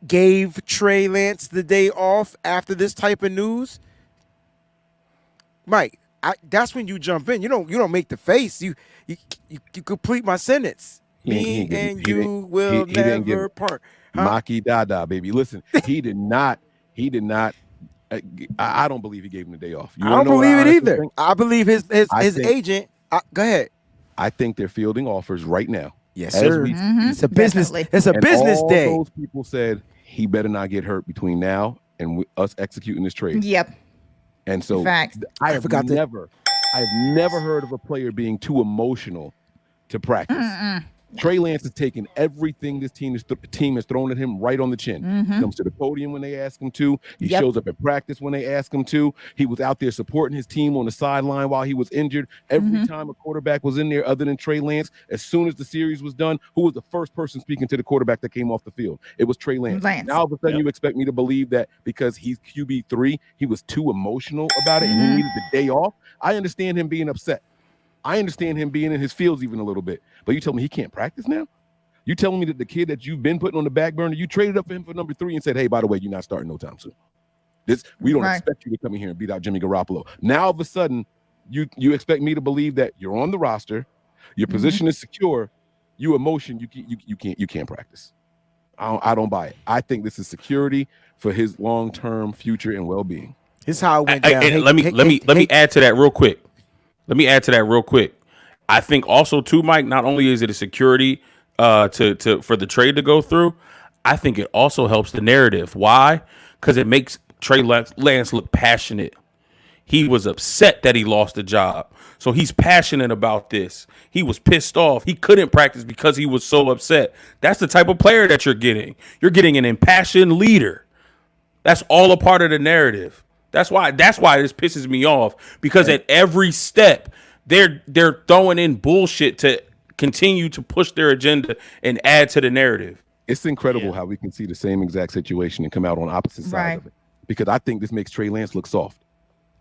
gave Trey Lance the day off after this type of news, Mike, that's when you jump in. You don't make the face. You complete my sentence. Me and you will never part. Maki Dada, baby. Listen, he did not. I don't believe he gave him the day off. I don't believe it either. I believe his agent. Go ahead. I think they're fielding offers right now. Yes, sir. It's a business. It's a business day. Those people said he better not get hurt between now and us executing this trade. Yep. And so Facts. I have never heard of a player being too emotional to practice. Trey Lance has taken everything this team has thrown at him right on the chin. Comes to the podium when they ask him to. He shows up at practice when they ask him to. He was out there supporting his team on the sideline while he was injured. Every time a quarterback was in there other than Trey Lance, as soon as the series was done, who was the first person speaking to the quarterback that came off the field? It was Trey Lance. Now all of a sudden you expect me to believe that because he's QB3, he was too emotional about it and he needed the day off? I understand him being upset. I understand him being in his feels even a little bit. But you tell me he can't practice now? You telling me that the kid that you've been putting on the back burner, you traded up for him for number 3 and said, "Hey, by the way, you're not starting no time soon. We don't expect you to come in here and beat out Jimmy Garoppolo." Now all of a sudden, you expect me to believe that you're on the roster, your position is secure, you can't practice. I don't buy it. I think this is security for his long-term future and well-being. Here's how it went down. Let me add to that real quick. I think also too, Mike, not only is it a security for the trade to go through, I think it also helps the narrative. Why? Because it makes Trey Lance look passionate. He was upset that he lost the job. So he's passionate about this. He was pissed off. He couldn't practice because he was so upset. That's the type of player that you're getting. You're getting an impassioned leader. That's all a part of the narrative. That's why this pisses me off, because at every step they're throwing in bullshit to continue to push their agenda and add to the narrative. It's incredible how we can see the same exact situation and come out on opposite sides of it. Because I think this makes Trey Lance look soft.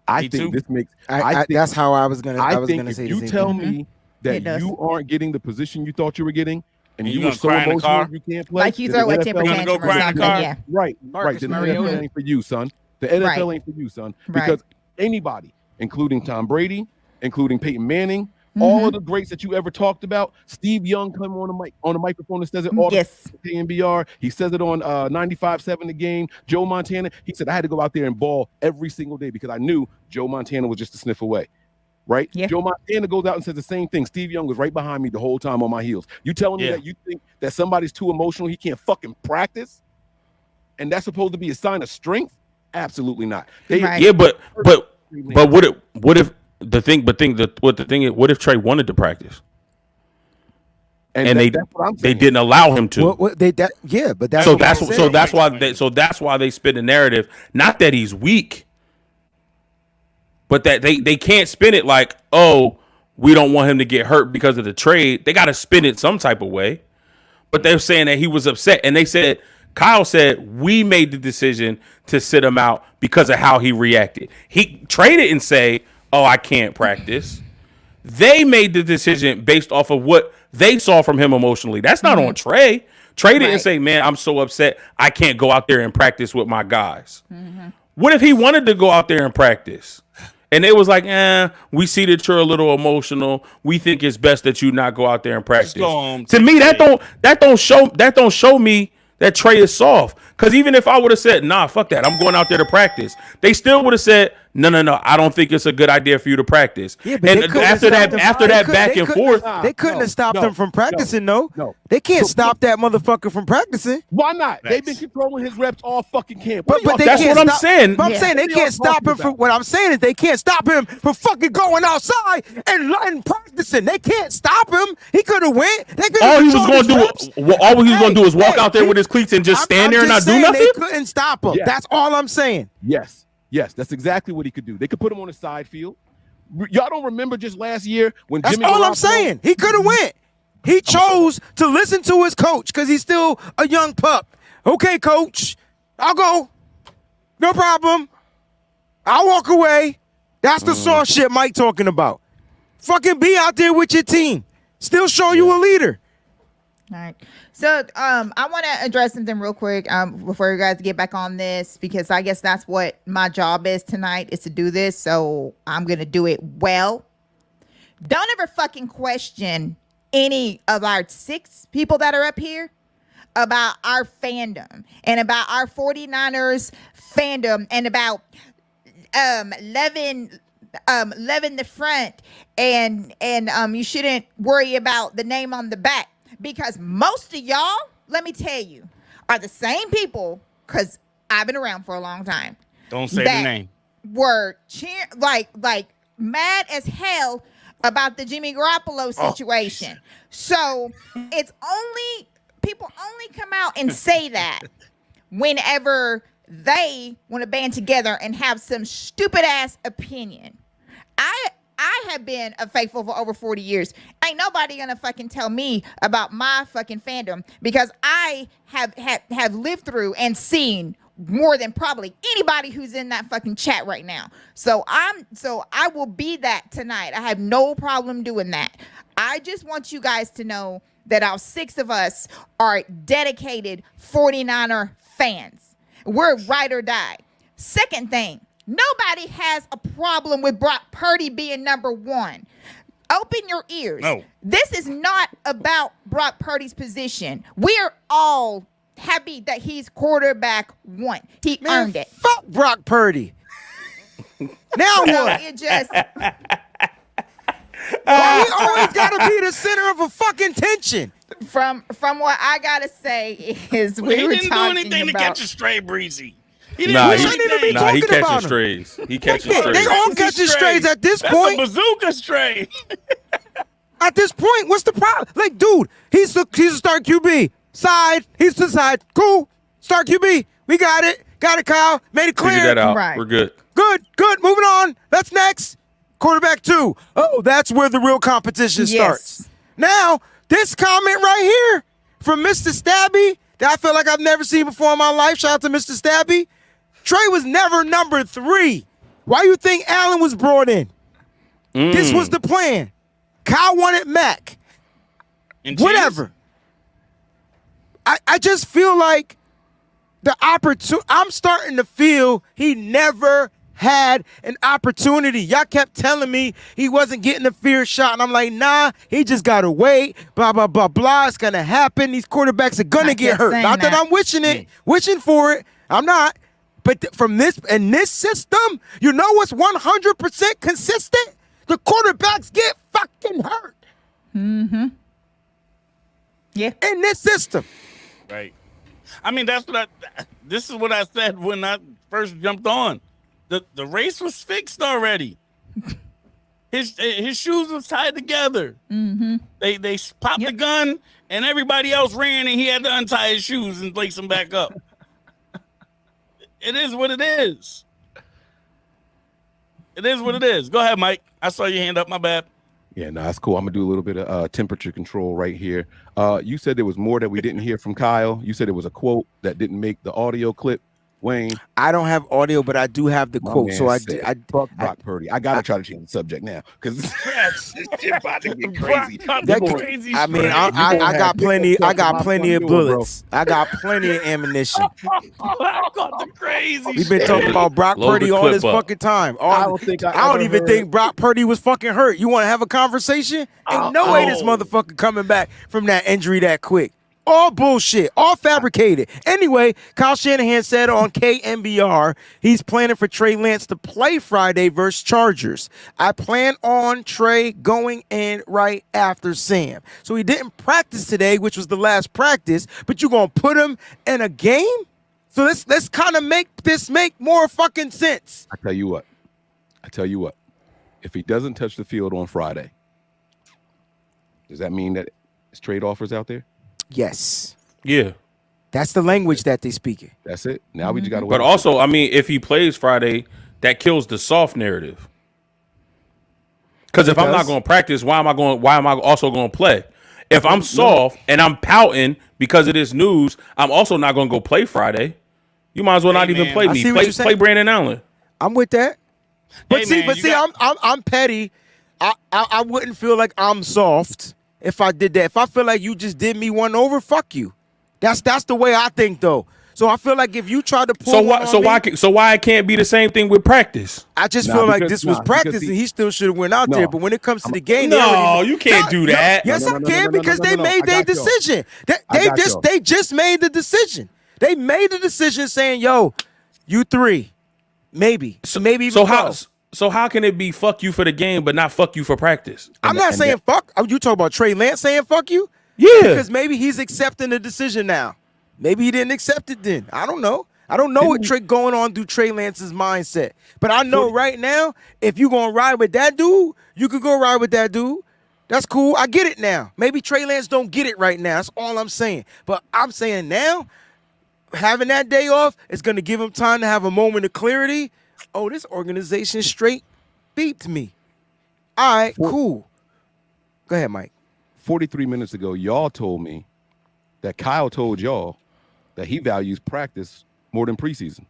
I think this makes. I think that's how I was gonna. I was gonna say. If you tell me that you aren't getting the position you thought you were getting, and you were so cry in the emotional car? you can't play, Like you throw a temper tantrum go cry in the car? Yeah. Right. Marcus Then the Mariota. NFL ain't for you, son. The NFL ain't for you, son. Because anybody, including Tom Brady, including Peyton Manning, all of the greats that you ever talked about, Steve Young come on the microphone and says it all the KNBR. He says it on 95.7 The Game. Joe Montana, he said, I had to go out there and ball every single day because I knew Joe Montana was just a sniff away. Right? Yeah. Joe Montana goes out and says the same thing. Steve Young was right behind me the whole time on my heels. You telling me that you think that somebody's too emotional, he can't fucking practice? And that's supposed to be a sign of strength? Absolutely not. Yeah, but what if what if Trey wanted to practice? And they didn't allow him to. But that's that's why they spin the narrative. Not that he's weak, but that they can't spin it like, oh, we don't want him to get hurt because of the trade. They got to spin it some type of way. But they're saying that he was upset, and Kyle said we made the decision to sit him out because of how he reacted. Trey didn't say, oh, I can't practice. They made the decision based off of what they saw from him emotionally. That's not on Trey. Trey didn't say, man, I'm so upset I can't go out there and practice with my guys. What if he wanted to go out there and practice? And it was like, we see that you're a little emotional. We think it's best that you not go out there and practice. To me, that don't show me that Trey is soft. Because even if I would have said, nah, fuck that, I'm going out there to practice, they still would have said, no, I don't think it's a good idea for you to practice. Yeah, but after that back and forth, they couldn't have stopped him from practicing. No, they can't stop that motherfucker from practicing. Why not? They've been controlling his reps all fucking camp. But that's what I'm saying. But I'm saying they can't stop him from. What I'm saying is they can't stop him from fucking going outside and practicing. They can't stop him. He could have went. All he was going to do is walk out there with his cleats and just stand there and not do nothing. They couldn't stop him. That's all I'm saying. Yes, that's exactly what he could do. They could put him on the side field. Y'all don't remember just last year when That's Jimmy all I'm Garoppolo- saying. He could have went. He chose to listen to his coach because he's still a young pup. Okay, coach, I'll go. No problem. I'll walk away. That's the soft shit Mike talking about. Fucking be out there with your team. Still show you a leader. All right. So I want to address something real quick before you guys get back on this, because I guess that's what my job is tonight, is to do this. So I'm going to do it well. Don't ever fucking question any of our 6 people that are up here about our fandom and about our 49ers fandom and about Levin the front and you shouldn't worry about the name on the back. Because most of y'all, let me tell you, are the same people, because I've been around for a long time. Don't say the name. Were like mad as hell about the Jimmy Garoppolo situation. So people only come out and say that whenever they want to band together and have some stupid ass opinion. I have been a faithful for over 40 years. Ain't nobody gonna fucking tell me about my fucking fandom, because I have lived through and seen more than probably anybody who's in that fucking chat right now. So I will be that tonight. I have no problem doing that. I just want you guys to know that our 6 of us are dedicated 49er fans. We're ride or die. Second thing, nobody has a problem with Brock Purdy being number 1. Open your ears. No. This is not about Brock Purdy's position. We're all happy that he's quarterback 1. He earned it. Fuck Brock Purdy. Now what? It just... He always got to be the center of a fucking tension. From what I gotta say is we he were didn't do talking anything about. to catch a stray, Breezy. He didn't Nah, do anything. he talking about catching him. strays. He catching They strays. all catching strays at this That's point. a bazooka stray. At this point, what's the problem? Like, dude, he's a start QB. Side, he's the side. Cool. Start QB. We got it. Got it, Kyle. Made it clear. Figure that out. Right. We're good. Good. Moving on. That's next. Quarterback 2. Oh, that's where the real competition Yes. starts. Now, this comment right here from Mr. Stabby that I feel like I've never seen before in my life. Shout out to Mr. Stabby. Trey was never number 3. Why you think Allen was brought in? This was the plan. Kyle wanted Mac. And Whatever. I just feel like the opportunity. I'm starting to feel he never had an opportunity. Y'all kept telling me he wasn't getting a fair shot, and I'm like, nah, he just gotta wait. Blah blah blah blah. It's gonna happen. These quarterbacks are gonna get kept hurt. saying Not that I'm wishing for it. I'm not. But from this system, you know what's 100% consistent? The quarterbacks get fucking hurt. Mm-hmm. Yeah. In this system. Right. I mean, this is what I said when I first jumped on. The race was fixed already. His shoes was tied together. Mm-hmm. They popped the gun, and everybody else ran, and he had to untie his shoes and lace them back up. It is what it is. It is what it is. Go ahead, Mike. I saw your hand up. My bad. Yeah, no, that's cool. I'm gonna do a little bit of temperature control right here. You said there was more that we didn't hear from Kyle. You said it was a quote that didn't make the audio clip. Wayne, I don't have audio, but I do have the quote. So I fuck Brock Purdy. I gotta try to change the subject now because this shit about to get crazy. I mean, I got plenty. I got plenty of bullets. I got plenty of ammunition. I got the crazy. We've been talking about Brock Purdy all this fucking time. I don't even think Brock Purdy was fucking hurt. You want to have a conversation? Ain't no way this motherfucker coming back from that injury that quick. All bullshit, all fabricated. Anyway, Kyle Shanahan said on KMBR he's planning for Trey Lance to play Friday versus Chargers. I plan on Trey going in right after Sam. So he didn't practice today, which was the last practice, but you're going to put him in a game? So let's kind of make this make more fucking sense. I tell you what. If he doesn't touch the field on Friday, does that mean that his trade offers out there? Yes. Yeah. That's the language that they speak. That's it. Now we just got to wait. But also, I mean, if he plays Friday, that kills the soft narrative. Because if I'm not going to practice, why am I also going to play? If I'm soft and I'm pouting because of this news, I'm also not going to go play Friday. You might as well not even play me. Play Brandon Allen. I'm with that. But I'm petty. I wouldn't feel like I'm soft if I did that. If I feel like you just did me one over, fuck you. That's the way I think though. So I feel like if you try to pull why it can't be the same thing with practice? I just feel like this was practice and he still should have went out there. But when it comes to the game, you can't do that. Yes, I can because they made their decision. They just made the decision. They made the decision saying, "Yo, you 3, maybe, maybe even So how can it be fuck you for the game but not fuck you for practice? I'm not saying fuck. You talking about Trey Lance saying fuck you? Yeah. Because maybe he's accepting the decision now. Maybe he didn't accept it then. I don't know. I don't know what trick going on through Trey Lance's mindset. But I know right now, if you're going to ride with that dude, you could go ride with that dude. That's cool. I get it now. Maybe Trey Lance don't get it right now. That's all I'm saying. But I'm saying now, having that day off is going to give him time to have a moment of clarity. Oh, this organization straight beeped me. All right, cool. Go ahead, Mike. 43 minutes ago, y'all told me that Kyle told y'all that he values practice more than preseason.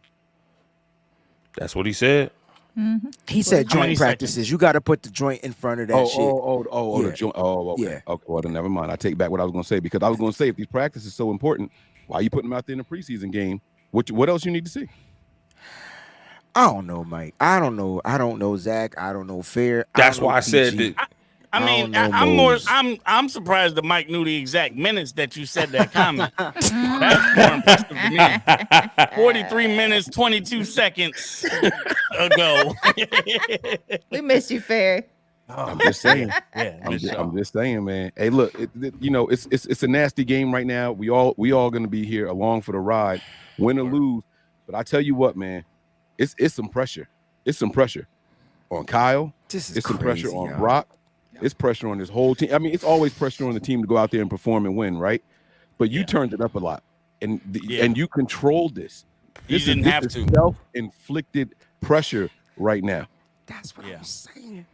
That's what he said. Mm-hmm. He said joint practices. You got to put the joint in front of that shit. The joint. Oh, okay. Yeah. Okay, well, then never mind. I take back what I was going to say because I was going to say if these practices are so important, why are you putting them out there in a preseason game? What else you need to see? I don't know, Mike. I don't know, Zach. I don't know, Fair. That's why I said that. I'm surprised that Mike knew the exact minutes that you said that comment. That's more impressive to me. 43 minutes, 22 seconds ago. We miss you, Fair. I'm just saying. Yeah, I'm just saying, man. Hey, look, it's a nasty game right now. We all going to be here along for the ride, win or lose. But I tell you what, man, it's some pressure. It's some pressure on Kyle. It's some pressure on Brock. It's pressure on this whole team. I mean, it's always pressure on the team to go out there and perform and win, right? But you turned it up a lot, and you controlled this. You didn't have to. Self-inflicted pressure right now. That's what I'm saying.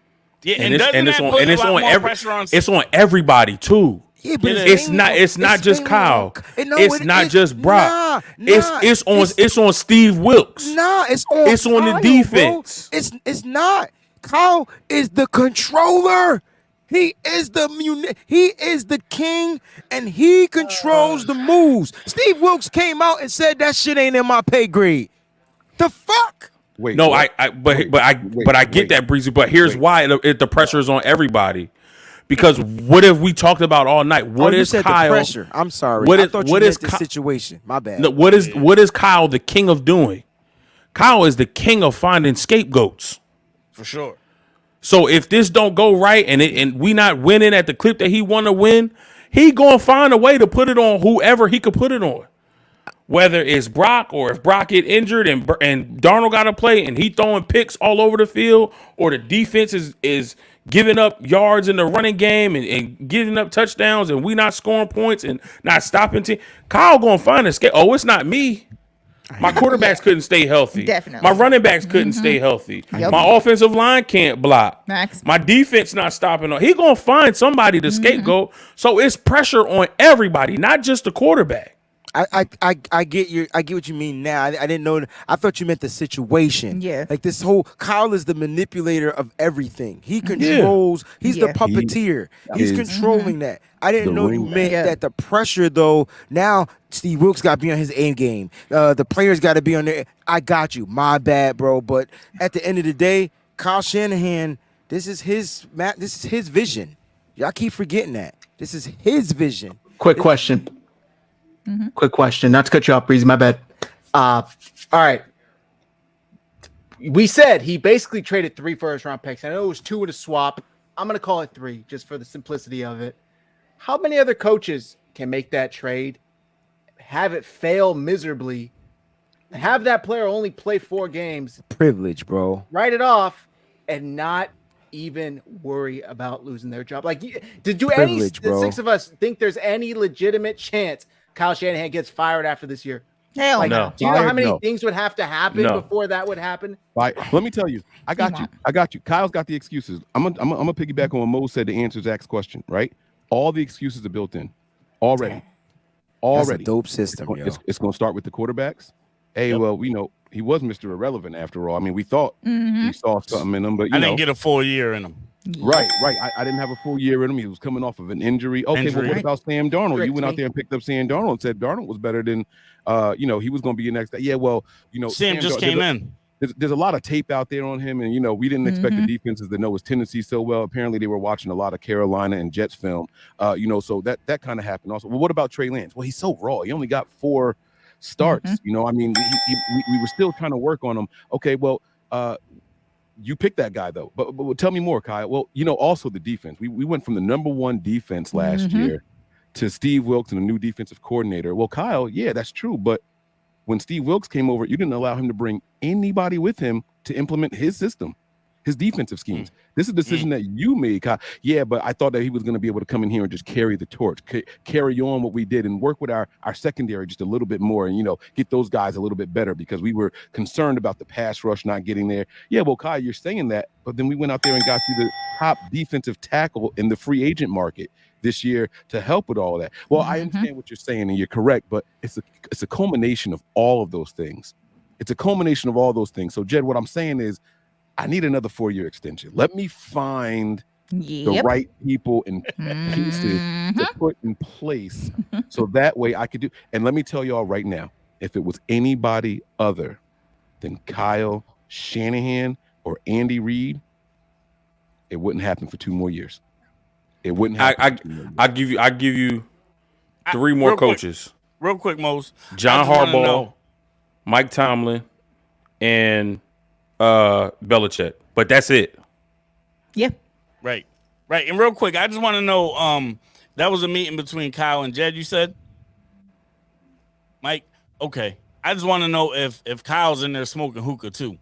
Yeah, and it's on everybody too. Yeah, but it's not just Kyle. It's not just Brock. It's on Steve Wilkes. Nah, it's on the defense. Bro. It's not. Kyle is the controller. He is the king, and he controls the moves. Steve Wilkes came out and said that shit ain't in my pay grade. The fuck? Wait, no, what? I get that, Breezy. But here's why the pressure is on everybody. Because what have we talked about all night? What is Kyle? The pressure. I'm sorry. I thought you meant the situation. My bad. No, what is Kyle the king of doing? Kyle is the king of finding scapegoats. For sure. So if this don't go right and we not winning at the clip that he want to win, he gonna find a way to put it on whoever he could put it on. Whether it's Brock or if Brock get injured and Darnold got to play and he throwing picks all over the field, or the defense is giving up yards in the running game and giving up touchdowns and we not scoring points and not stopping team. Kyle gonna find a escape. Oh, it's not me. My quarterbacks couldn't stay healthy. Definitely. My running backs couldn't stay healthy. Yep. My offensive line can't block. Max. My defense not stopping. He gonna find somebody to scapegoat. So it's pressure on everybody, not just the quarterback. I get what you mean now. I didn't know. I thought you meant the situation. Yeah. Like this whole Kyle is the manipulator of everything. He controls. He's the puppeteer. He's controlling that. I didn't know you meant that the pressure though. Now Steve Wilkes got to be on his A game. The players got to be on there. I got you. My bad, bro. But at the end of the day, Kyle Shanahan, this is his vision. Y'all keep forgetting that. This is his vision. Quick question. Quick question. Not to cut you off, Breezy. My bad. All right. We said he basically traded 3 first-round picks. I know it was 2 in a swap. I'm going to call it 3 just for the simplicity of it. How many other coaches can make that trade, have it fail miserably, have that player only play 4 games? Privilege, bro. Write it off and not even worry about losing their job. Like, did you Privilege, the 6 of us think there's any legitimate chance Kyle Shanahan gets fired after this year? Hell no. Do you know how many things would have to happen before that would happen? Right. Let me tell you. I got you. Kyle's got the excuses. I'm gonna piggyback on what Mo said to answer Zach's question. Right. All the excuses are built in already. That's a dope system. It's gonna start with the quarterbacks. Hey, well, he was Mr. Irrelevant after all. I mean, we thought we saw something in him, but I didn't get a full year in him. Right. I didn't have a full year in him. He was coming off of an injury. Okay, well, what about Sam Darnold? You went out there and picked up Sam Darnold and said Darnold was better than, he was going to be your next guy. Yeah, well, Sam just came in. There's a lot of tape out there on him, and we didn't expect the defenses to know his tendencies so well. Apparently, they were watching a lot of Carolina and Jets film. So that kind of happened also. Well, what about Trey Lance? Well, he's so raw. He only got 4 starts. I mean, we were still trying to work on him. Okay, well, you picked that guy though, but tell me more, Kyle. Well, also the defense. We went from the number 1 defense last year to Steve Wilkes and a new defensive coordinator. Well, Kyle, yeah, that's true. But when Steve Wilkes came over, you didn't allow him to bring anybody with him to implement his system, his defensive schemes. This is a decision that you made, Kyle. Yeah, but I thought that he was going to be able to come in here and just carry the torch, carry on what we did and work with our secondary just a little bit more and, get those guys a little bit better because we were concerned about the pass rush not getting there. Yeah, well, Kyle, you're saying that, but then we went out there and got you the top defensive tackle in the free agent market this year to help with all of that. Well, I understand what you're saying and you're correct, but it's a culmination of all of those things. It's a culmination of all those things. So, Jed, what I'm saying is, I need another 4-year extension. Let me find the right people and pieces to put in place so that way I could do. And let me tell y'all right now, if it was anybody other than Kyle Shanahan or Andy Reid, it wouldn't happen for 2 more years. It wouldn't happen. I give you 3 more coaches. Real quick, Mose. John Harbaugh, Mike Tomlin, and Belichick, but that's it. Yeah. Right. And real quick, I just want to know, that was a meeting between Kyle and Jed, you said? Mike? Okay. I just want to know if Kyle's in there smoking hookah too.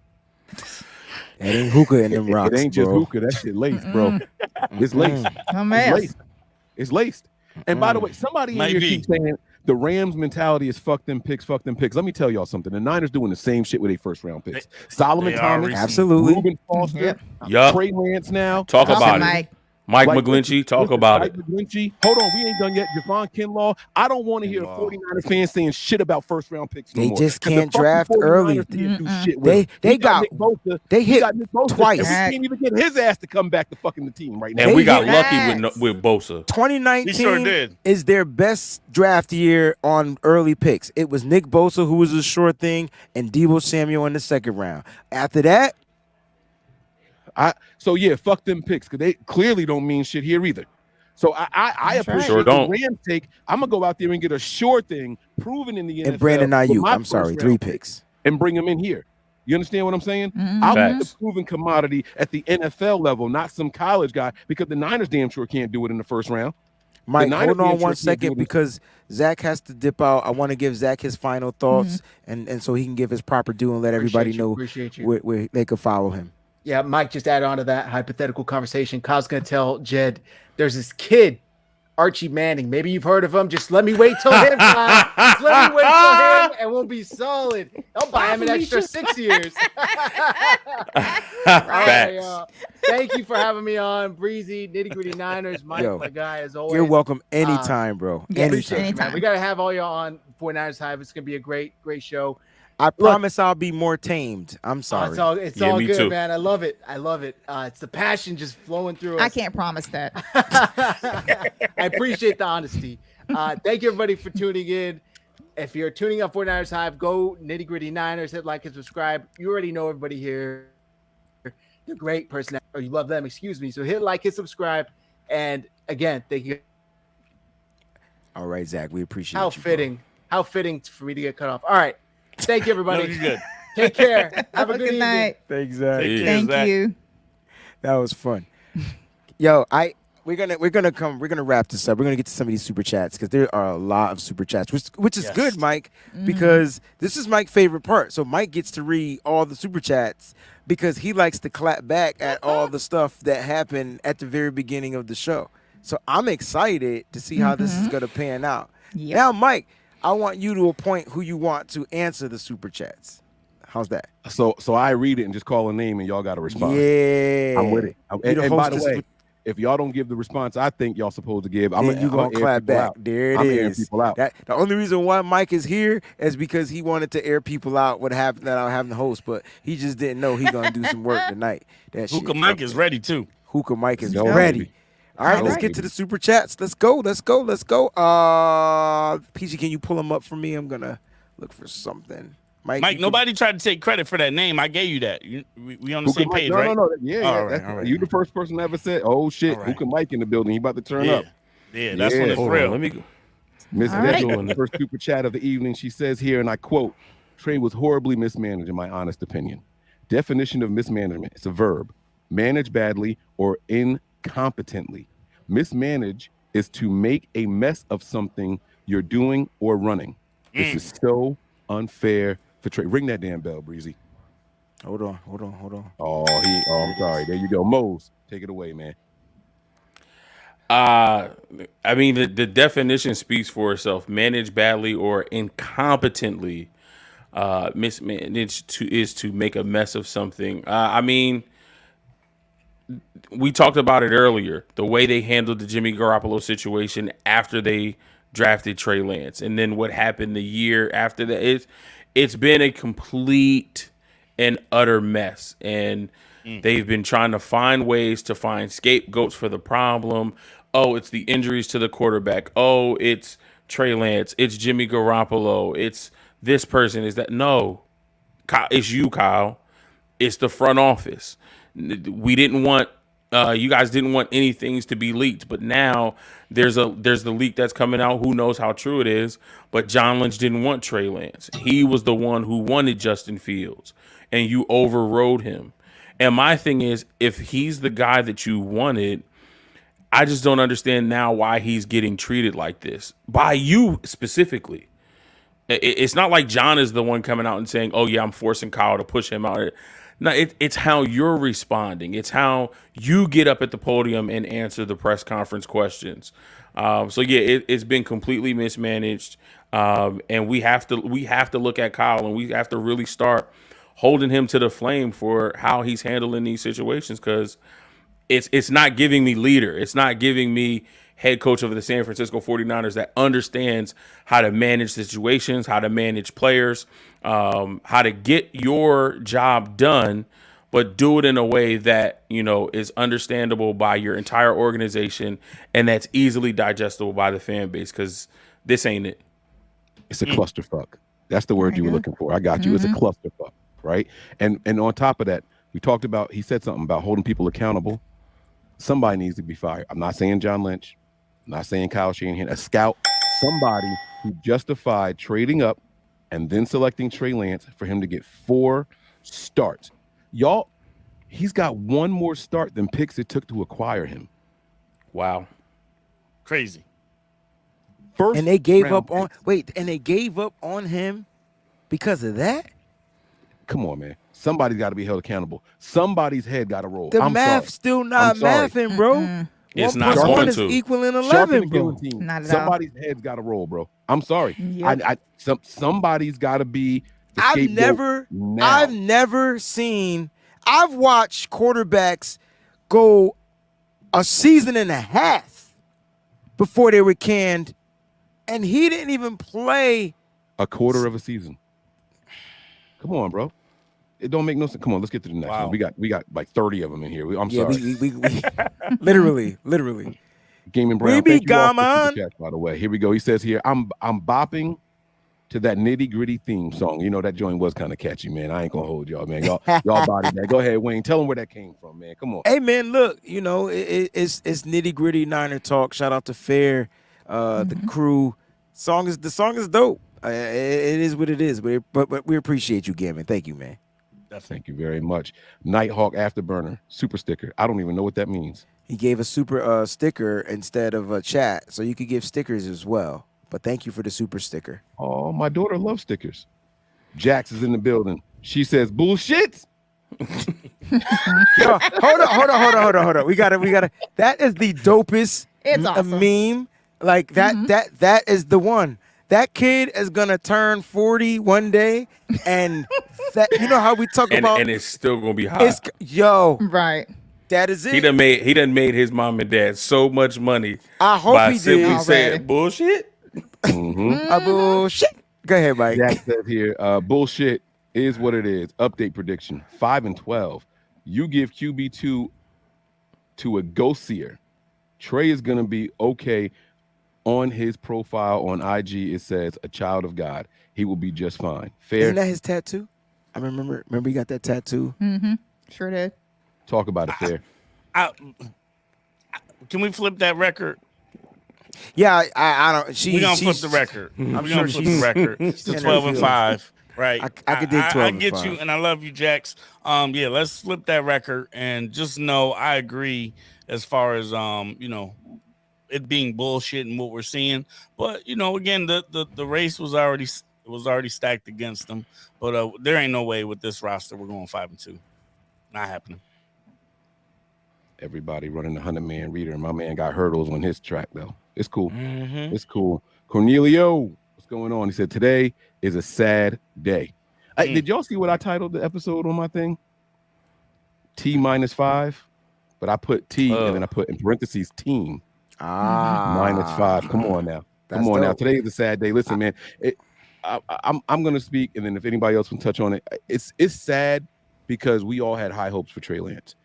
It ain't hookah in them rocks, It ain't just bro. hookah. That shit laced, bro. It's laced. It's laced. And by the way, somebody in here keeps saying the Rams mentality is fuck them picks. Let me tell y'all something. The Niners doing the same shit with their first round picks. Solomon Thomas, absolutely. Ruben Foster, Yup. Trey Lance now. Talk about it. Mike McGlinchey, talk about it. McGlinchey. Hold on, we ain't done yet. Javon Kinlaw. I don't want to hear 49er fans saying shit about first round picks no They more. just 'Cause can't the fucking draft 49ers early. didn't do shit with They him. they We got Nick Bosa. they We hit got Nick Bosa, twice. and we can't even get his ass to come back to fucking the team right now. And we got lucky with Bosa. 2019 He sure did. is their best draft year on early picks. It was Nick Bosa, who was a sure thing, and Deebo Samuel in the second round. After that, So yeah, fuck them picks because they clearly don't mean shit here either. So I appreciate Sure the don't. Rams take. I'm gonna go out there and get a sure thing proven in the NFL. and Brandon with Ayuk, my I'm sorry, first 3 round picks. and bring them in here. You understand what I'm saying? Mm-hmm. I want Facts. the proven commodity at the NFL level, not some college guy, because the Niners damn sure can't do it in the first round. Mike, Niners hold damn on sure one can't do second it. because Zach has to dip out. I want to give Zach his final thoughts and so he can give his proper due and let everybody know Appreciate you. where they could follow him. Yeah, Mike, just add on to that hypothetical conversation. Kyle's going to tell Jed, there's this kid, Archie Manning. Maybe you've heard of him. Just let me wait till him, Kyle. Just let me wait till him, and we'll be solid. I'll buy him an extra 6 years. All right, y'all. Thank you for having me on. Breezy, Nitty Gritty Niners. Mike, Yo, my guy, as always. You're welcome anytime, bro. Appreciate Anytime. you, man. We got to have all y'all on 49ers Hive. It's going to be a great show. I promise I'll be more tamed. I'm sorry. It's all good, man. I love it. It's the passion just flowing through us. I can't promise that. I appreciate the honesty. Thank you, everybody, for tuning in. If you're tuning on 49ers Hive, go Nitty Gritty Niners, hit like and subscribe. You already know everybody here. They're great personality, or you love them, excuse me. So hit like, hit subscribe. And again, thank you. All right, Zach, we appreciate How you. fitting. How fitting for me to get cut off. All right. Thank you, everybody. No, you're good. Take care. Have a good evening. night. Thanks, Zach. Thank you. That was fun. Yo, we're gonna wrap this up. We're gonna get to some of these super chats because there are a lot of super chats, which is good, Mike, because this is Mike's favorite part. So Mike gets to read all the super chats because he likes to clap back at all the stuff that happened at the very beginning of the show. So I'm excited to see how this is gonna pan out. Yep. Now, Mike, I want you to appoint who you want to answer the super chats. How's that? So I read it and just call a name and y'all got to respond. Yeah, I'm with it. You the And by the hostess way, with- if y'all don't give the response I think y'all supposed to give, then you gonna clap back. Out. There it I'm airing is. people out. The only reason why Mike is here is because he wanted to air people out what happened that I having the host, but he just didn't know he gonna do some work tonight. That shit. Hookah Mike is ready too. Hookah Mike is Go, ready. baby. All right, Go, let's get baby. to the super chats. Let's go. PG, can you pull them up for me? I'm gonna look for something. Mike, nobody tried to take credit for that name. I gave you that. We on the Hookah same Mike. page, No, right? no. Yeah. All right, That's- all right. You the first person that ever said, "Oh shit, All right. Hookah Mike in the building. He about to turn Yeah. up." Yeah, that's when it's Hold on, real. Let me go. Miss All right. Dejo, the first super chat of the evening, she says here, and I quote, Trey was horribly mismanaged, in my honest opinion. Definition of mismanagement, it's a verb. Manage badly or incompetently. Mismanage is to make a mess of something you're doing or running. This is so unfair for Trey. Ring that damn bell, Breezy. Hold on. Oh, I'm sorry. There you go. Mose, take it away, man. I mean, the definition speaks for itself. Manage badly or incompetently. Mismanage is to make a mess of something. I mean, we talked about it earlier. The way they handled the Jimmy Garoppolo situation after they drafted Trey Lance, and then what happened the year after that. It's been a complete and utter mess, and they've been trying to find ways to find scapegoats for the problem. Oh, it's the injuries to the quarterback. Oh, it's Trey Lance. It's Jimmy Garoppolo. It's this person. Is that? No, it's you, Kyle. It's the front office. We didn't want, you guys didn't want any things to be leaked, but now there's the leak that's coming out. Who knows how true it is? But John Lynch didn't want Trey Lance. He was the one who wanted Justin Fields, and you overrode him. And my thing is, if he's the guy that you wanted, I just don't understand now why he's getting treated like this by you specifically. It's not like John is the one coming out and saying, "Oh yeah, I'm forcing Kyle to push him out." No, it's how you're responding. It's how you get up at the podium and answer the press conference questions. So yeah, it's been completely mismanaged, and we have to look at Kyle, and we have to really start holding him to the flame for how he's handling these situations, because it's not giving me leader. It's not giving me head coach of the San Francisco 49ers that understands how to manage situations, how to manage players, how to get your job done, but do it in a way that, you know, is understandable by your entire organization and that's easily digestible by the fan base, because this ain't it. It's a clusterfuck. That's the word you were looking for. I got you. It's a clusterfuck, right? And on top of that, we talked about, he said something about holding people accountable. Somebody needs to be fired. I'm not saying John Lynch. I'm not saying Kyle Shanahan. A scout, somebody who justified trading up and then selecting Trey Lance for him to get 4 starts. Y'all, he's got one more start than picks it took to acquire him. Wow. Crazy. First, and they gave up on and they gave up on him because of that? Come on, man. Somebody's got to be held accountable. Somebody's head got to roll. The I'm math sorry. still not mathing, bro. It's 1 not plus 1 going is to. equaling Sharpen 11, the bro. guillotine. Not at Somebody's head's got to roll, bro. I'm sorry. Yep. Somebody's got to be the I've scapegoat now. never seen. I've watched quarterbacks go a season and a half before they were canned, and he didn't even play a quarter of a season. Come on, bro. It don't make no sense. Come on, let's get to the next one. We got like 30 of them in here. I'm sorry. We literally. Gaming Brown. We be Thank you all for the gammon. super chat, by the way. Here we go. He says here, I'm bopping to that Nitty Gritty theme song. You know that joint was kind of catchy, man. I ain't gonna hold y'all, man. Y'all body that. Go ahead, Wayne. Tell them where that came from, man. Come on. Hey man, look, you know, it's Nitty Gritty Niner Talk. Shout out to Fair, the crew. The song is dope. It is what it is, but we appreciate you, Gavin. Thank you, man. Thank you very much. Nighthawk Afterburner super sticker. I don't even know what that means. He gave a super sticker instead of a chat, so you could give stickers as well. But thank you for the super sticker. Oh, my daughter loves stickers. Jax is in the building. She says bullshit. Yo, hold on. We gotta. That is the dopest meme. Like that. That is the one. That kid is gonna turn 40 one day, and that, you know how we talk about, and it's still gonna be hot. Right. That is it. He done made his mom and dad so much money. I hope by he simply did. saying bullshit. Bullshit. Go ahead, Mike. Jack says here, bullshit is what it is. Update prediction: 5-12. You give QB2 to a go-seer. Trey is gonna be okay. On his profile on IG, it says a child of God. He will be just fine. Fair. Isn't that his tattoo? I remember he got that tattoo. Sure did. Talk about it, Fair. Can we flip that record? Yeah, I don't. We're gonna flip the record. I'm We're sure gonna flip the record to 12-5. Right. I could dig 12 I and get 5. you, and I love you, Jax. Yeah, let's flip that record, and just know I agree as far as you know, it being bullshit and what we're seeing. But you know, again, the race was already stacked against them. But there ain't no way with this roster we're going 5-2. Not happening. Everybody running the 100-man reader, and my man got hurdles on his track though. It's cool. It's cool. Cornelio, what's going on? He said today is a sad day. Did y'all see what I titled the episode on my thing? T-5, but I put T and then I put in parentheses team. -5. Come on now. Come on now. Today is a sad day. Listen, man. I'm gonna speak, and then if anybody else can touch on it, it's sad because we all had high hopes for Trey Lance.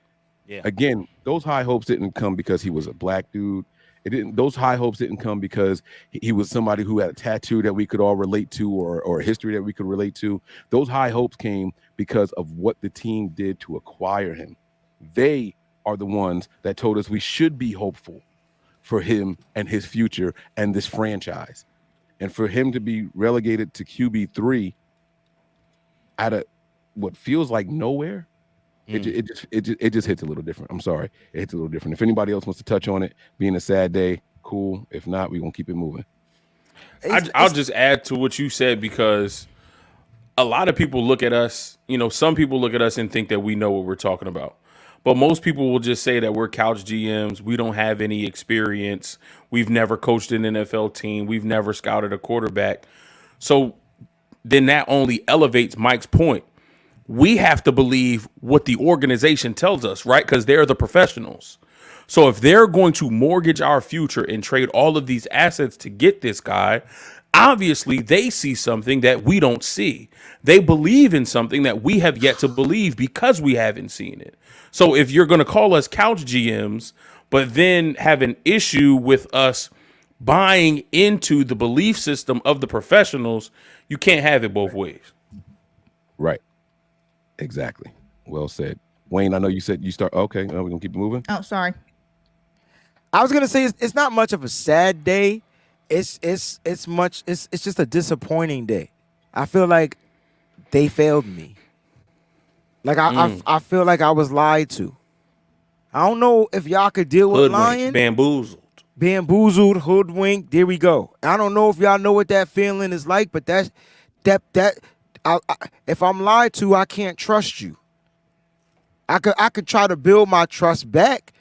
Yeah. Again, those high hopes didn't come because he was a black dude. Those high hopes didn't come because he was somebody who had a tattoo that we could all relate to, or a history that we could relate to. Those high hopes came because of what the team did to acquire him. They are the ones that told us we should be hopeful for him and his future and this franchise. And for him to be relegated to QB3 at what feels like nowhere, It just hits a little different. I'm sorry, it hits a little different. If anybody else wants to touch on it, being a sad day, cool. If not, we're gonna keep it moving. I'll just add to what you said, because a lot of people look at us, some people look at us and think that we know what we're talking about. But most people will just say that we're couch GMs. We don't have any experience. We've never coached an NFL team. We've never scouted a quarterback. So then that only elevates Mike's point. We have to believe what the organization tells us, right? Because they're the professionals. So if they're going to mortgage our future and trade all of these assets to get this guy, obviously they see something that we don't see. They believe in something that we have yet to believe because we haven't seen it. So if you're going to call us couch GMs, but then have an issue with us buying into the belief system of the professionals, you can't have it both ways. Right. Exactly. Well said. Wayne, I know you said you start. Okay, we're going to keep it moving. Oh, sorry. I was gonna say it's not much of a sad day. It's just a disappointing day. I feel like they failed me. Like I feel like I was lied to. I don't know if y'all could deal with lying. Bamboozled, hoodwinked. There we go. I don't know if y'all know what that feeling is like, but if I'm lied to, I can't trust you. I could try to build my trust back.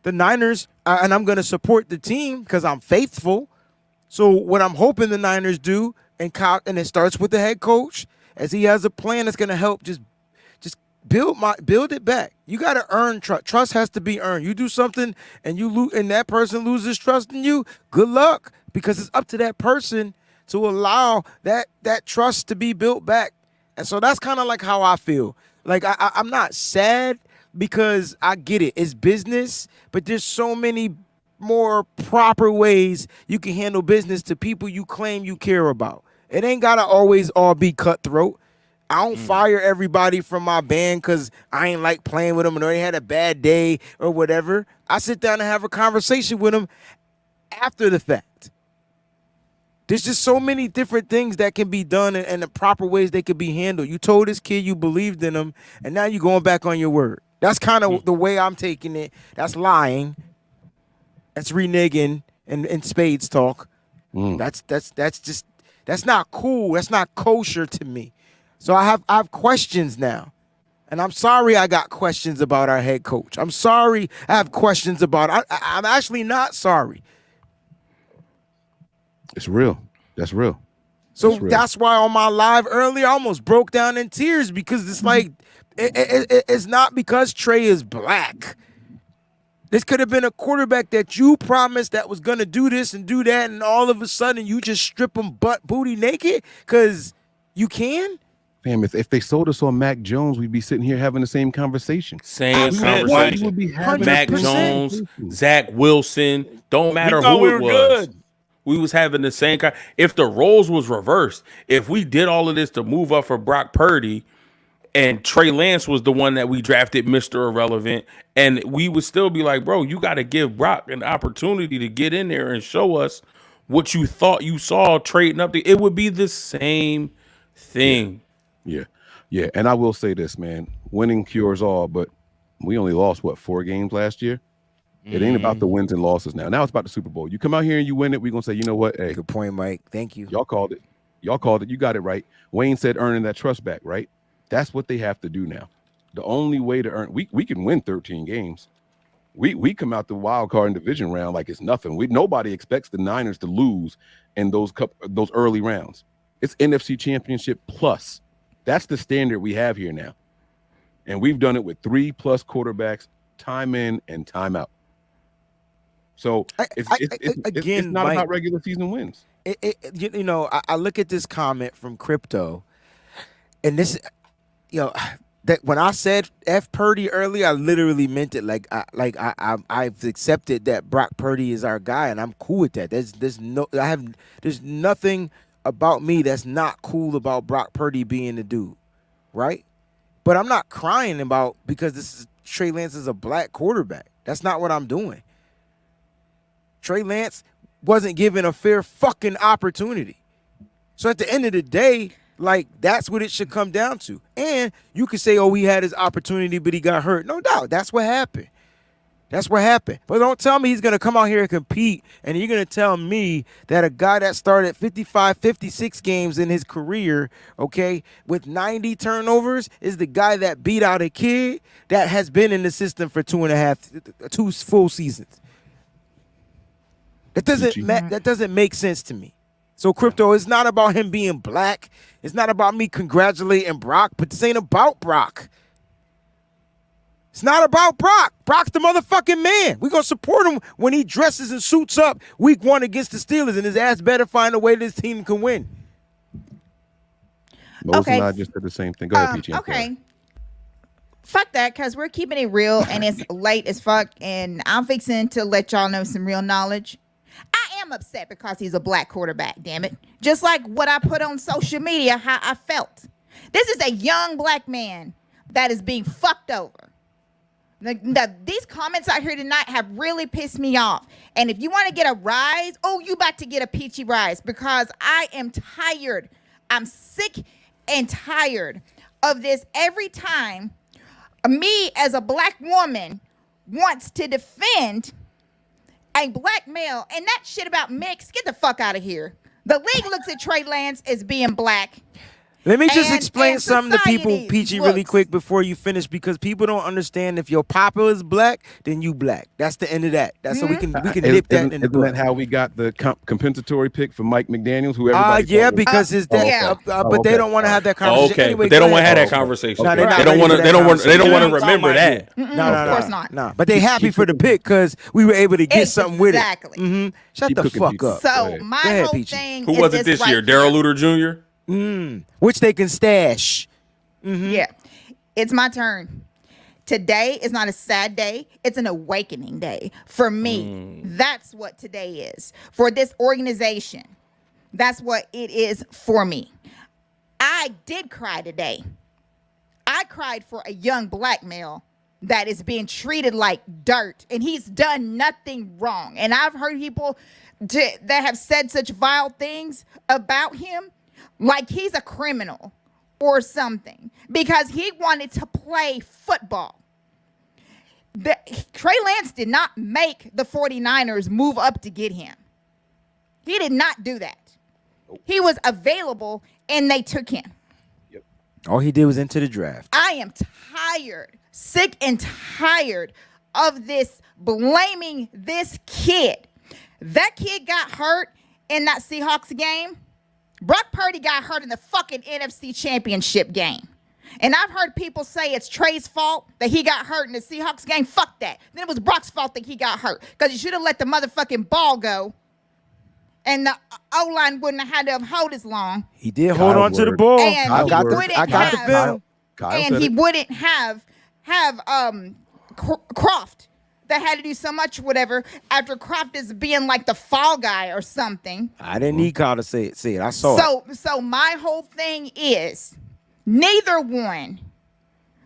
The Niners, and I'm going to support the team because I'm faithful. So what I'm hoping the Niners do, and it starts with the head coach, as he has a plan that's going to help just build it back. You got to earn trust. Trust has to be earned. You do something and and that person loses trust in you, good luck, because it's up to that person to allow that trust to be built back. And so that's kind of like how I feel. Like I'm not sad, because I get it. It's business, but there's so many more proper ways you can handle business to people you claim you care about. It ain't got to always all be cutthroat. I don't fire everybody from my band because I ain't like playing with them or they had a bad day or whatever. I sit down and have a conversation with them after the fact. There's just so many different things that can be done and the proper ways they could be handled. You told this kid you believed in him, and now you're going back on your word. That's kind of the way I'm taking it. That's lying. That's reneging and spades talk. That's not cool. That's not kosher to me. So I have questions now. And I'm sorry I got questions about our head coach. I'm sorry I have questions about I'm actually not sorry. It's real. That's real. So that's why on my live earlier, I almost broke down in tears, because it's like, it's not because Trey is black. This could have been a quarterback that you promised that was going to do this and do that, and all of a sudden you just strip him butt booty naked because you can? Fam, if they sold us on Mac Jones, we'd be sitting here having the same conversation. Mac Jones, Zach Wilson, don't matter who it was. We was having the same kind. If the roles was reversed, if we did all of this to move up for Brock Purdy, and Trey Lance was the one that we drafted Mr. Irrelevant, and we would still be like, bro, you got to give Brock an opportunity to get in there and show us what you thought you saw trading up. It would be the same thing. Yeah. And I will say this, man, winning cures all, but we only lost, 4 games last year? It ain't about the wins and losses now. Now it's about the Super Bowl. You come out here and you win it, we're going to say, you know what? Hey, good point, Mike. Thank you. Y'all called it. You got it right. Wayne said earning that trust back, right? That's what they have to do now. The only way to earn, we can win 13 games. We come out the wild card and division round like it's nothing. Nobody expects the Niners to lose in those early rounds. It's NFC Championship plus. That's the standard we have here now. And we've done it with 3+ quarterbacks, time in and time out. So it's not Mike, about regular season wins. I look at this comment from Crypto, and this, that when I said F Purdy earlier, I literally meant it. I've accepted that Brock Purdy is our guy, and I'm cool with that. There's nothing about me that's not cool about Brock Purdy being the dude, right? But I'm not crying about because Trey Lance is a black quarterback. That's not what I'm doing. Trey Lance wasn't given a fair fucking opportunity. So at the end of the day, Like, that's what it should come down to. And you could say, oh, he had his opportunity, but he got hurt. No doubt. That's what happened. That's what happened. But don't tell me he's going to come out here and compete, and you're going to tell me that a guy that started 55, 56 games in his career, okay, with 90 turnovers is the guy that beat out a kid that has been in the system for 2 full seasons. That doesn't make sense to me. So, Crypto, it's not about him being black. It's not about me congratulating Brock, but this ain't about Brock. It's not about Brock. Brock's the motherfucking man. We're going to support him when he dresses and suits up week 1 against the Steelers, and his ass better find a way this team can win. Moses and I just said the same thing. Go ahead, Peachy. Okay. Fuck that, because we're keeping it real, and it's late as fuck, and I'm fixing to let y'all know some real knowledge. I am upset because he's a black quarterback, damn it. Just like what I put on social media, how I felt. This is a young black man that is being fucked over. These comments out here tonight have really pissed me off. And if you want to get a rise, you about to get a peachy rise, because I am tired. I'm sick and tired of this. Every time me as a black woman wants to defend a black male, and that shit about mix, get the fuck out of here. The league looks at Trey Lance as being black. Let me just explain something to people, Peachy, really quick before you finish, because people don't understand if your papa is black, then you black. That's the end of that. That's so we can nip that in the book. Isn't that how we got the compensatory pick for Mike McDaniels? Yeah, because his dad. But they don't want to have that conversation. Okay, anyway, but they don't want to have that conversation. No, they don't want to. They don't want to remember that. No, of course not. No, but they happy for the pick because we were able to get something with it. Exactly. Shut the fuck up. So my whole thing. Who was it this year? Darrell Luter Jr. Which they can stash. Yeah, it's my turn. Today is not a sad day. It's an awakening day for me. That's what today is for this organization. That's what it is for me. I did cry today. I cried for a young black male that is being treated like dirt, and he's done nothing wrong. And I've heard people that have said such vile things about him, like he's a criminal or something, because he wanted to play football. Trey Lance did not make the 49ers move up to get him. He did not do that. He was available, and they took him. All he did was enter the draft. I am tired, sick and tired of this blaming this kid. That kid got hurt in that Seahawks game. Brock Purdy got hurt in the fucking NFC Championship game. And I've heard people say it's Trey's fault that he got hurt in the Seahawks game. Fuck that. Then it was Brock's fault that he got hurt, because you should have let the motherfucking ball go, and the O-line wouldn't have had to have held as long. He did hold on to the ball. And I got the film. And he wouldn't have Croft that had to do so much whatever after Croft is being like the fall guy or something. I didn't need Kyle to say it. I saw it. So my whole thing is neither one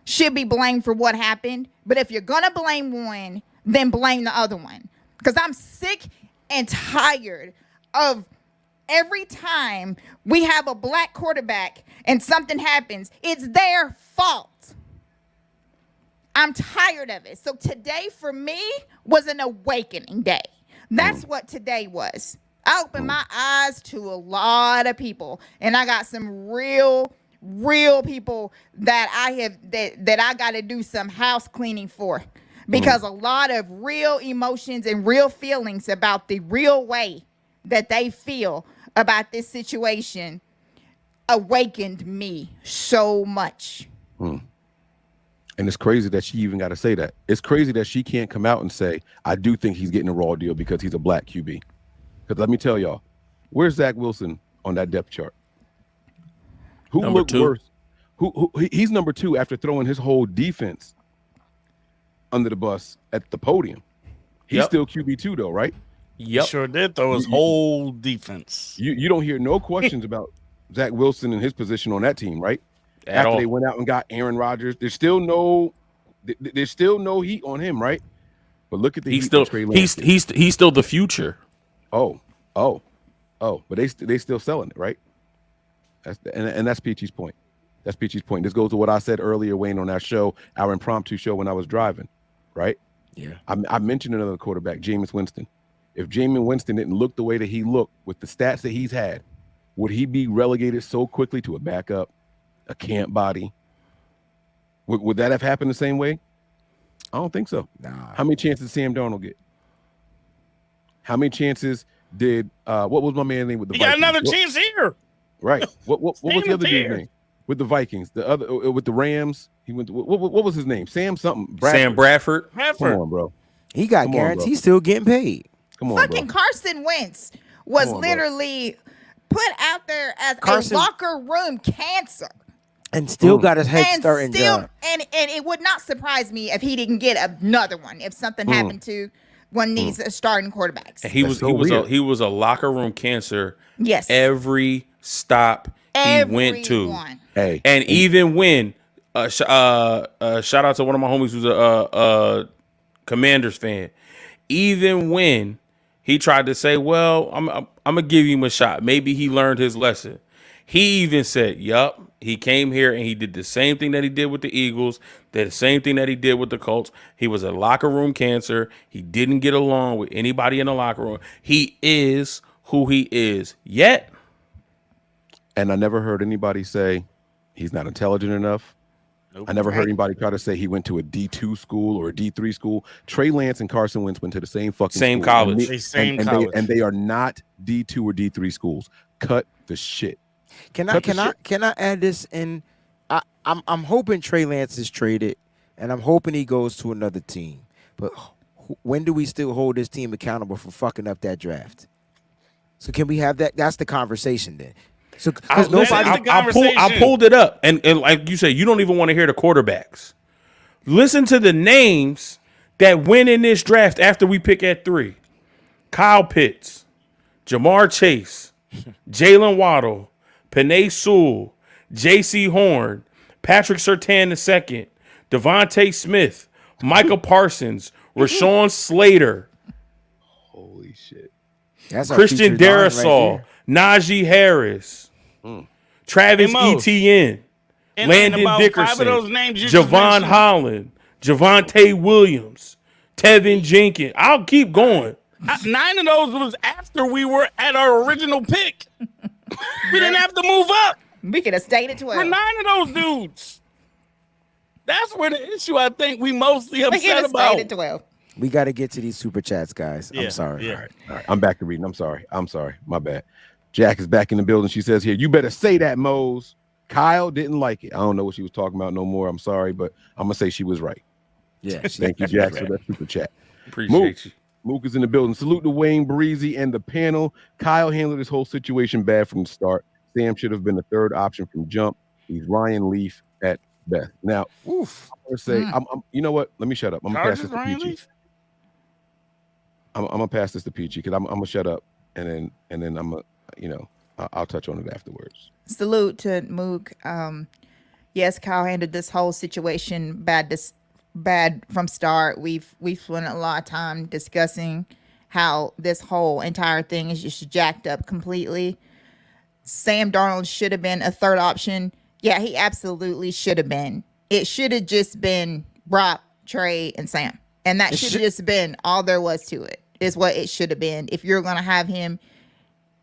should be blamed for what happened. But if you're going to blame one, then blame the other one. Because I'm sick and tired of every time we have a black quarterback and something happens, it's their fault. I'm tired of it. So today for me was an awakening day. That's what today was. I opened my eyes to a lot of people, and I got some real people that I got to do some house cleaning for, because a lot of real emotions and real feelings about the real way that they feel about this situation awakened me so much. And it's crazy that she even got to say that. It's crazy that she can't come out and say, I do think he's getting a raw deal because he's a black QB. Because let me tell y'all, where's Zach Wilson on that depth chart? Who looked worse? He's number 2 after throwing his whole defense under the bus at the podium. He's still QB2 though, right? Yep. Sure did throw his whole defense. You don't hear no questions about Zach Wilson and his position on that team, right? After they went out and got Aaron Rodgers, there's still no heat on him, right? But look at the he's still the future. But they still selling it, right? And that's Peachy's point. That's Peachy's point. This goes to what I said earlier, Wayne, on our show, our impromptu show when I was driving, right? Yeah. I mentioned another quarterback, Jameis Winston. If Jameis Winston didn't look the way that he looked with the stats that he's had, would he be relegated so quickly to a backup, a camp body? Would that have happened the same way? I don't think so. Nah. How many chances did Sam Darnold get? How many chances did what was my man's name with the He Vikings? got another chance here. Right. What was the Sam other is here. dude's name with the Vikings? The other with the Rams. He went. What was his name? Sam something. Sam Bradford. Come on, bro. He got Come on, guaranteed. bro. He's still getting paid. Come on, Fucking bro. Carson Wentz was Come on, bro. literally put out there as Carson- a locker room cancer. And still got his head And starting still, job. and it would not surprise me if he didn't get another one if something happened to one of these starting quarterbacks. And he was a locker room cancer. Yes. Every stop he went to. Everyone. Hey. And even when shout out to one of my homies who's a Commanders fan. Even when he tried to say, "Well, I'm gonna give him a shot. Maybe he learned his lesson." He even said, "Yup, he came here and he did the same thing that he did with the Eagles, did the same thing that he did with the Colts. He was a locker room cancer. He didn't get along with anybody in the locker room. He is who he is. Yet." And I never heard anybody say he's not intelligent enough. I never heard anybody try to say he went to a D2 school or a D3 school. Trey Lance and Carson Wentz went to the same fucking Same school. college. And they are not D2 or D3 schools. Cut the shit. Can I add this in? I'm hoping Trey Lance is traded, and I'm hoping he goes to another team. But when do we still hold this team accountable for fucking up that draft? So can we have that? That's the conversation then. So I pulled it up, and like you said, you don't even want to hear the quarterbacks. Listen to the names that went in this draft after we pick at 3: Kyle Pitts, Jamar Chase, Jalen Waddle, Penei Sewell, J.C. Horn, Patrick Surtain II, Devontae Smith, Micah Parsons, Rashawn Slater, holy shit, That's Christian Darrisaw, Najee Harris, Travis Etienne, And Landon about 5 Dickerson, of those names you just Javon mentioned. Holland, Javonte Williams, Tevin Jenkins. I'll keep going. 9 of those was after we were at our original pick. We didn't have to move up. We could have stayed at 12. For 9 of those dudes. That's where the issue I think we mostly We could upset have about. stayed at 12. We got to get to these super chats, guys. Yeah, I'm sorry. yeah. All right. I'm back to reading. I'm sorry. My bad. Jack is back in the building. She says here, you better say that, Mose. Kyle didn't like it. I don't know what she was talking about no more. I'm sorry, but I'm going to say she was right. Yeah. Thank you, Jack, for that super chat. Appreciate you. Mook is in the building. Salute to Wayne, Breezy, and the panel. Kyle handled this whole situation bad from the start. Sam should have been the third option from jump. He's Ryan Leaf at best. Now, I'm going to say, you know what? Let me shut up. I'm going to pass this to Peachy. I'm going to pass this to Peachy because I'm going to shut up, and then I'm going to, I'll touch on it afterwards. Salute to Mook. Yes, Kyle handled this whole situation bad from start. We've spent a lot of time discussing how this whole entire thing is just jacked up completely. Sam Darnold should have been a third option. Yeah, he absolutely should have been. It should have just been Brock, Trey, and Sam. And that should have just been all there was to it, is what it should have been. If you're going to have him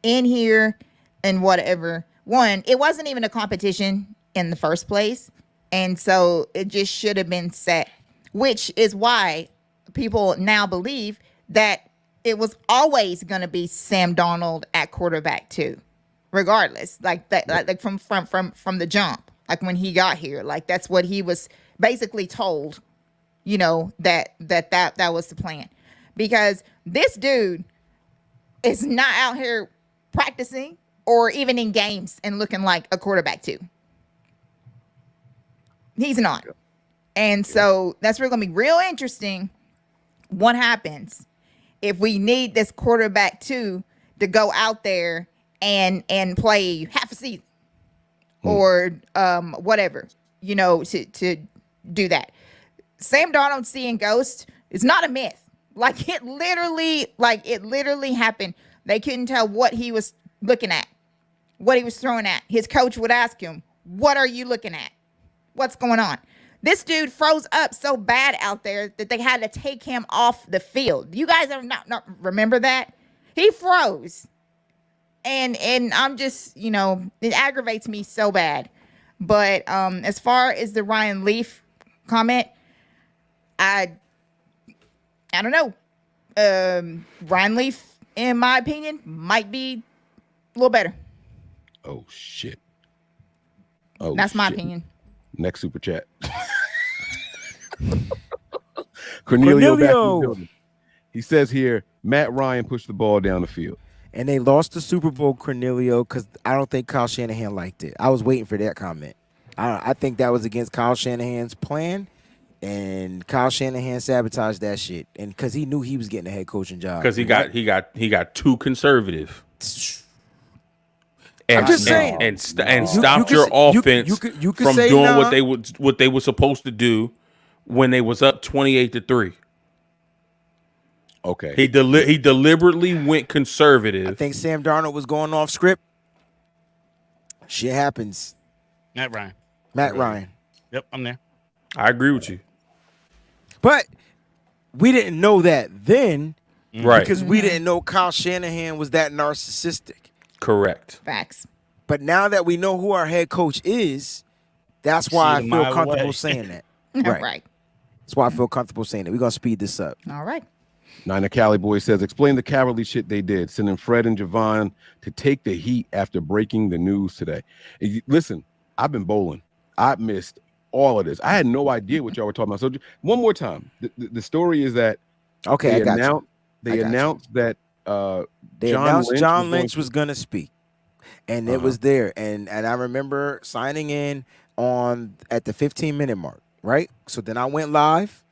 in here and whatever. One, it wasn't even a competition in the first place. And so it just should have been set, which is why people now believe that it was always going to be Sam Darnold at quarterback too, regardless, like that, like from the jump, like when he got here, like that's what he was basically told, that was the plan, because this dude is not out here practicing or even in games and looking like a quarterback too. He's not. And so that's really going to be real interesting. What happens if we need this quarterback too to go out there and play half a season or whatever, to do that. Sam Darnold seeing ghosts is not a myth. Like it literally happened. They couldn't tell what he was looking at. what he was throwing at. His coach would ask him, what are you looking at? What's going on? This dude froze up so bad out there that they had to take him off the field. You guys ever not remember that? He froze. And I'm just, it aggravates me so bad. But as far as the Ryan Leaf comment, I don't know. Ryan Leaf, in my opinion, might be a little better. Oh shit. That's my opinion. Next super chat. Cornelio back in the building. He says here, Matt Ryan pushed the ball down the field. And they lost the Super Bowl, Cornelio, because I don't think Kyle Shanahan liked it. I was waiting for that comment. I think that was against Kyle Shanahan's plan, and Kyle Shanahan sabotaged that shit. And because he knew he was getting a head coaching job. Because he got too conservative. And, I'm just saying, and stopped your offense from doing what they were supposed to do when they was up 28-3. Okay. He deliberately went conservative. I think Sam Darnold was going off script. Shit happens. Matt Ryan. Yep, I'm there. I agree with you. But we didn't know that then, right? Because we didn't know Kyle Shanahan was that narcissistic. Correct. Facts. But now that we know who our head coach is, that's why I feel comfortable saying that. Right. That's why I feel comfortable saying it. We're going to speed this up. All right. Niner Cali boy says, explain the cowardly shit they did, sending Fred and Javon to take the heat after breaking the news today. And listen, I've been bowling. I missed all of this. I had no idea what y'all were talking about. So one more time, the story is that they announced that John Lynch was going to speak, and it was there. And I remember signing in at the 15-minute mark, right? So then I went live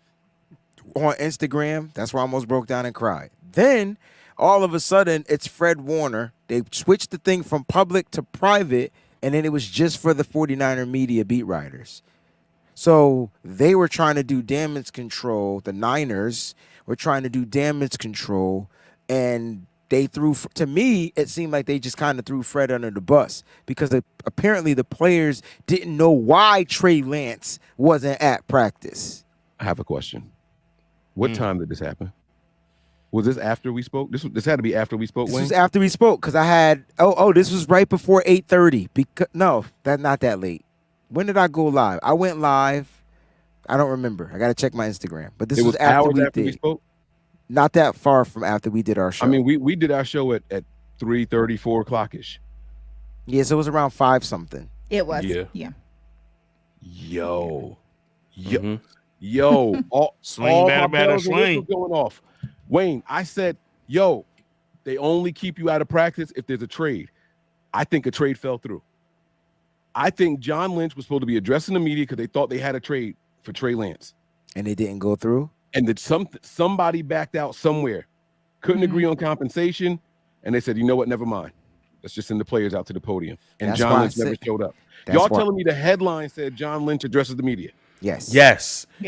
on Instagram. That's where I almost broke down and cried. Then all of a sudden it's Fred Warner. They switched the thing from public to private, and then it was just for the 49er media beat writers. So they were trying to do damage control. The Niners were trying to do damage control, and they threw, to me, it seemed like they just kind of threw Fred under the bus because apparently the players didn't know why Trey Lance wasn't at practice. I have a question. What time did this happen? Was this after we spoke? This had to be after we spoke. This was after we spoke because I had this was right before 8:30. No, that's not that late. When did I go live? I went live. I don't remember. I got to check my Instagram. But this was after we spoke. Not that far from after we did our show. I mean, we did our show at 3:30, 4 o'clock-ish. Yeah, so it was around 5 something. It was. Yeah. Yo. Swing, batter, swing. Going off. Wayne, I said, they only keep you out of practice if there's a trade. I think a trade fell through. I think John Lynch was supposed to be addressing the media because they thought they had a trade for Trey Lance. And it didn't go through? And that somebody backed out somewhere, couldn't agree on compensation, and they said, you know what, never mind. Let's just send the players out to the podium. And That's John Lynch never showed up. Y'all telling me the headline said John Lynch addresses the media? Yes. Yeah.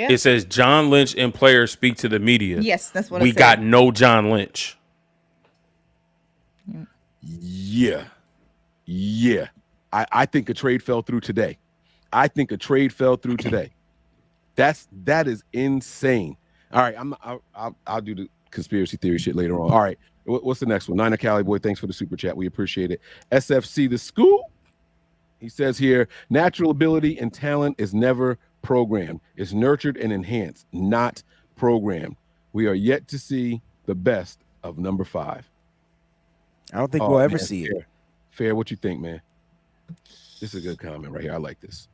It says John Lynch and players speak to the media. Yes, that's what it we said. got no John Lynch. Yeah. I think a trade fell through today. That is insane. All right, I'll do the conspiracy theory shit later on. All right, what's the next one? Niner Cali boy, thanks for the super chat. We appreciate it. SFC the school. He says here, natural ability and talent is never programmed. It's nurtured and enhanced, not programmed. We are yet to see the best of number 5. I don't think we'll ever see it. Fair, what you think, man? This is a good comment right here. I like this.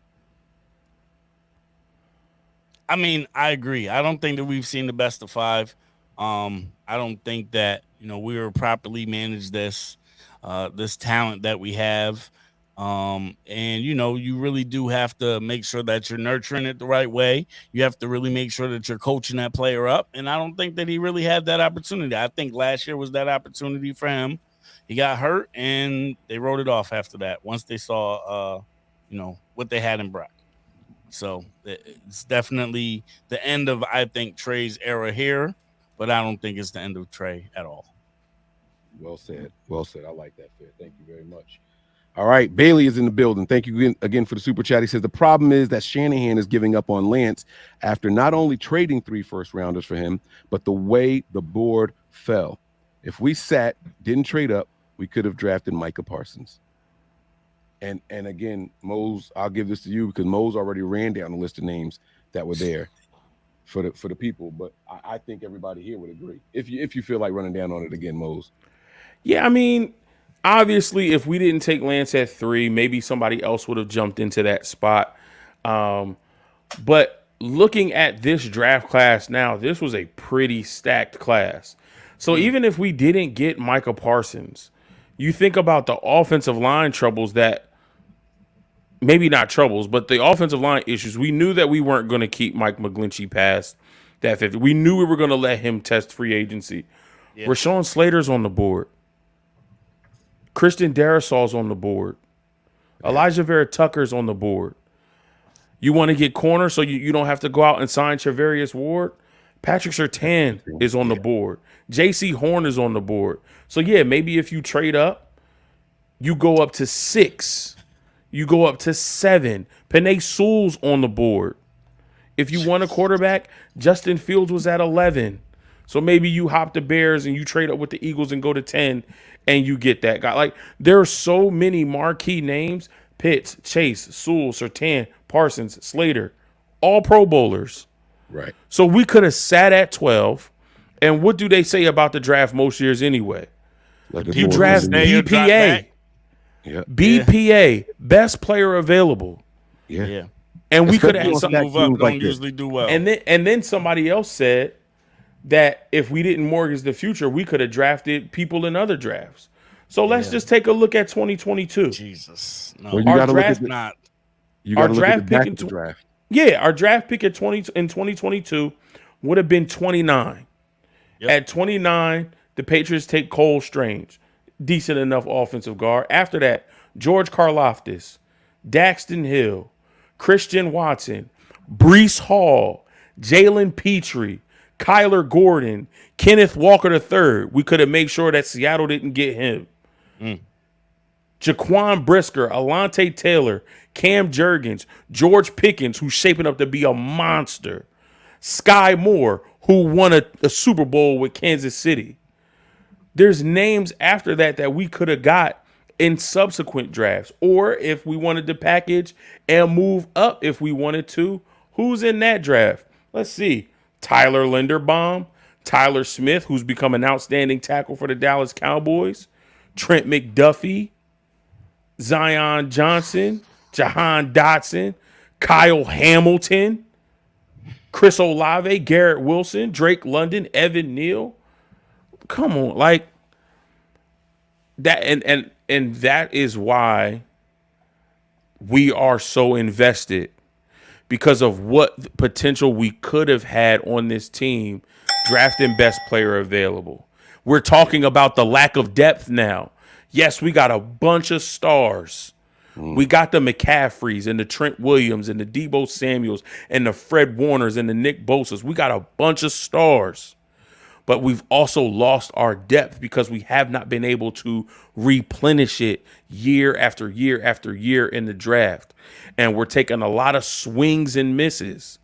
I mean, I agree. I don't think that we've seen the best of 5. I don't think that, we were properly managed this talent that we have. And you really do have to make sure that you're nurturing it the right way. You have to really make sure that you're coaching that player up. And I don't think that he really had that opportunity. I think last year was that opportunity for him. He got hurt and they wrote it off after that. Once they saw, what they had in Brock. So it's definitely the end of, I think, Trey's era here, but I don't think it's the end of Trey at all. Well said. I like that, Fair. Thank you very much. All right, Bailey is in the building. Thank you again for the super chat. He says the problem is that Shanahan is giving up on Lance after not only trading 3 first-rounders for him, but the way the board fell. If we didn't trade up, we could have drafted Micah Parsons. And again, Mose, I'll give this to you because Mose already ran down the list of names that were there for the people. But I think everybody here would agree. If you feel like running down on it again, Mose. Yeah, I mean, obviously, if we didn't take Lance at 3, maybe somebody else would have jumped into that spot. But looking at this draft class now, this was a pretty stacked class. So even if we didn't get Micah Parsons, you think about the offensive line troubles that maybe not troubles, but the offensive line issues. We knew that we weren't going to keep Mike McGlinchey past that 50. We knew we were going to let him test free agency. Yeah. Rashawn Slater's on the board. Christian Darasol's on the board. Elijah Vera Tucker's on the board. You want to get corner so you don't have to go out and sign Charvarius Ward? Patrick Surtain is on the board. J.C. Horn is on the board. So, yeah, maybe if you trade up, you go up to 6. You go up to 7. Penei Sewell's on the board. If you want a quarterback, Justin Fields was at 11. So maybe you hop the Bears and you trade up with the Eagles and go to 10 and you get that guy. Like, there are so many marquee names. Pitts, Chase, Sewell, Surtain, Parsons, Slater, all Pro Bowlers. Right. So we could have sat at 12. And what do they say about the draft most years anyway? You draft BPA. Yeah. BPA, best player available. Yeah. And we could have some move up, don't usually do well. And then somebody else said that if we didn't mortgage the future, we could have drafted people in other drafts. So let's just take a look at 2022. Jesus. No. Well, our draft not. You got to look at the back of the draft. Yeah, our draft pick in 2022 would have been 29. Yep. At 29, the Patriots take Cole Strange. Decent enough offensive guard. After that, George Karlaftis, Daxton Hill, Christian Watson, Breece Hall, Jalen Petrie, Kyler Gordon, Kenneth Walker III. We could have made sure that Seattle didn't get him. Jaquan Brisker, Alante Taylor, Cam Jurgens, George Pickens, who's shaping up to be a monster. Sky Moore, who won a Super Bowl with Kansas City. There's names after that we could have got in subsequent drafts. Or if we wanted to package and move up if we wanted to, who's in that draft? Let's see. Tyler Linderbaum, Tyler Smith, who's become an outstanding tackle for the Dallas Cowboys, Trent McDuffie, Zion Johnson, Jahan Dotson, Kyle Hamilton, Chris Olave, Garrett Wilson, Drake London, Evan Neal. Come on, like that, and that is why we are so invested, because of what potential we could have had on this team drafting best player available. We're talking about the lack of depth now. Yes, we got a bunch of stars. We got the McCaffreys and the Trent Williams and the Deebo Samuels and the Fred Warners and the Nick Bosas. We got a bunch of stars. But we've also lost our depth because we have not been able to replenish it year after year after year in the draft. And we're taking a lot of swings and misses.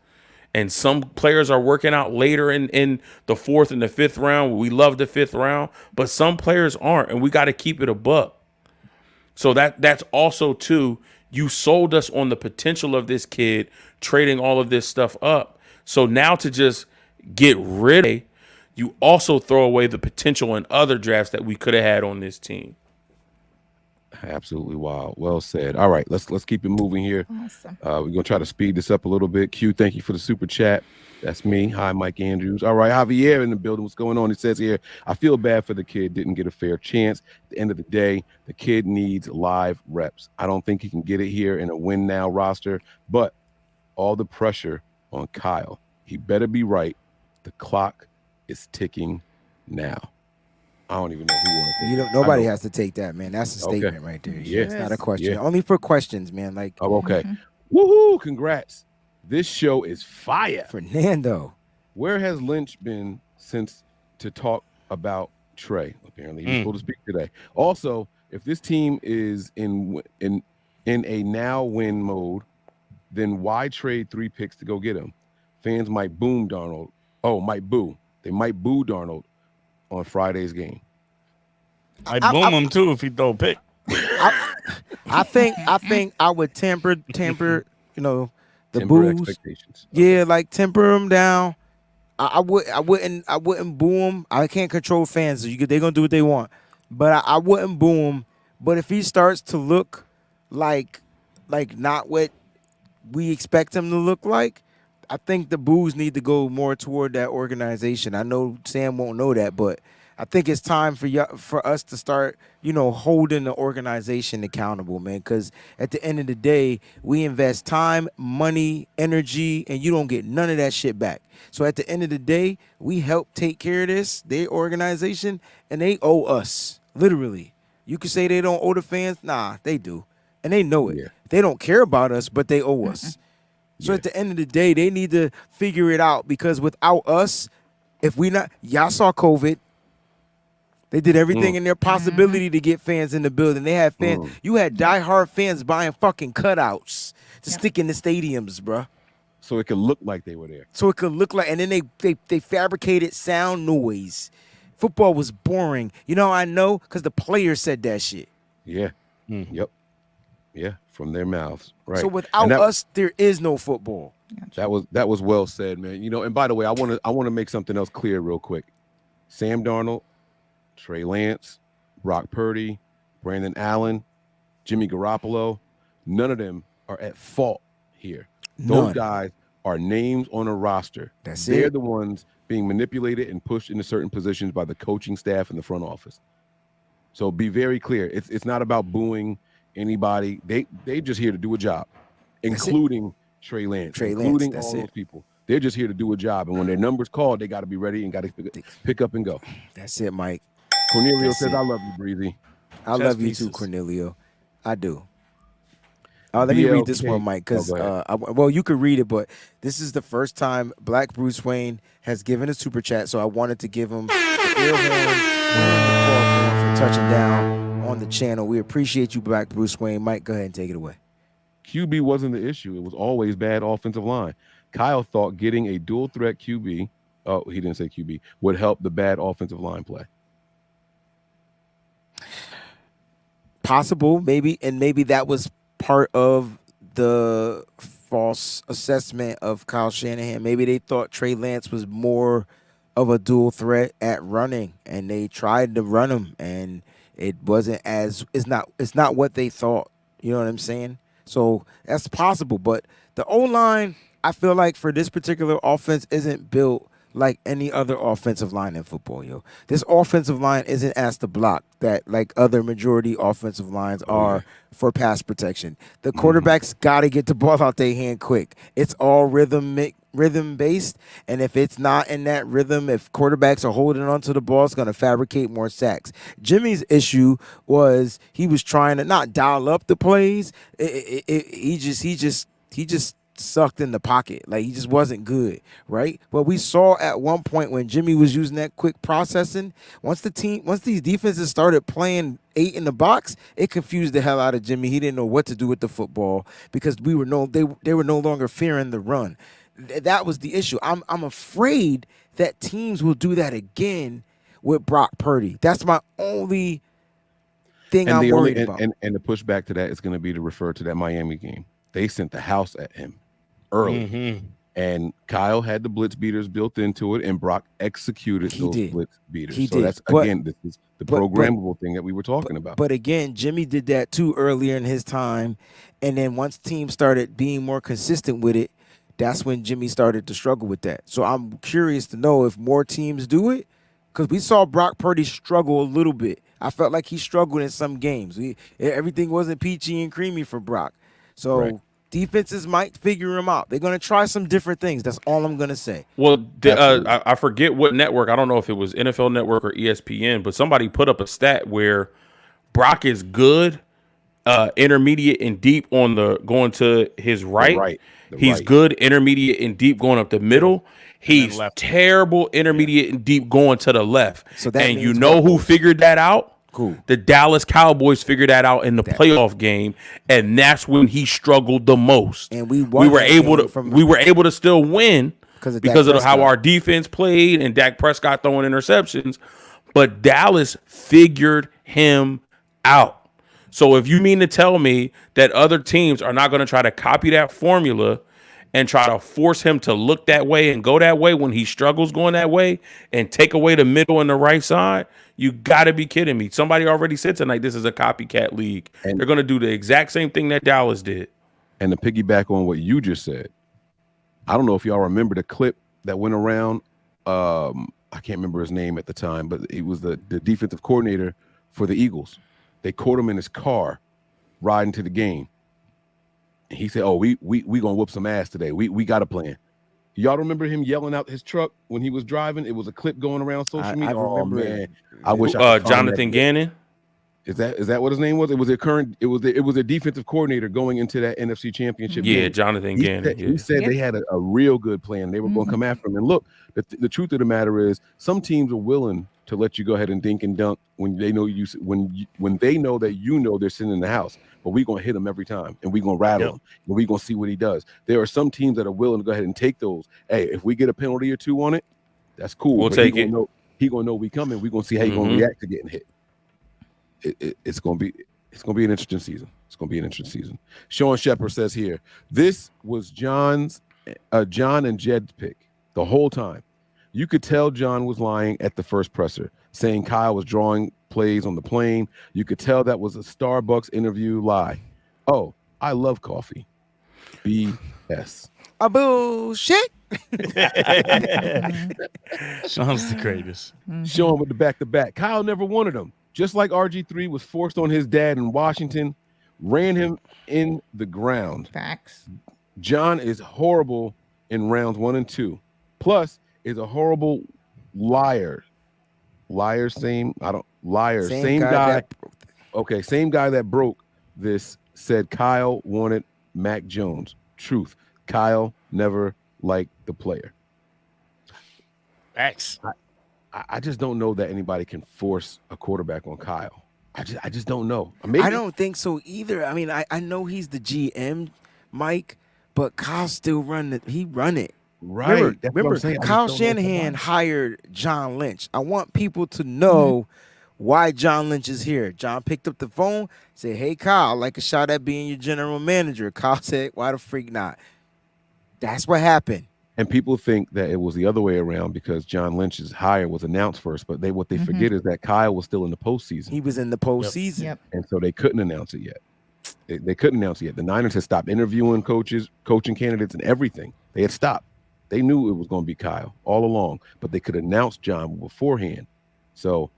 And some players are working out later in the 4th and the 5th round. We love the 5th round, but some players aren't, and we got to keep it a buck. So that's also, too, you sold us on the potential of this kid, trading all of this stuff up. So now to just get rid of it, you also throw away the potential in other drafts that we could have had on this team. Absolutely wild. Well said. All right, let's keep it moving here. Awesome. We're gonna try to speed this up a little bit. Q, thank you for the super chat. That's me. Hi, Mike Andrews. All right, Javier in the building. What's going on? It says here, I feel bad for the kid. Didn't get a fair chance. At the end of the day, the kid needs live reps. I don't think he can get it here in a win now roster, but all the pressure on Kyle. He better be right. The clock is ticking now. I don't even know who won. Nobody has to take that, man. That's a statement right there. Yeah. It's not a question. Yeah. Only for questions, man. Like, oh, okay. Woohoo! Congrats. This show is fire. Fernando. Where has Lynch been since to talk about Trey? Apparently, he's supposed to speak today. Also, if this team is in a now win mode, then why trade 3 picks to go get him? Fans might boom Darnold. Oh, might boo. They might boo Darnold on Friday's game. I boom him too if he throw a pick. I think I would temper, the Temper boos. expectations. Yeah, like temper them down. I wouldn't boo him. I can't control fans. So they're gonna do what they want, but I wouldn't boo him. But if he starts to look like not what we expect him to look like, I think the boos need to go more toward that organization. I know Sam won't know that, but I think it's time for us to start, holding the organization accountable, man. Because at the end of the day, we invest time, money, energy, and you don't get none of that shit back. So at the end of the day, we help take care of their organization, and they owe us, literally. You could say they don't owe the fans. Nah, they do. And they know it. Yeah. They don't care about us, but they owe us. So at the end of the day, they need to figure it out, because without us, y'all saw COVID. They did everything in their possibility to get fans in the building. They had fans. You had diehard fans buying fucking cutouts to stick in the stadiums, bruh. So it could look like they were there. And then they fabricated sound noise. Football was boring. I know because the players said that shit. Yeah. Yep. Yeah, from their mouths. Right. So without us, there is no football. That was well said, man. And by the way, I want to make something else clear real quick. Sam Darnold, Trey Lance, Brock Purdy, Brandon Allen, Jimmy Garoppolo, none of them are at fault here. Those guys are names on a roster. They're the ones being manipulated and pushed into certain positions by the coaching staff and the front office. So be very clear. It's not about booing anybody. They just here to do a job, including Trey Lance, including all those people. They're just here to do a job. And when their number's called, they got to be ready and got to pick up and go. That's it, Mike. Cornelio says, I love you, Breezy. I love you too, Cornelio. I do. Let me read this one, Mike, because, you could read it, but this is the first time Black Bruce Wayne has given a super chat, so I wanted to give him the air horns and the foghorn for touching down on the channel. We appreciate you, Black Bruce Wayne. Mike, go ahead and take it away. QB wasn't the issue. It was always bad offensive line. Kyle thought getting a dual threat QB, he didn't say QB, would help the bad offensive line play. Possible, maybe, and maybe that was part of the false assessment of Kyle Shanahan. Maybe they thought Trey Lance was more of a dual threat at running, and they tried to run him, and it wasn't it's not what they thought. You know what I'm saying? So that's possible, but the O-line, I feel like for this particular offense isn't built like any other offensive line in football, yo. This offensive line isn't asked to block that like other majority offensive lines are for pass protection. The quarterbacks got to get the ball out their hand quick. It's all rhythm-based, and if it's not in that rhythm, if quarterbacks are holding onto the ball, it's going to fabricate more sacks. Jimmy's issue was he was trying to not dial up the plays. He just sucked in the pocket. Like, he just wasn't good, right? But we saw at one point when Jimmy was using that quick processing, once these defenses started playing 8 in the box, it confused the hell out of Jimmy. He didn't know what to do with the football because they were no longer fearing the run. That was the issue. I'm afraid that teams will do that again with Brock Purdy. That's my only thing I'm worried about. And the pushback to that is going to be to refer to that Miami game. They sent the house at him early. And Kyle had the blitz beaters built into it, and Brock executed those blitz beaters. That's, again, this is the programmable thing that we were talking about. But again, Jimmy did that too earlier in his time. And then once teams started being more consistent with it, that's when Jimmy started to struggle with that. So I'm curious to know if more teams do it, because we saw Brock Purdy struggle a little bit. I felt like he struggled in some games. Everything wasn't peachy and creamy for Brock. So defenses might figure him out. They're going to try some different things. That's all I'm going to say. Well, I forget what network. I don't know if it was NFL Network or ESPN, but somebody put up a stat where Brock is good, intermediate and deep on the going to his right. He's good, intermediate and deep going up the middle. He's terrible, intermediate and deep going to the left. So that and you know who figured that out? Cool. The Dallas Cowboys figured that out in the playoff game, and that's when he struggled the most. And we were able to still win because of how our defense played and Dak Prescott throwing interceptions. But Dallas figured him out. So if you mean to tell me that other teams are not going to try to copy that formula and try to force him to look that way and go that way when he struggles going that way and take away the middle and the right side, you got to be kidding me. Somebody already said tonight this is a copycat league. And they're going to do the exact same thing that Dallas did. And to piggyback on what you just said, I don't know if y'all remember the clip that went around. I can't remember his name at the time, but it was the defensive coordinator for the Eagles. They caught him in his car riding to the game. And he said, "Oh, we gonna whoop some ass today. We got a plan." Y'all remember him yelling out his truck when he was driving? It was a clip going around social media. I remember man, I wish I could Jonathan Gannon. Is that what his name was? It was a defensive coordinator going into that NFC Championship game. Yeah, Jonathan Gannon. He said they had a real good plan. They were going to come after him. And look, the truth of the matter is, some teams are willing to let you go ahead and dink and dunk when they know when they know that they're sitting in the house. But we're going to hit him every time, and we're going to rattle him, and we're going to see what he does. There are some teams that are willing to go ahead and take those. Hey, if we get a penalty or two on it, that's cool. We'll take it. He's going to know we coming. We're going to see how he's going to react to getting hit. It's going to be an interesting season. It's going to be an interesting season. Sean Shepard says here, this was John and Jed's pick the whole time. You could tell John was lying at the first presser, saying Kyle was drawing plays on the plane. You could tell that was a Starbucks interview lie. Oh, I love coffee. BS. A bullshit. Sean's the greatest. Sean with the back-to-back. Kyle never wanted him. Just like RG3 was forced on his dad in Washington, ran him in the ground. Facts. John is horrible in rounds 1 and 2. Plus, is a horrible liar. Same guy. Okay, same guy that broke this said Kyle wanted Mac Jones. Truth. Kyle never liked the player. Facts. I just don't know that anybody can force a quarterback on Kyle. I just don't know. Maybe. I don't think so either. I mean, I know he's the GM, Mike, but Kyle still run it. Right. Remember Kyle Shanahan hired John Lynch. I want people to know why John Lynch is here. John picked up the phone, said, "Hey, Kyle, I'd like a shot at being your general manager." Kyle said, "Why the freak not?" That's what happened. And people think that it was the other way around because John Lynch's hire was announced first, but what they forget is that Kyle was still in the postseason. He was in the postseason. Yep. And so they couldn't announce it yet. They couldn't announce it yet. The Niners had stopped interviewing coaching candidates and everything. They had stopped. They knew it was going to be Kyle all along, but they could announce John beforehand. So,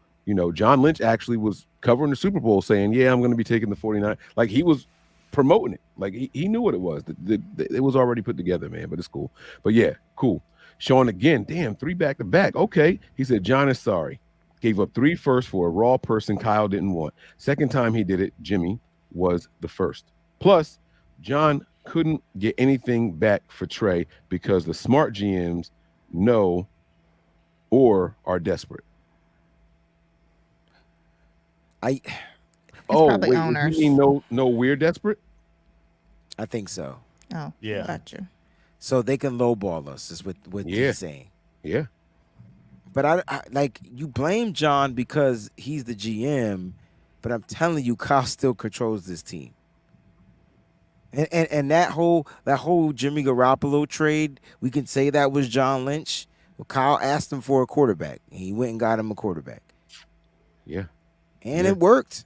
John Lynch actually was covering the Super Bowl saying, "Yeah, I'm going to be taking the 49." Like, he was promoting it. Like, he knew what it was. It was already put together, man, but it's cool. But yeah, cool. Sean again, damn, 3 back-to-back. Okay. He said, John is sorry. Gave up 3 firsts for a raw person Kyle didn't want. Second time he did it, Jimmy was the first. Plus, John couldn't get anything back for Trey because the smart GMs know or are desperate. Probably owners. You mean no, we're desperate? I think so. Oh, yeah. Gotcha. So they can lowball us, is what he's saying. Yeah. But I like, you blame John because he's the GM, but I'm telling you, Kyle still controls this team. And that whole Jimmy Garoppolo trade, we can say that was John Lynch. Well, Kyle asked him for a quarterback, and he went and got him a quarterback. Yeah. And it worked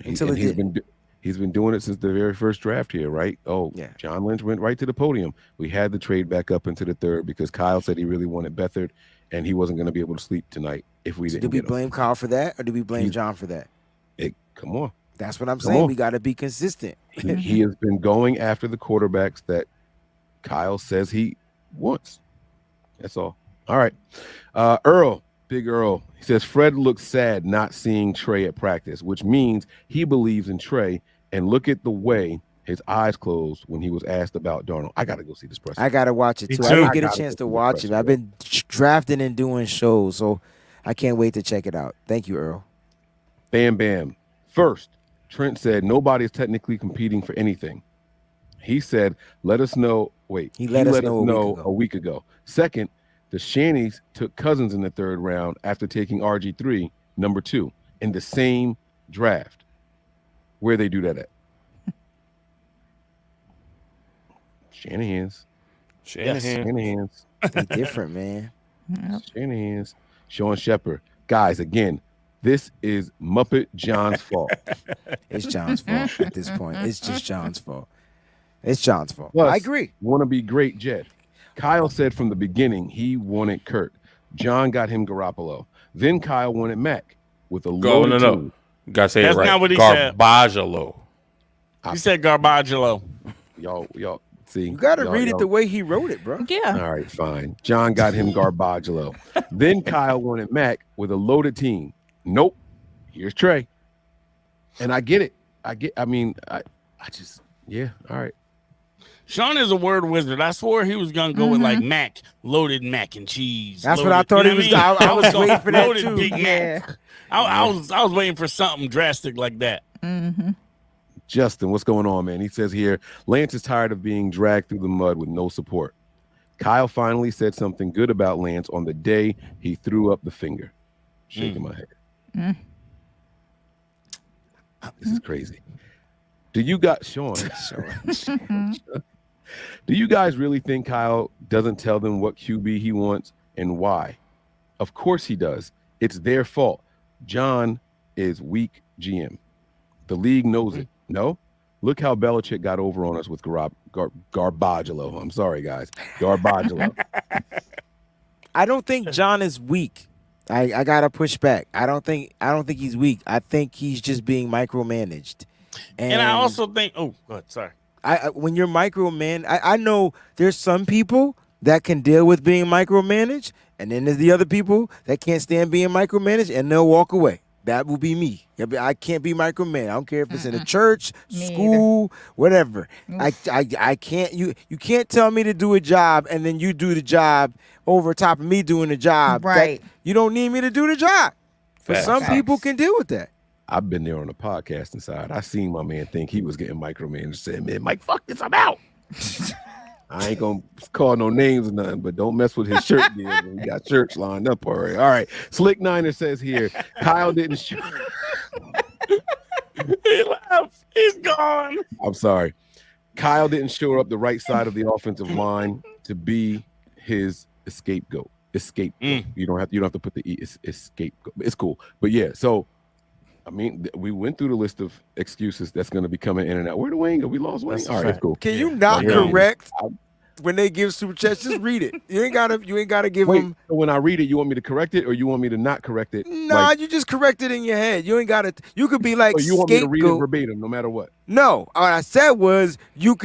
until it didn't. He's been doing it since the very first draft here, right? Oh, yeah. John Lynch went right to the podium. We had the trade back up into the 3rd because Kyle said he really wanted Beathard, and he wasn't going to be able to sleep tonight if we didn't. Did we blame Kyle for that, or did we blame John for that? Come on. That's what I'm saying. We got to be consistent. He has been going after the quarterbacks that Kyle says he wants. That's all. All right. Earl, Big Earl, he says Fred looks sad not seeing Trey at practice, which means he believes in Trey. And look at the way his eyes closed when he was asked about Darnold. I got to go see this press. I got to watch it too. I didn't get a chance to watch it. I've been drafting and doing shows, so I can't wait to check it out. Thank you, Earl. Bam Bam. First, Trent said nobody's technically competing for anything. He said, let us know. Wait, he let us know a week ago. Second, the Shannies took Cousins in the third round after taking RG3, number 2, in the same draft. Where they do that at? Shanahan's. Shanahan's. They different, man. Shanahan's. Sean Shepard. Guys, again, this is Muppet John's fault. It's John's fault at this point. It's just John's fault. It's John's fault. Plus, I agree. Want to be great, Jed. Kyle said from the beginning he wanted Kurt. John got him Garoppolo. Then Kyle wanted Mac with a loaded team. Gotta say That's it right. not what he said. Garbagelo. He said Garbagelo. Y'all see. You got to read it the way he wrote it, bro. Yeah. All right, fine. John got him Garbagelo. Then Kyle wanted Mac with a loaded team. Nope. Here's Trey. And I get it. I just, yeah, all right. Sean is a word wizard. I swore he was gonna go with like mac, loaded mac and cheese. That's loaded, what I thought you he know was. what I I was waiting for that loaded too. Big Mac. I was waiting for something drastic like that. Justin, what's going on, man? He says here, Lance is tired of being dragged through the mud with no support. Kyle finally said something good about Lance on the day he threw up the finger. Shaking my head. This is crazy. Do you guys, Sean? Do you guys really think Kyle doesn't tell them what QB he wants and why? Of course he does. It's their fault. John is weak GM. The league knows it. No? Look how Belichick got over on us with Garbagelo. I'm sorry, guys. Garbagelo. I don't think John is weak. I gotta push back. I don't think he's weak. I think he's just being micromanaged. And I also think, oh, go ahead, sorry. When you're I know there's some people that can deal with being micromanaged, and then there's the other people that can't stand being micromanaged, and they'll walk away. That will be me. I can't be micromanaged. I don't care if it's in a church, school, whatever. I can't. You can't tell me to do a job and then you do the job over top of me doing the job. Right. You don't need me to do the job. But some people can deal with that. I've been there on the podcasting side. I seen my man think he was getting micromanaged. Said, man, Mike, fuck this, I'm out. I ain't gonna call no names or nothing, but don't mess with his shirt deal. We got shirts lined up already. All right. Slick Niner says here, Kyle didn't shoot. He left. He's gone. I'm sorry. Kyle didn't shore up the right side of the offensive line to be his scapegoat. You don't have to put the scapegoat. It's cool. But yeah, so I mean, we went through the list of excuses that's going to be coming in and out. Where the Wayne go? We lost Wayne. All right, it's cool. Can you not correct when they give super chats? Just read it. You ain't gotta give them. So when I read it, you want me to correct it, or you want me to not correct it? Nah, you just correct it in your head. You ain't gotta. You could be like, or you want me to read it verbatim, no matter what? No, what I said was you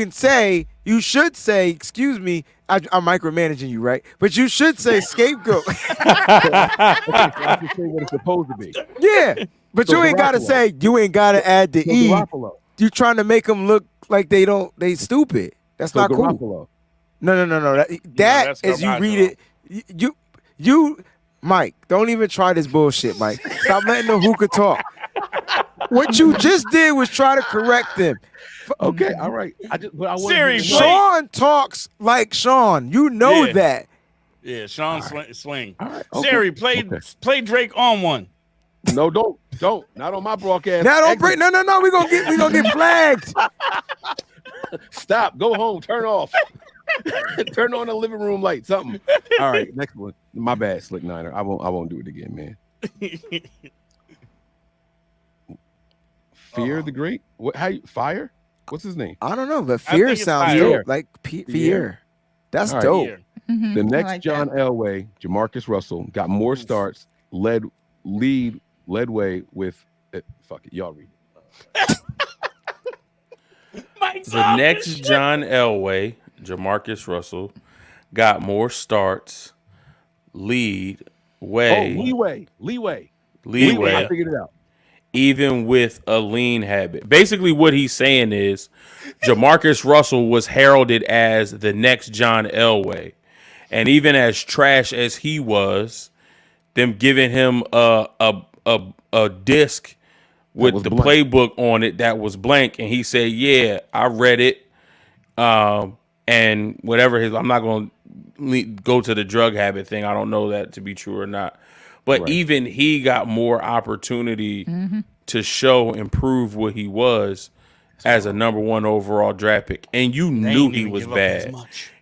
should say, excuse me, I'm micromanaging you, right? But you should say scapegoat. I just say what it's supposed to be. Yeah, but so you ain't gotta say, you ain't gotta add the E. You trying to make them look like they stupid. That's not cool. No. That is you read it. You, Mike, don't even try this bullshit, Mike. Stop letting the hookah talk. What you just did was try to correct them. Okay, all right. Sean talks like Sean. You know that. Yeah, Sean swing. All right, Siri, play Drake on one. No, don't. Not on my broadcast. Now don't break. No. We gonna get flagged. Stop. Go home. Turn off. Turn on the living room light. Something. All right. Next one. My bad, Slick Niner. I won't do it again, man. Fear the Great. What? How you fire? What's his name? I don't know, but Fear sounds dope. Like Fear. That's dope. The next John Elway, Jamarcus Russell, got more starts, led way with fuck it. Y'all read it. The next John Elway, Jamarcus Russell, got more starts, leeway. I figured it out. Even with a lean habit. Basically, what he's saying is Jamarcus Russell was heralded as the next John Elway. And even as trash as he was, them giving him a disc with the playbook on it that was blank, and he said, "Yeah, I read it." And whatever I'm not going to go to the drug habit thing. I don't know that to be true or not. But even he got more opportunity to show and prove what he was as a number 1 overall draft pick. And you knew he was bad.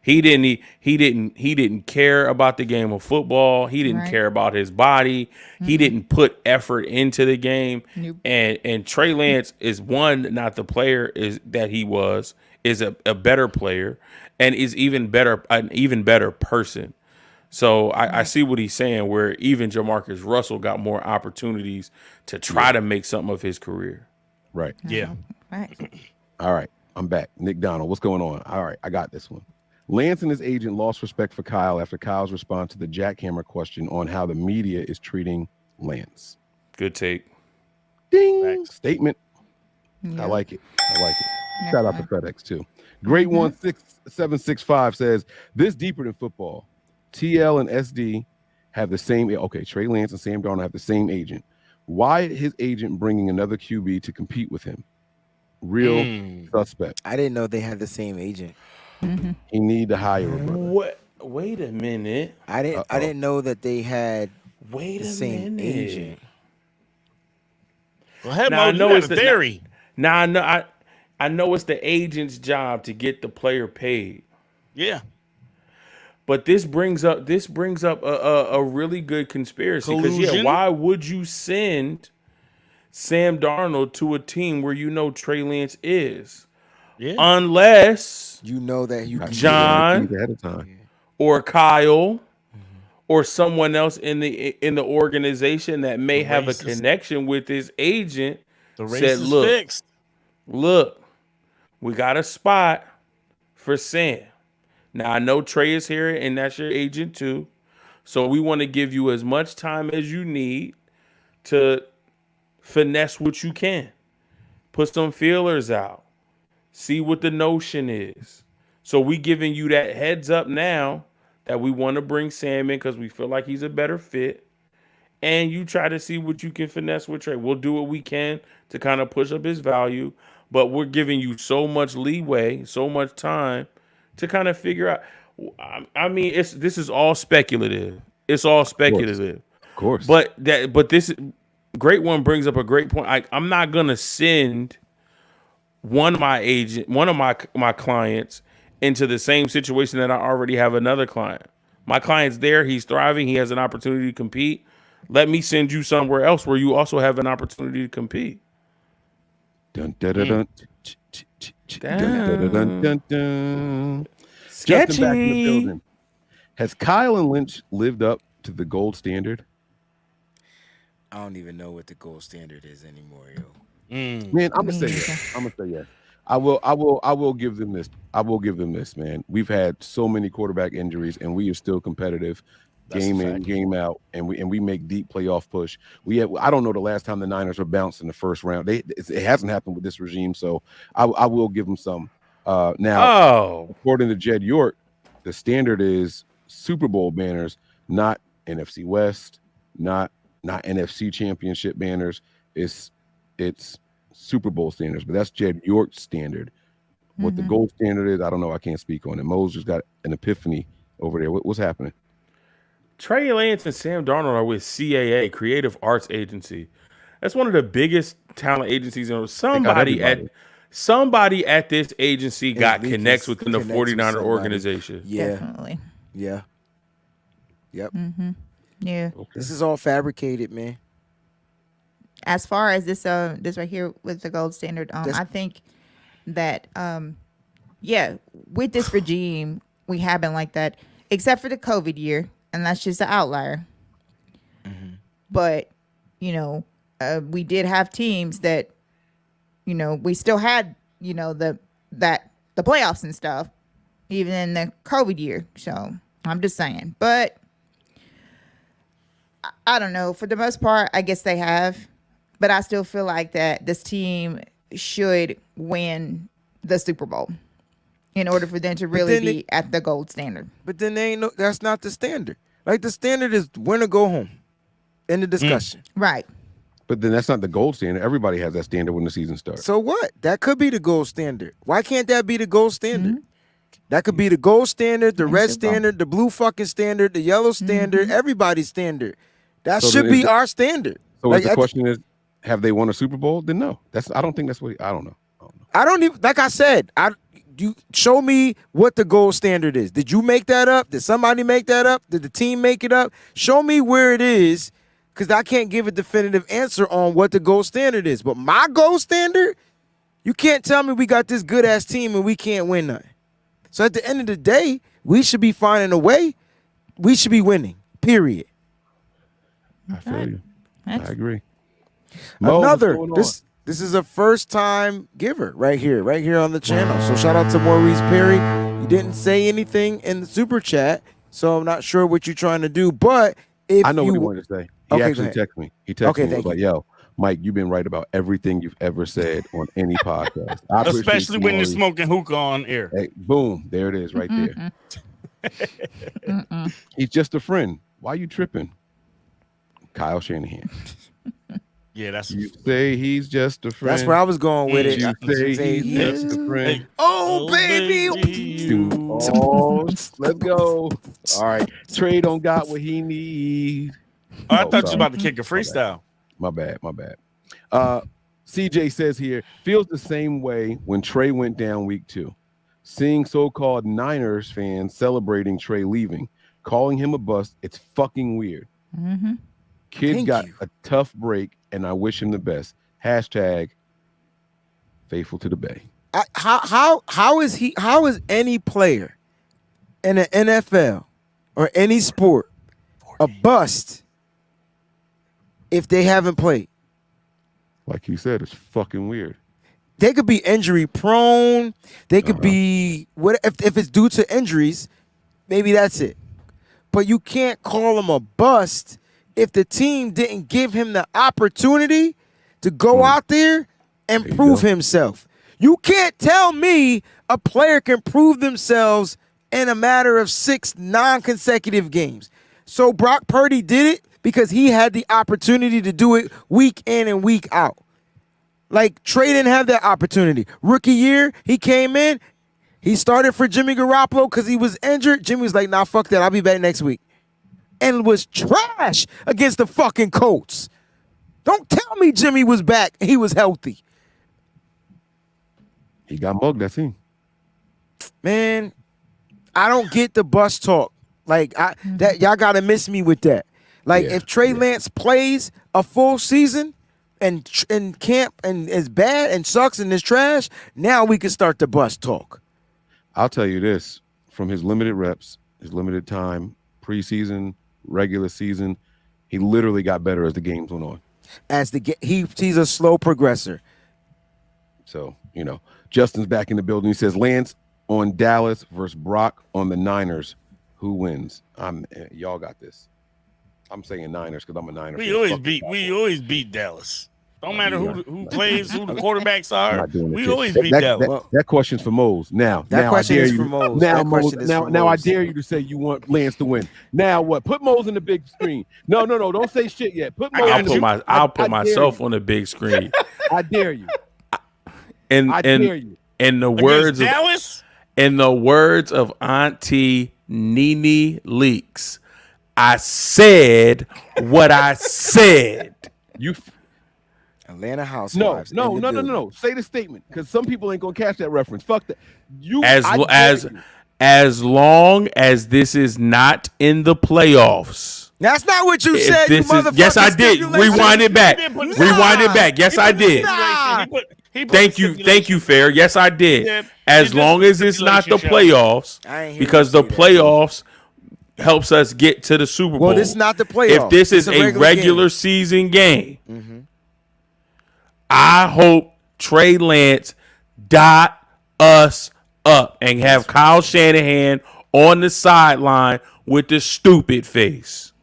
He didn't care about the game of football. He didn't care about his body. He didn't put effort into the game. And Trey Lance is not the player that he was, is a better player and is an even better person. So I see what he's saying, where even Jamarcus Russell got more opportunities to try to make something of his career. Right. Yeah. Right. All right. I'm back. Nick Donald, what's going on? All right. I got this one. Lance and his agent lost respect for Kyle after Kyle's response to the jackhammer question on how the media is treating Lance. Good take. Ding. Thanks. Statement. Yeah. I like it. Shout out to FedEx too. Great 16765 says, this deeper than football. TL and SD have the same. Okay, Trey Lance and Sam Darnold have the same agent. Why his agent bringing another QB to compete with him? Real suspect. I didn't know they had the same agent. He need to hire a brother. What? Wait a minute. I didn't know that they had the same agent. Well, hell, I know it's the theory. I know it's the agent's job to get the player paid. Yeah. But this brings up a really good conspiracy, because why would you send Sam Darnold to a team where you know Trey Lance is? Yeah. Unless you know that you John ahead of time, or Kyle or someone else in the organization that may have a connection with his agent said, look, we got a spot for Sam. Now, I know Trey is here, and that's your agent too. So we want to give you as much time as you need to finesse what you can. Put some feelers out. See what the notion is. So we giving you that heads up now that we want to bring Sam in because we feel like he's a better fit. And you try to see what you can finesse with Trey. We'll do what we can to kind of push up his value. But we're giving you so much leeway, so much time to kind of figure out. I mean, this is all speculative. It's all speculative. Of course. But this great one brings up a great point. I'm not gonna send one of my clients into the same situation that I already have another client. My client's there, he's thriving, he has an opportunity to compete. Let me send you somewhere else where you also have an opportunity to compete. Dun, dun, dun, dun. Dun, dun, dun, dun, dun. Sketchy. Justin back in the building. Has Kyle and Lynch lived up to the gold standard? I don't even know what the gold standard is anymore, yo. Man, I'm gonna say yes. I will give them this. Man. We've had so many quarterback injuries, and we are still competitive. Game in, game out, and we make deep playoff push. I don't know the last time the Niners were bounced in the first round. It hasn't happened with this regime, so I will give them some. Now, according to Jed York, the standard is Super Bowl banners, not NFC West, not NFC Championship banners. It's Super Bowl standards, but that's Jed York's standard. What the gold standard is, I don't know. I can't speak on it. Mose just got an epiphany over there. What's happening? Trey Lance and Sam Darnold are with CAA, Creative Arts Agency. That's one of the biggest talent agencies. Somebody at this agency got connects within the 49er organization. Yeah. Definitely. Yeah. Yep. Yeah. Okay. This is all fabricated, man. As far as this right here with the gold standard, I think that with this regime, we have been like that, except for the COVID year. And that's just an outlier. But, we did have teams that, we still had, the playoffs and stuff, even in the COVID year. So I'm just saying. But I don't know. For the most part, I guess they have. But I still feel like that this team should win the Super Bowl in order for them to really be at the gold standard. But then that's not the standard. Like, the standard is win or go home. End of discussion. Right. But then that's not the gold standard. Everybody has that standard when the season starts. So what? That could be the gold standard. Why can't that be the gold standard? That could be the gold standard, the red standard, the blue fucking standard, the yellow standard, everybody's standard. That So should then be our standard. So Like, if the question is, have they won a Super Bowl? Then no. I don't think that's what. I don't know. I don't even, like I said, you show me what the gold standard is. Did you make that up? Did somebody make that up? Did the team make it up? Show me where it is, because I can't give a definitive answer on what the gold standard is. But my gold standard, you can't tell me we got this good ass team and we can't win nothing. So at the end of the day, we should be finding a way. We should be winning. Period. I feel you. I agree. Mo, Another. what's going on? This is a first time giver right here on the channel. So shout out to Maurice Perry. You didn't say anything in the super chat, so I'm not sure what you're trying to do. But if I know you, what he wanted to say. He Okay, go actually ahead. texted me. He texted Okay, me. He was thank like, "Yo, Mike, you've been right about everything you've ever said on any podcast. I appreciate Especially you, when you're Maurice." smoking hookah on air. Hey, boom, there it is, right there. He's just a friend. Why you tripping, Kyle Shanahan? Yeah, that's You say he's just a friend. That's where I was going with it. You say he's Say just a friend. Oh, baby. Oh, let's go. All right. Trey don't got what he need. Oh, I thought you sorry. were about to kick a freestyle. My bad. CJ says here, feels the same way when Trey went down week 2. Seeing so-called Niners fans celebrating Trey leaving, calling him a bust, it's fucking weird. Kid Thank got you. a tough break, and I wish him the best. Hashtag faithful to the Bay. How is any player in the NFL or any sport a bust if they haven't played? Like you said, it's fucking weird. They could be injury prone. They could be what if it's due to injuries, maybe that's it. But you can't call him a bust if the team didn't give him the opportunity to go out there and prove himself. You can't tell me a player can prove themselves in a matter of 6 non-consecutive games. So Brock Purdy did it because he had the opportunity to do it week in and week out. Like, Trey didn't have that opportunity. Rookie year, he came in, he started for Jimmy Garoppolo because he was injured. Jimmy was like, nah, fuck that, I'll be back next week. And was trash against the fucking Colts. Don't tell me Jimmy was back and he was healthy. He got mugged, that's him. Man, I don't get the bus talk. Like, that y'all gotta miss me with that. Like, if Trey Lance plays a full season and in camp and is bad and sucks and is trash, now we can start the bus talk. I'll tell you this, from his limited reps, his limited time, preseason, regular season, he literally got better as the games went on. He's a slow progressor. So, Justin's back in the building. He says, Lance on Dallas versus Brock on the Niners. Who wins? Y'all got this. I'm saying Niners because I'm a Niner. We always beat Dallas. Don't matter who plays, who the quarterbacks are. We always beat Dallas. That question's for Mose. Now I dare you. Now I dare you to say you want Lance to win. Now what? Put Mose in the big screen. No. Don't say shit yet. Put Mose. I'll put myself on the big screen. I dare you. I dare you. In the words of Dallas. In the words of Auntie Nene Leaks, I said what I said. Atlanta Housewives. No. Say the statement, because some people ain't gonna catch that reference. Fuck that. As long as this is not in the playoffs. That's not what you said, you motherfucker. Yes, I did. Rewind it back. Yes, I did. Thank you, Fair. Yes, I did. As long as it's not the playoffs, because the playoffs helps us get to the Super Bowl. Well, this is not the playoffs. If this is a regular season game, I hope Trey Lance dot us up and have Kyle Shanahan on the sideline with the stupid face.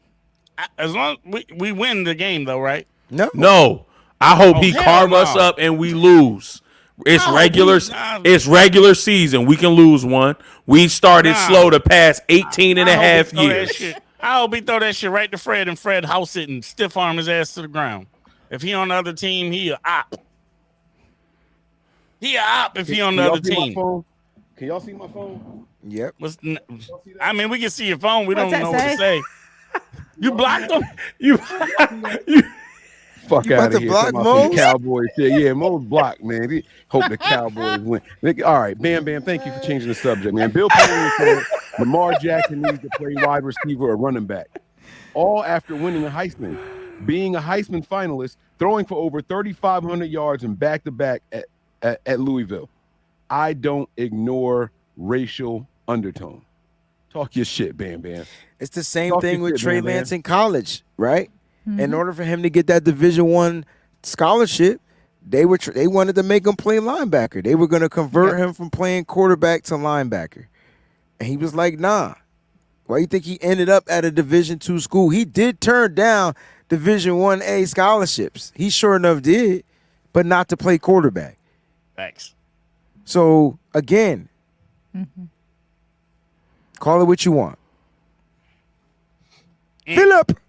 As long as we win the game, though, right? No. I hope he carve us up and we lose. It's regular season. We can lose one. We started slow the past 18 and a half years. I hope he throw that shit right to Fred and Fred house it and stiff arm his ass to the ground. If he on the other team, he a op. He a op if he on the other team. Can y'all see my phone? Yep. I mean, we can see your phone. We What's don't that know what to say. You blocked him? You Fuck You out about of to here. block Talking about some Mose? Cowboys shit. Yeah, Mo's blocked, man. He hope the Cowboys win. All right, Bam Bam, thank you for changing the subject, man. Bill Polian said Lamar Jackson needs to play wide receiver or running back. All after winning a Heisman, being a Heisman finalist, throwing for over 3,500 yards and back-to-back at Louisville. I don't ignore racial undertone. Talk your shit, Bam Bam. It's the same Talk thing your with shit, Trey Bam Bam. Lance in college, right? In order for him to get that Division I scholarship, they wanted to make him play linebacker. They were going to convert him from playing quarterback to linebacker. And he was like, nah. Why you think he ended up at a Division II school? He did turn down Division I-A scholarships. He sure enough did, but not to play quarterback. Thanks. So, again, call it what you want. Philip!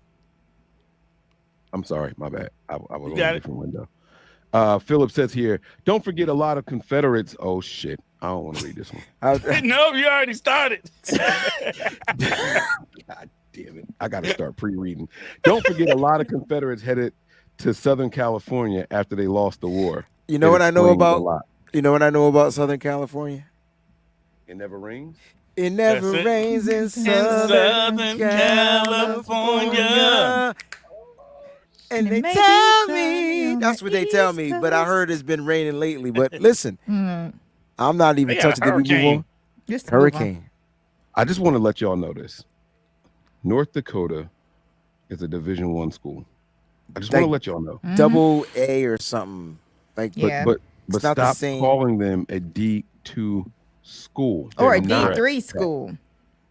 I'm sorry, my bad. I was on got a it. different window. Philip says here, don't forget a lot of Confederates. Oh, shit. I don't want to read this one. No, you already started. God damn it. I got to start pre-reading. Don't forget a lot of Confederates headed to Southern California after they lost the war. You know what I know explains a about? lot. You know what I know about Southern California? It never rains? It never That's it. rains in Southern Southern California. California. And they tell me, that's what they tell me, but I heard it's been raining lately. But listen, I'm not even They got a touching. Did we move hurricane. on? Just to move on. Hurricane. I just want to let y'all know this. North Dakota is a Division I school. I just want to let y'all know. Double A or something. Like, Yeah. But It's not the stop same. calling them a D2 school. Or a They're not. D3 school.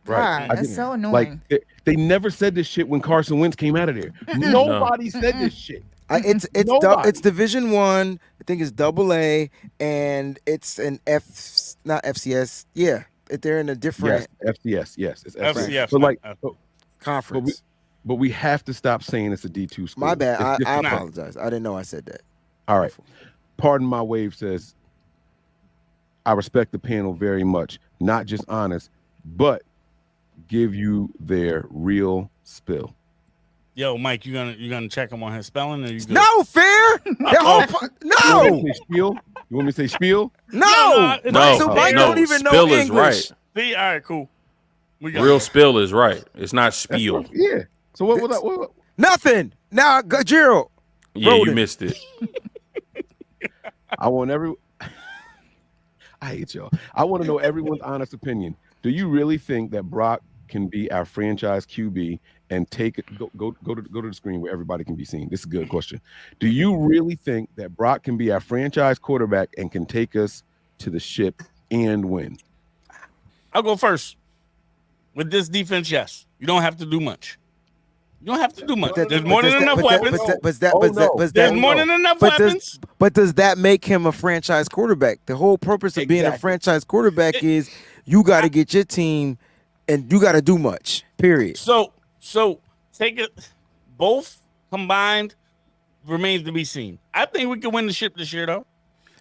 Right. God, I that's didn't- so annoying. Like they never said this shit when Carson Wentz came out of there. Nobody said this shit. It's Nobody. it's Division I. I think it's Double A, and it's an not FCS. Yeah, they're in a different Yes, FCS. Yes, it's FCS. FCS, But like, conference. but we have to stop saying it's a D2 school. My bad. It's I different. apologize. I didn't know I said that. All right. Pardon my wave says, I respect the panel very much. Not just honest, but give you their real spill. Yo, Mike, you gonna check him on his spelling, or you good? No fair. No. You want me to say spiel? You want me to say spiel? No. No, So Mike no, don't even know spill is English. right. See, all right, cool. We got Real it. spill is right. It's not spiel. Yeah. So what Nothing. Now, Gerald. Yeah, Roden. you missed it. I want I hate y'all. I want to know everyone's honest opinion. Do you really think that Brock can be our franchise QB and take it? Go to the screen where everybody can be seen. This is a good question. Do you really think that Brock can be our franchise quarterback and can take us to the ship and win? I'll go first. With this defense, yes. You don't have to do much. You don't have to do much. There's more than enough weapons. There's more than enough weapons. But does that make him a franchise quarterback? The whole purpose of being a franchise quarterback is you got to get your team and you got to do much, period. So take it, both combined remains to be seen. I think we can win the ship this year, though.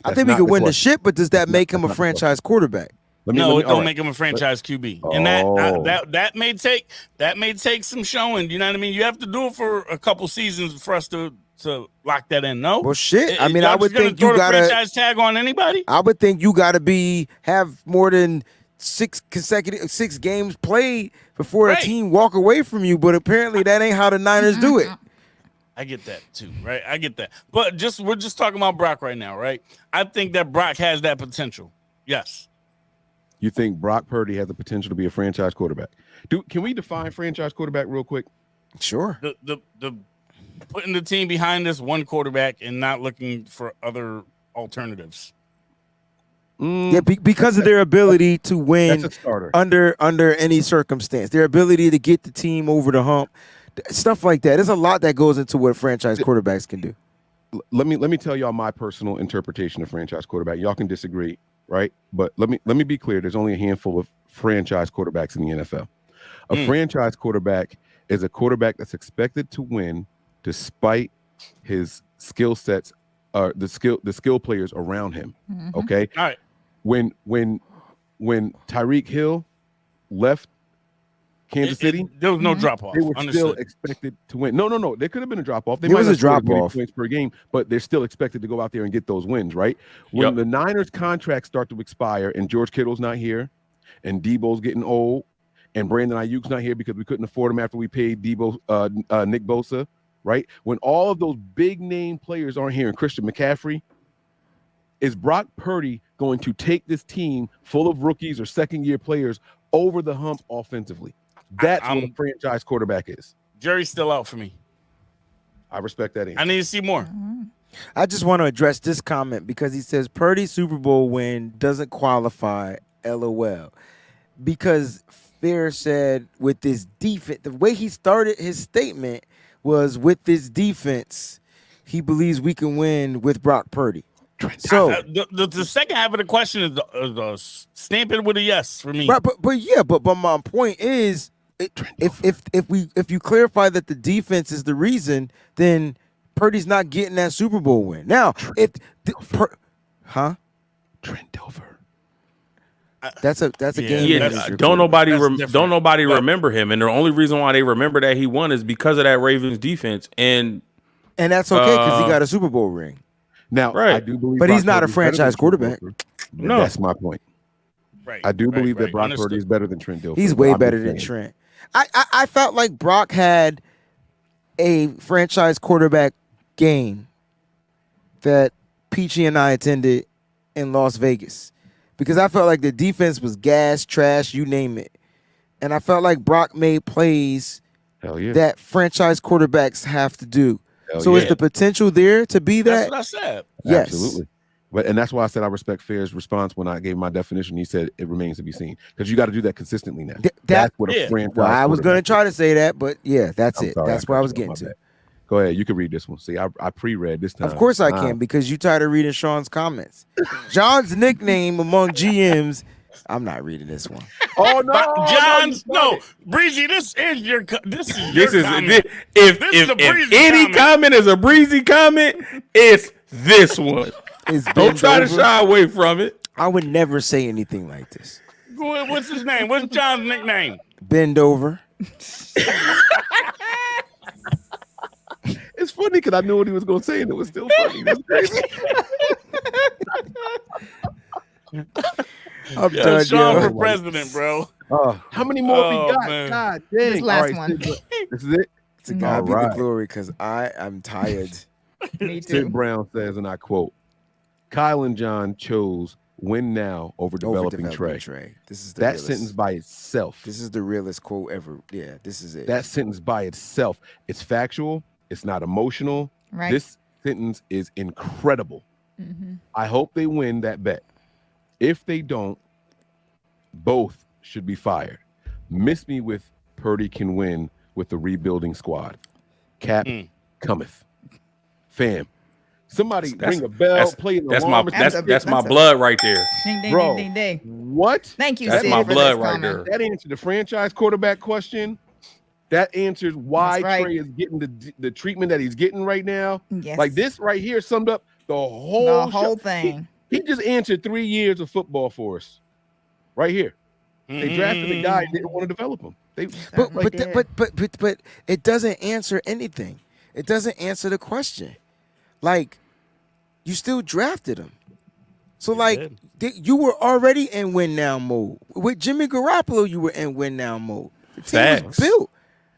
I think we could win the ship, but does that make him a franchise quarterback? No, it don't make him a franchise QB, and that may take some showing. You know what I mean? You have to do it for a couple seasons for us to lock that in. No, well, shit. I mean, Y'all I would just gonna think throw you the gotta franchise tag on anybody. I would think you gotta have more than 6 games played before a team walk away from you. But apparently, that ain't how the Niners do it. I get that too, right? I get that, but we're just talking about Brock right now, right? I think that Brock has that potential. Yes. You think Brock Purdy has the potential to be a franchise quarterback? Can we define franchise quarterback real quick? Sure. The putting the team behind this one quarterback and not looking for other alternatives. Yeah, because of their ability to win under any circumstance, their ability to get the team over the hump, stuff like that. There's a lot that goes into what franchise quarterbacks can do. Let me tell y'all my personal interpretation of franchise quarterback. Y'all can disagree, right? But let me be clear. There's only a handful of franchise quarterbacks in the NFL. A franchise quarterback is a quarterback that's expected to win despite his skill sets are the skill players around him. Mhm. Okay. All right. When Tyreek Hill left Kansas City, there was no drop off. They were still Understood. expected to win. No. There could have been a drop off. They There might was not a score as many drop-off. points per game, but they're still expected to go out there and get those wins, right? When Yep. the Niners contracts start to expire and George Kittle's not here, and Debo's getting old, and Brandon Ayuk's not here because we couldn't afford him after we paid Nick Bosa, right? When all of those big name players aren't here, and Christian McCaffrey, is Brock Purdy going to take this team full of rookies or second-year players over the hump offensively? That's what a franchise quarterback is. Jerry's still out for me. I respect that answer. I need to see more. I just want to address this comment because he says Purdy's Super Bowl win doesn't qualify. LOL. Because Fair said with this defense, the way he started his statement was with this defense, he believes we can win with Brock Purdy. So The second half of the question is the stamp it with a yes for me. Right, but my point is, if you clarify that the defense is the reason, then Purdy's not getting that Super Bowl win. Now, Trent Dilfer. That's a game. Yeah, don't nobody remember him, and the only reason why they remember that he won is because of that Ravens defense, and that's okay because he got a Super Bowl ring. Now, right. I do believe, but he's Brock not a Purdy's better franchise than quarterback. Trent Dilfer. No, that's my point. Right. I do believe that Brock Understood. Purdy is better than Trent Dilfer. He's way I'm better just than saying. Trent. I felt like Brock had a franchise quarterback game that Peachy and I attended in Las Vegas because I felt like the defense was gas, trash, you name it. And I felt like Brock made plays that franchise quarterbacks have to do. So is the potential there to be that? That's what I said. Yes. Absolutely. And that's why I said I respect Fair's response when I gave my definition. He said it remains to be seen because you got to do that consistently now. That's what a franchise. Well, I was going to try to say that, but yeah, that's I'm it. sorry, That's where I was getting to. Go ahead. You can read this one. See, I pre-read this time. Of course I can because you tired of reading Sean's comments. John's nickname among GMs. I'm not reading this one. Oh no, John's no, Breezy. This is your comment. If any comment is a Breezy comment, it's this one. Don't try to shy away from it. I would never say anything like this. What's his name? What's John's nickname? Bend over. It's funny because I knew what he was going to say and it was still funny. That's crazy. I'm done, Sean yo. for president, bro. How many more we got? Man. God dang. This last All right, one. This is it. To God All be the right. glory because I'm tired. Me Sid too. Brown says, and I quote, Kyle and John chose win now over developing Trey. This is the That realest. sentence by itself. This is the realest quote ever. Yeah, this is it. That sentence by itself. It's factual. It's not emotional. Right. This sentence is incredible. Mm-hmm. I hope they win that bet. If they don't, both should be fired. Miss me with Purdy can win with the rebuilding squad. Cap cometh. Fam. Somebody ring a bell, play an alarm. That's my blood right there. Ding, ding, Bro, ding, ding, ding. what? Thank you, That's Sid, my for blood this right comment. there. That answered the franchise quarterback question. That answers why That's right. Trey is getting the treatment that he's getting right now. Yes. Like this right here summed up the whole thing. He just answered 3 years of football for us. Right here. They drafted a guy and didn't want to develop him. But it doesn't answer anything. It doesn't answer the question. Like, you still drafted him. So, like, you were already in win now mode. With Jimmy Garoppolo, you were in win now mode. The team was built.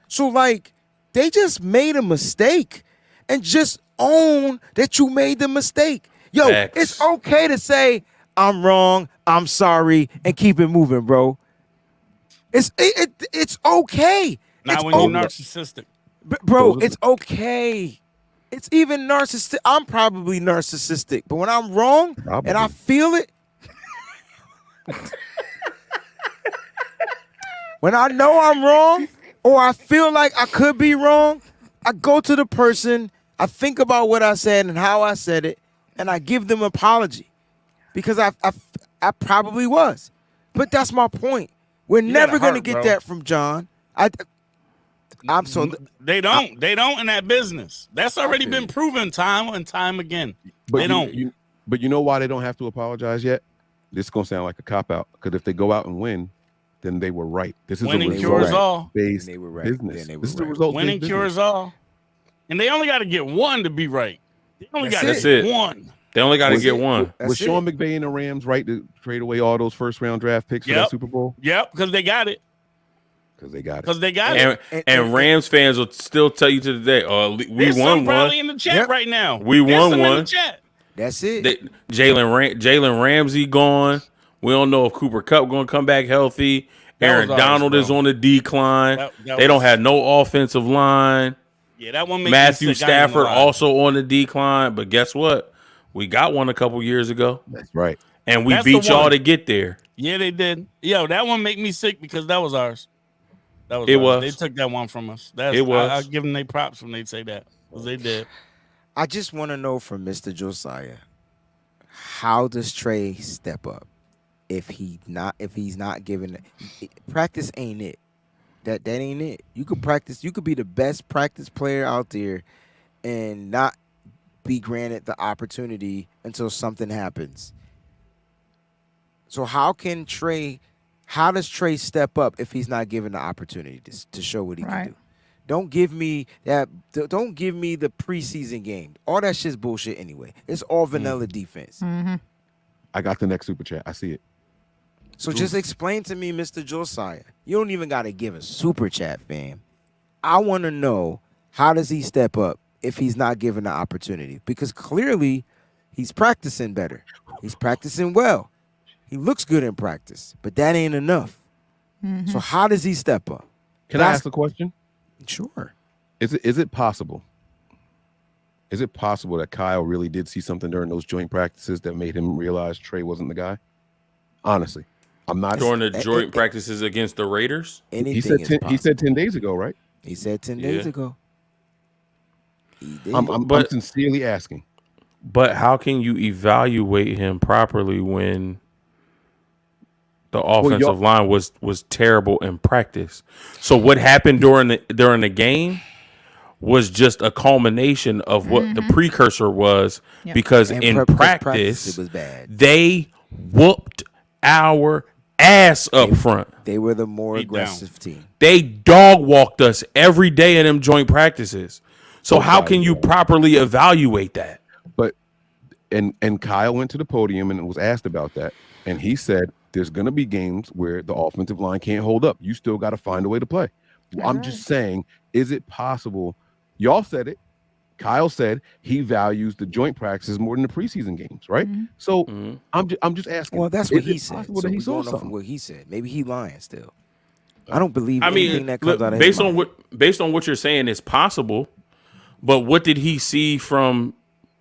So, like, they just made a mistake and just own that you made the mistake. Yo, it's okay to say, I'm wrong, I'm sorry, and keep it moving, bro. It's okay. Not It's when you're okay. narcissistic. Bro, it's okay. It's even narcissistic. I'm probably narcissistic, but when I'm wrong and I feel it, when I know I'm wrong or I feel like I could be wrong, I go to the person, I think about what I said and how I said it, and I give them an apology because I probably was. But that's my point. We're never going to get that from John. They don't in that business. That's already been proven time and time again. They don't. But you know why they don't have to apologize yet? This is gonna sound like a cop out, because if they go out and win, then they were right. This is Winning a cures all. result-based business. This is a result-based Winning business. cures all. And they only got to get one to be right. They only got to That's get it. one. They only got to get one. Was Sean McVay and the Rams right to trade away all those first-round draft picks for that Super Bowl? Yep, because they got it. Because they got it. Because they got it. And Rams fans will still tell you to today, we There's won some probably in the chat right now. We There's won some one. in the chat. That's it. Jalen Ramsey gone. We don't know if Cooper Kupp going to come back healthy. Aaron was ours, Donald is bro. on the decline. That They don't was- have no offensive line. Yeah, that one makes Matthew me sick. I ain't Stafford gonna lie. also on the decline. But guess what? We got one a couple years ago. That's right. And we That's beat the y'all one. to get there. Yeah, they did. Yo, that one make me sick because that was ours. That was It ours. was. They took that one from us. That's, It was. I give them their props when they say that. Because they did. I just want to know from Mr. Josiah, how does Trey step up if he's not giving practice ain't it. That ain't it. You could practice, you could be the best practice player out there and not be granted the opportunity until something happens. So how does Trey step up if he's not given the opportunity to show what he can do? Don't give me the preseason game. All that shit's bullshit anyway. It's all vanilla defense. Mm-hmm. I got the next super chat. I see it. So just explain to me, Mr. Josiah. You don't even got to give a super chat, fam. I want to know, how does he step up if he's not given the opportunity? Because clearly he's practicing better. He's practicing well. He looks good in practice, but that ain't enough. Mm-hmm. So how does he step up? Can I ask a question? Sure. Is it possible? Is it possible that Kyle really did see something during those joint practices that made him realize Trey wasn't the guy? Honestly, I'm not During the joint practices against the Raiders? He said 10 days ago, right? He said 10 days ago. He did. I'm sincerely asking. But how can you evaluate him properly when the offensive line was terrible in practice? So what happened during the game was just a culmination of what the precursor was, because in practice it was bad. They whooped our ass up front. They were the more aggressive team. They dog walked us every day in them joint practices. So how can you properly evaluate that? But and Kyle went to the podium and was asked about that, and he said there's going to be games where the offensive line can't hold up. You still got to find a way to play. I'm just saying, is it possible? Y'all said it. Kyle said he values the joint practices more than the preseason games, right? So I'm just asking. Well, that's what is he it said. possible So that he we're saw going off of something? what he said. Maybe he lying still. I don't believe I anything mean, that comes out of his based on mouth. what you're saying is possible, but what did he see from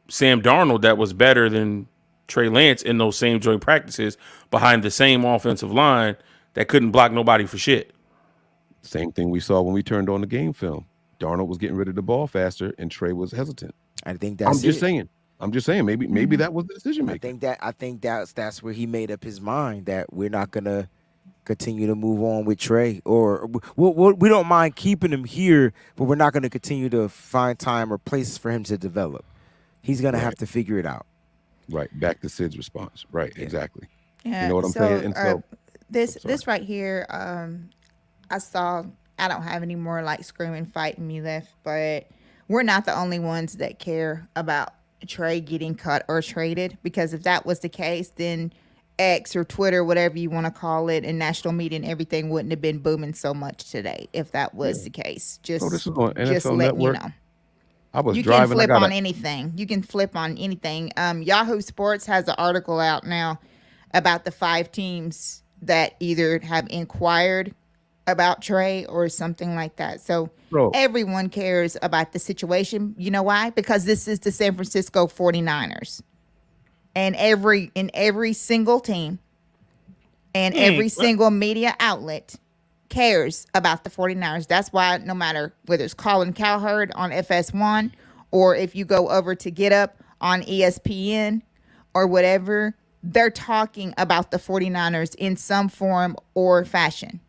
Sam Darnold that was better than Trey Lance in those same joint practices behind the same offensive line that couldn't block nobody for shit? Same thing we saw when we turned on the game film. Darnold was getting rid of the ball faster, and Trey was hesitant. I think that's I'm just saying. Maybe that was the decision making. I think that's where he made up his mind that we're not gonna continue to move on with Trey, or we don't mind keeping him here, but we're not gonna continue to find time or places for him to develop. He's gonna have to figure it out. Right. Back to Sid's response. Right. Exactly. Yeah, You know what I'm saying? And so this right here, I saw. I don't have any more like screaming, fighting me left, but we're not the only ones that care about Trey getting cut or traded, because if that was the case, then X or Twitter, whatever you want to call it, and national media and everything wouldn't have been booming so much today if that was the case. Just, this is on just NFL letting Network. you know. I was You driving. can flip on anything. You can flip on anything. Yahoo Sports has an article out now about the 5 teams that either have inquired about Trey or something like that. So everyone cares about the situation. You know why? Because this is the San Francisco 49ers. And every single team and every single media outlet cares about the 49ers. That's why no matter whether it's Colin Cowherd on FS1 or if you go over to Get Up on ESPN or whatever, they're talking about the 49ers in some form or fashion.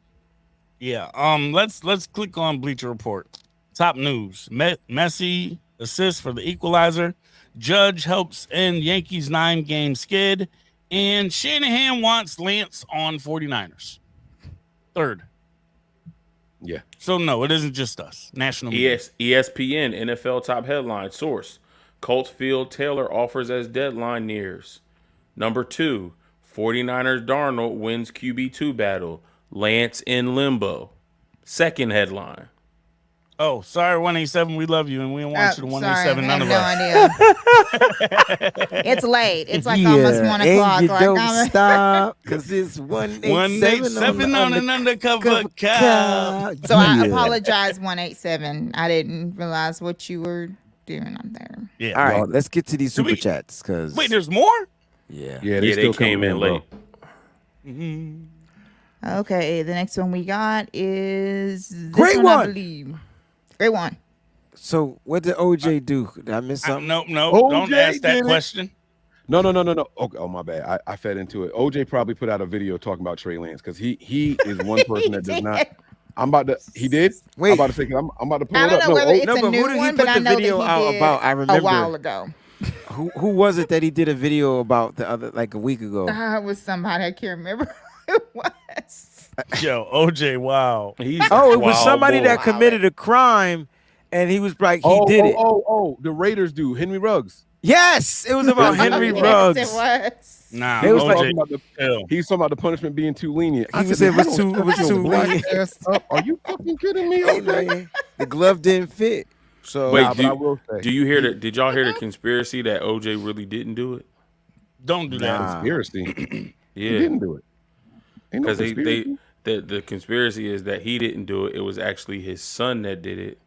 Yeah. Let's click on Bleacher Report. Top news: Messi assists for the equalizer. Judge helps end Yankees 9-game skid, and Shanahan wants Lance on 49ers. Third. Yeah. So no, it isn't just us. National media. ESPN NFL top headline source: Colts field Taylor offers as deadline nears. Number 2, 49ers Darnold wins QB2 battle. Lance in limbo. Second headline. Oh, sorry, 187. We love you, and we don't want you to 187. None of no us. Idea. It's late. It's like almost 1 o'clock. And you like don't stop because it's 187 on an undercover cow. So I apologize, 187. I didn't realize what you were doing on there. Yeah. All right, let's get to these super chats. Cause Wait, there's more? Yeah. They came in late. Okay, the next one we got is this Great I one. believe. Great one. So what did OJ do? Did I miss something? No, OJ don't ask that did it. question. No. Okay, oh, my bad. I fed into it. OJ probably put out a video talking about Trey Lance because he is one person that does not. I'm about to. He did. Wait. I'm about to say. I'm about to pull I it don't up. know whether it's no, a but new who did he one, put but I the know video that he out did about? I a remember. while ago. Who was it that he did a video about the other like a week ago? It was somebody I can't remember who it was. Yo, OJ, wow. It was somebody that committed a crime, and he was like, he did it. Oh, the Raiders do. Henry Ruggs. Yes, it was about Henry Yes, Ruggs. it was. Nah, They was OJ. He's talking about the punishment being too lenient. He said it was too lenient. Are you fucking kidding me? Hey, man, the glove didn't fit. So Wait, but I will say. do you hear that? Did y'all hear the conspiracy that OJ really didn't do it? Don't do that. Conspiracy. Yeah, He didn't do it. Ain't no because conspiracy. the conspiracy is that he didn't do it. It was actually his son that did it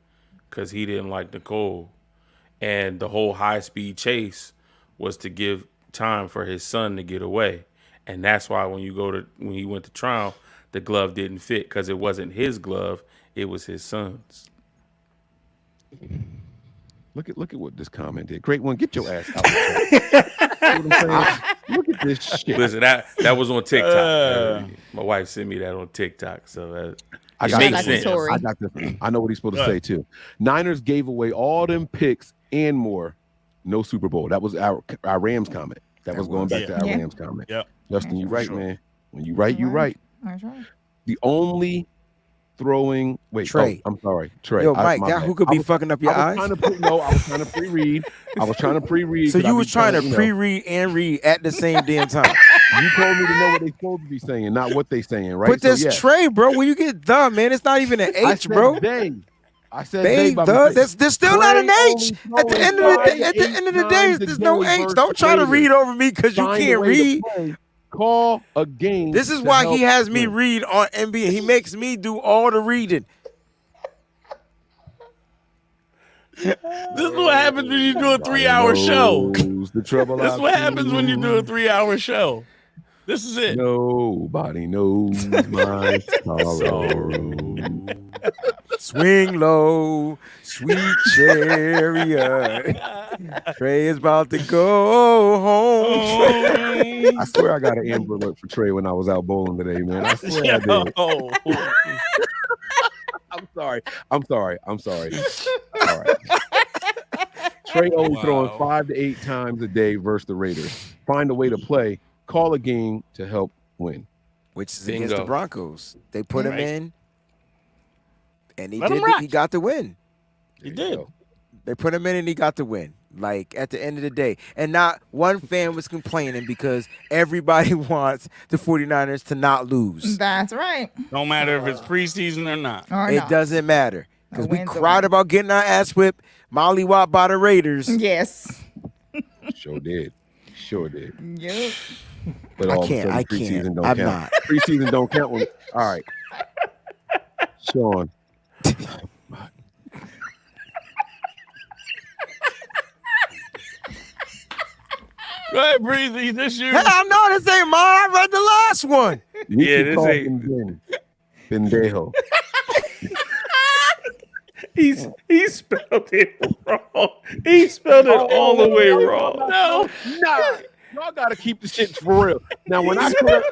because he didn't like Nicole, and the whole high speed chase was to give time for his son to get away, and that's why when he went to trial, the glove didn't fit because it wasn't his glove, it was his son's. Look at what this comment did. Great one. Get your ass out. You know what I'm saying? Look at this shit. Listen, that was on TikTok. My wife sent me that on TikTok, so I it got makes this. sense. I got this. I know what he's supposed to say too. Niners gave away all them picks and more. No Super Bowl. That was our Rams comment. That was going back to our Rams comment. Yep. Justin, you right, man. When you right, you right. That's right. The only throwing. Wait, Trey. I'm sorry, Trey. Yo, Mike, my that bad. who could be fucking up your eyes? I was trying to pre-read. So you was trying to pre-read and read at the same damn time. You told me to know what they supposed to be saying, not what they saying, right? But there's Trey, bro. When you get the man, it's not even an I H, said bro. I said they. There's still not an H. At the end of the day, there's no H. Don't try to read over me because you can't read. Call a game. This is why he has me read on NBA. He makes me do all the reading. This is what happens when you do a 3-hour show. The trouble. This is what happens when you do a 3-hour show. This is it. Nobody knows my sorrow. Swing low, sweet chariot. Trey is about to go home. I swear I got an Amber Alert for Trey when I was out bowling today, man. I swear I did. I'm sorry. All right. Trey only throwing 5 to 8 times a day versus the Raiders. Find a way to play. Call a game to help win. Which is against the Broncos. They put him in, and he Let him did. rock. He got the win. He did. They put him in, and he got the win. Like at the end of the day, and not one fan was complaining because everybody wants the 49ers to not lose. That's right. Don't matter if it's preseason or not. It doesn't matter because we win's a cried about getting our ass whipped, mollywop by the Raiders. Yes. Sure did. Yep. But all of a sudden, preseason don't I'm count. not. Preseason don't count. All right. Sean. Go ahead, Breezy. This you. Hey, I know this ain't mine. I read the last one. This ain't. Pendejo. He spelled it wrong. He spelled it all the way wrong. No. Y'all got to keep the shit for real. Now, when I correct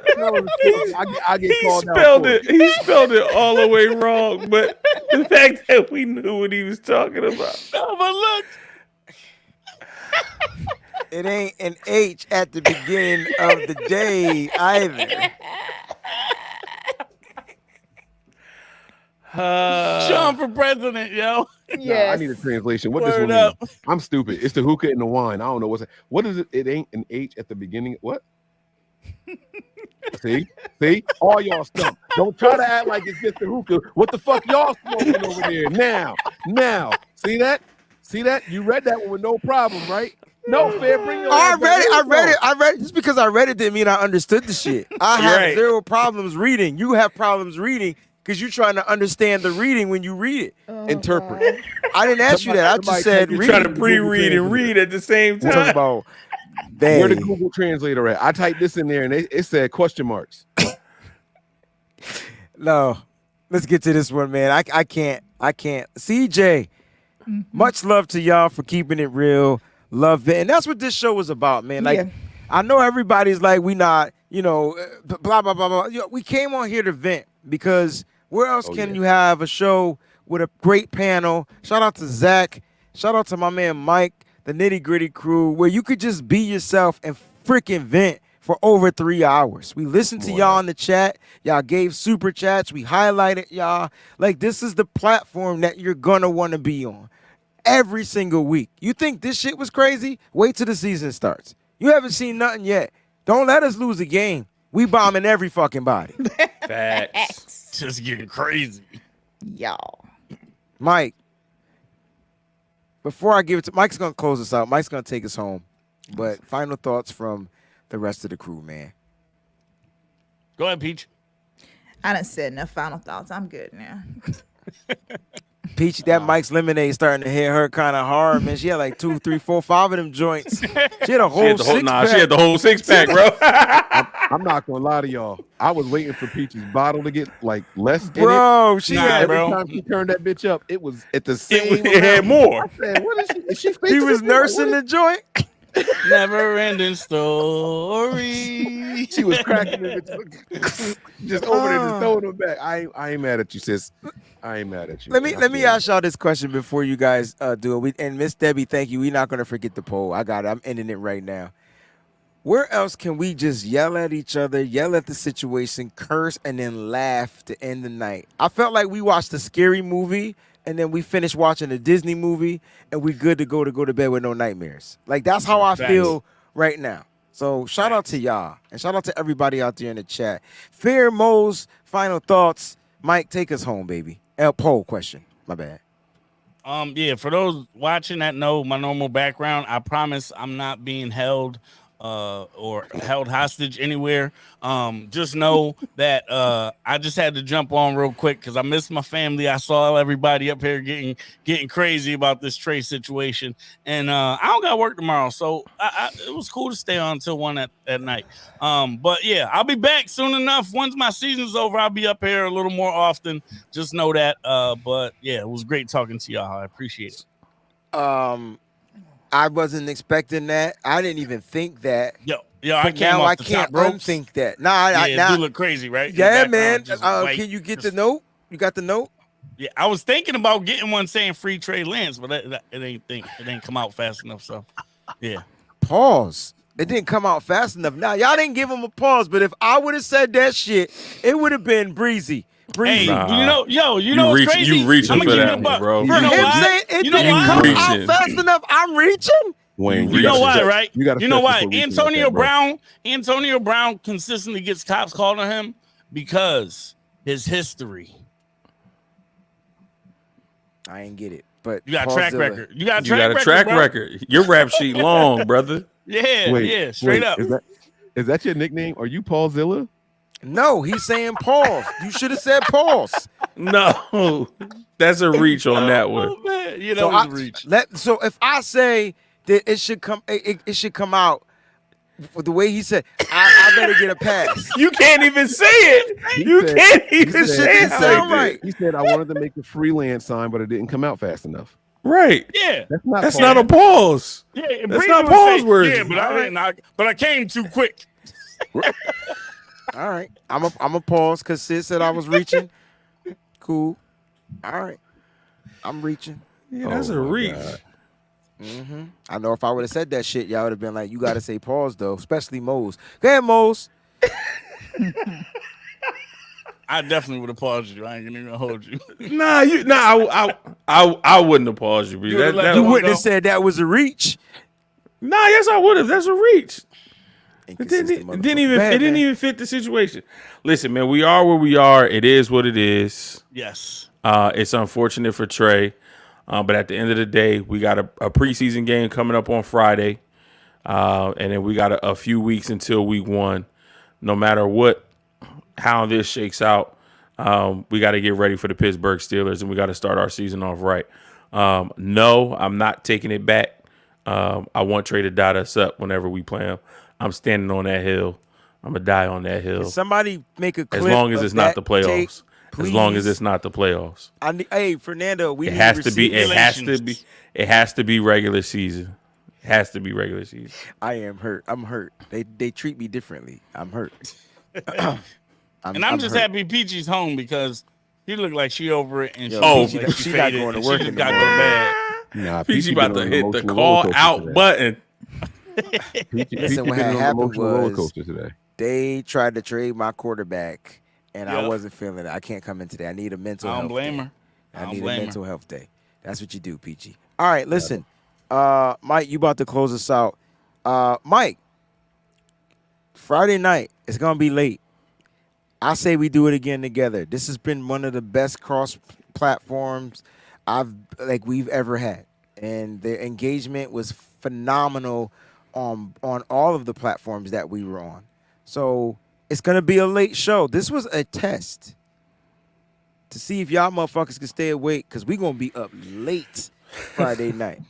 I get called out. He spelled it all the way wrong, but the fact that we knew what he was talking about. No, but look. It ain't an H at the beginning of the day either. Sean for president, yo. Nah, I need a translation. What this one mean? I'm stupid. It's the hookah and the wine. I don't know what's it. What is it? It ain't an H at the beginning. What? See? All y'all stumped. Don't try to act like it's just the hookah. What the fuck y'all smoking over there? Now. See that? You read that one with no problem, right? No, fair. Bring your I read it. Just because I read it didn't mean I understood the shit. I have zero problems reading. You have problems reading because you're trying to understand the reading when you read it. Interpret. I didn't ask you that. I just said You're read. trying to pre-read and read at the same time. Talk about where the Google Translator at? I typed this in there and it said question marks. No, let's get to this one, man. I can't. CJ, much love to y'all for keeping it real. Love it. And that's what this show was about, man. Like, I know everybody's like, we not, blah, blah, blah, blah. We came on here to vent because where else can you have a show with a great panel? Shout out to Zach. Shout out to my man Mike, the Nitty Gritty crew, where you could just be yourself and freaking vent for over 3 hours. We listened to y'all in the chat. Y'all gave super chats. We highlighted y'all. Like, this is the platform that you're going to want to be on every single week. You think this shit was crazy? Wait till the season starts. You haven't seen nothing yet. Don't let us lose a game. We bombing every fucking body. Facts. Just getting crazy. Y'all. Mike, before I give it to Mike's going to close us out. Mike's going to take us home. But final thoughts from the rest of the crew, man. Go ahead, Peach. I done said enough final thoughts. I'm good now. Peachy, that Mike's lemonade starting to hit her kind of hard, man. She had like 2, 3, 4, 5 of them joints. She had a whole six-pack. She had the whole 6-pack, bro. I'm not gonna lie to y'all. I was waiting for Peach's bottle to get like less bro, in it. She had, every time she turned that bitch up, it was at the same. It had more. I said, "What is she? Is she he was nursing the joint. Never ending story. She was cracking it, just over there, just throwing them back. I ain't mad at you, sis. I ain't mad at you. Let me ask y'all this question before you guys do it. And Miss Debbie, thank you. We're not gonna forget the poll. I got it. I'm ending it right now. Where else can we just yell at each other, yell at the situation, curse, and then laugh to end the night? I felt like we watched a scary movie and then we finished watching a Disney movie and we good to go to bed with no nightmares. Like, that's how I feel right now. So shout out to y'all and shout out to everybody out there in the chat. Fair Mo's final thoughts. Mike, take us home, baby. Poll question. My bad. Yeah, for those watching that know my normal background, I promise I'm not being held or held hostage anywhere. Just know that I just had to jump on real quick because I missed my family. I saw everybody up here getting crazy about this Trey situation, and I don't got work tomorrow, so it was cool to stay on until 1 at night. But yeah, I'll be back soon enough. Once my season's over, I'll be up here a little more often. Just know that. But yeah, it was great talking to y'all. I appreciate it. I wasn't expecting that. I didn't even think that. Yo, I came now off I the can't top ropes. unthink that. Nah, you look crazy, right? Yeah, man. Can you get the note? You got the note? Yeah, I was thinking about getting one saying free Trey Lance, but it ain't come out fast enough. So, yeah. Pause. It didn't come out fast enough. Now, y'all didn't give him a pause, but if I would have said that shit, it would have been breezy. Hey, you know what's crazy? You reaching for that one, bro. For him saying it didn't come out fast enough, I'm reaching. Wayne, you know why, right? You know why? Antonio Brown consistently gets cops called on him because his history. I ain't get it, but you got a track record. You got a track record. Your rap sheet long, brother. Yeah, straight up. Is that your nickname? Are you Paulzilla? No, he's saying pause. You should have said pause. No, that's a reach on that one. Man. You know, it's a reach. So if I say that it should come out the way he said, I better get a pass. You can't even say it. Can't even say it. Sound right. He said I wanted to make the freelance sign, but it didn't come out fast enough. Right. Yeah. That's not a pause. Yeah, That's Breezy not would pause say, worthy. Yeah, but I didn't. But I came too quick. All right. I'm a pause because Sid said I was reaching. Cool. All right. I'm reaching. Yeah, that's a reach. Mm-hmm. I know if I would have said that shit, y'all would have been like, you got to say pause, though, especially Mose. Go ahead, Mose. I definitely would have paused you. I ain't gonna even hold you. I wouldn't have paused you, You Breezy. would've You wouldn't have said that was a reach. Nah, yes, I would have. That's a reach. It Inconsistent didn't motherfucker. even fit the situation. Listen, man, we are where we are. It is what it is. Yes. It's unfortunate for Trey, but at the end of the day, we got a preseason game coming up on Friday, and then we got a few weeks until week 1. No matter how this shakes out, we got to get ready for the Pittsburgh Steelers, and we got to start our season off right. No, I'm not taking it back. I want Trey to dot us up whenever we play him. I'm standing on that hill. I'm going to die on that hill. Can somebody make a clip as long as of it's not that the playoffs. tape, as long as please? it's not the playoffs. Hey, Fernando, It has to be regular season. It has to be regular season. I am hurt. I'm hurt. They treat me differently. I'm hurt. I'm just hurt. happy Peachy's home because she looked like she over it and Peachy, like she not faded going to and work she in just the got to morning. bed. Nah, Peachy been about to on an hit the emotional call roller coaster out today. button. Listen, what been had on an happened emotional roller was coaster today. they tried to trade my quarterback, and I Yeah. wasn't feeling it. I can't come in today. I need a mental I health don't blame day. her. I don't need a blame her. mental health day. That's what you do, Peachy. All right, listen. Mike, you about to close us out. Mike, Friday night, it's going to be late. I say we do it again together. This has been one of the best cross platforms we've ever had. And the engagement was phenomenal on all of the platforms that we were on. So it's going to be a late show. This was a test to see if y'all motherfuckers can stay awake because we're going to be up late Friday night.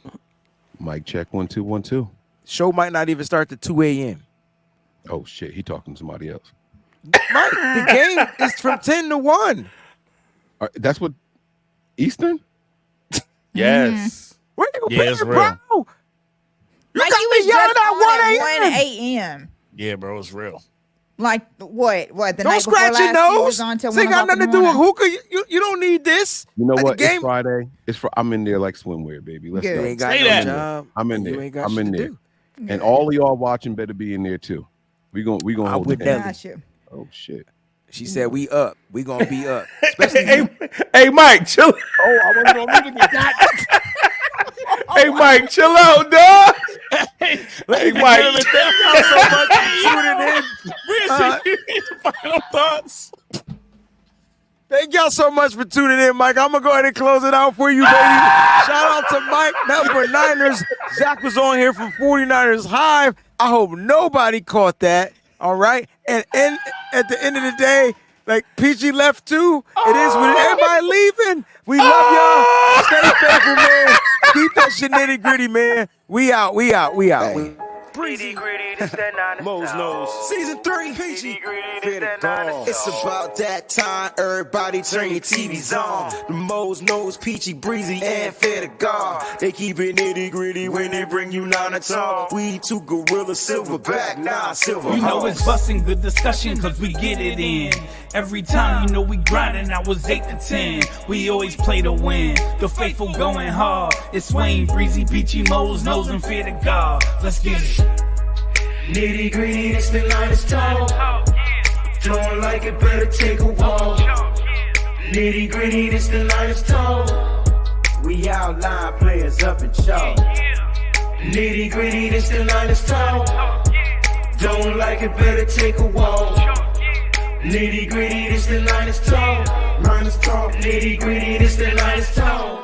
Mic check 1 2 1 2. Show might not even start to 2 a.m. Oh shit, he talking to somebody else. Mike, the game is from 10 to 1. That's what Eastern? Yes. Where you Yeah, it's been, real. bro? Like got you me was yelling just at on 1 at 1 a.m. a.m. Yeah, bro, it's real. Like what? The Don't night before scratch your last, you nose. was on till This ain't 1 got o'clock nothing in to the do with morning. hookah. You don't need this. You know Like, what? the It's game- Friday. I'm in there like swimwear, baby. Let's Good. go. You ain't got Say no that. job. I'm in You there. ain't got I'm shit in to there. do. And all of y'all watching better be in there too. We gonna I hold would it never. down. Gosh, you. Oh shit. She said we up. We gonna be up. Especially Hey, Mike, chill. Oh, I wasn't on mute again. God. Hey, Mike, chill out, dog. Hey, Mike. Thank y'all so much for tuning in. Final thoughts. Thank y'all so much for tuning in, Mike. I'm gonna go ahead and close it out for you, baby. Shout out to Mike, Melbourne Niners. Zach was on here from 49ers Hive. I hope nobody caught that. All right. And at the end of the day, like Peachy left too. It is with everybody leaving. We love y'all. Stay faithful, man. Keep that shit nitty gritty, man. We out. Nitty Gritty, this that Niners Mo's Talk. knows. Season 3, Peachy. Nitty Gritty, Fair this to that God. Niners It's Talk. about that time. Everybody turn your TVs on. The Mo's knows Peachy, Breezy, and Fair to God. They keep it nitty gritty when they bring you Niner Talk. We two gorilla silverback, silver. You know it's busting, good discussion, cause we get it in. Every time, you know we grinding, I was 8 to 10. We always play to win. The faithful going hard. It's Wayne, Breezy, Peachy, Mo's, Nose, and Fear to God. Let's get it. Nitty gritty, it's the Niners Talk. Don't like it, better take a walk. Nitty gritty, it's the Niners Talk. We outline players up in chalk. Nitty gritty, it's the Niners Talk. Don't like it, better take a walk. Nitty gritty, it's the Niners Talk. Niners Talk. Nitty gritty, it's the Niners Talk.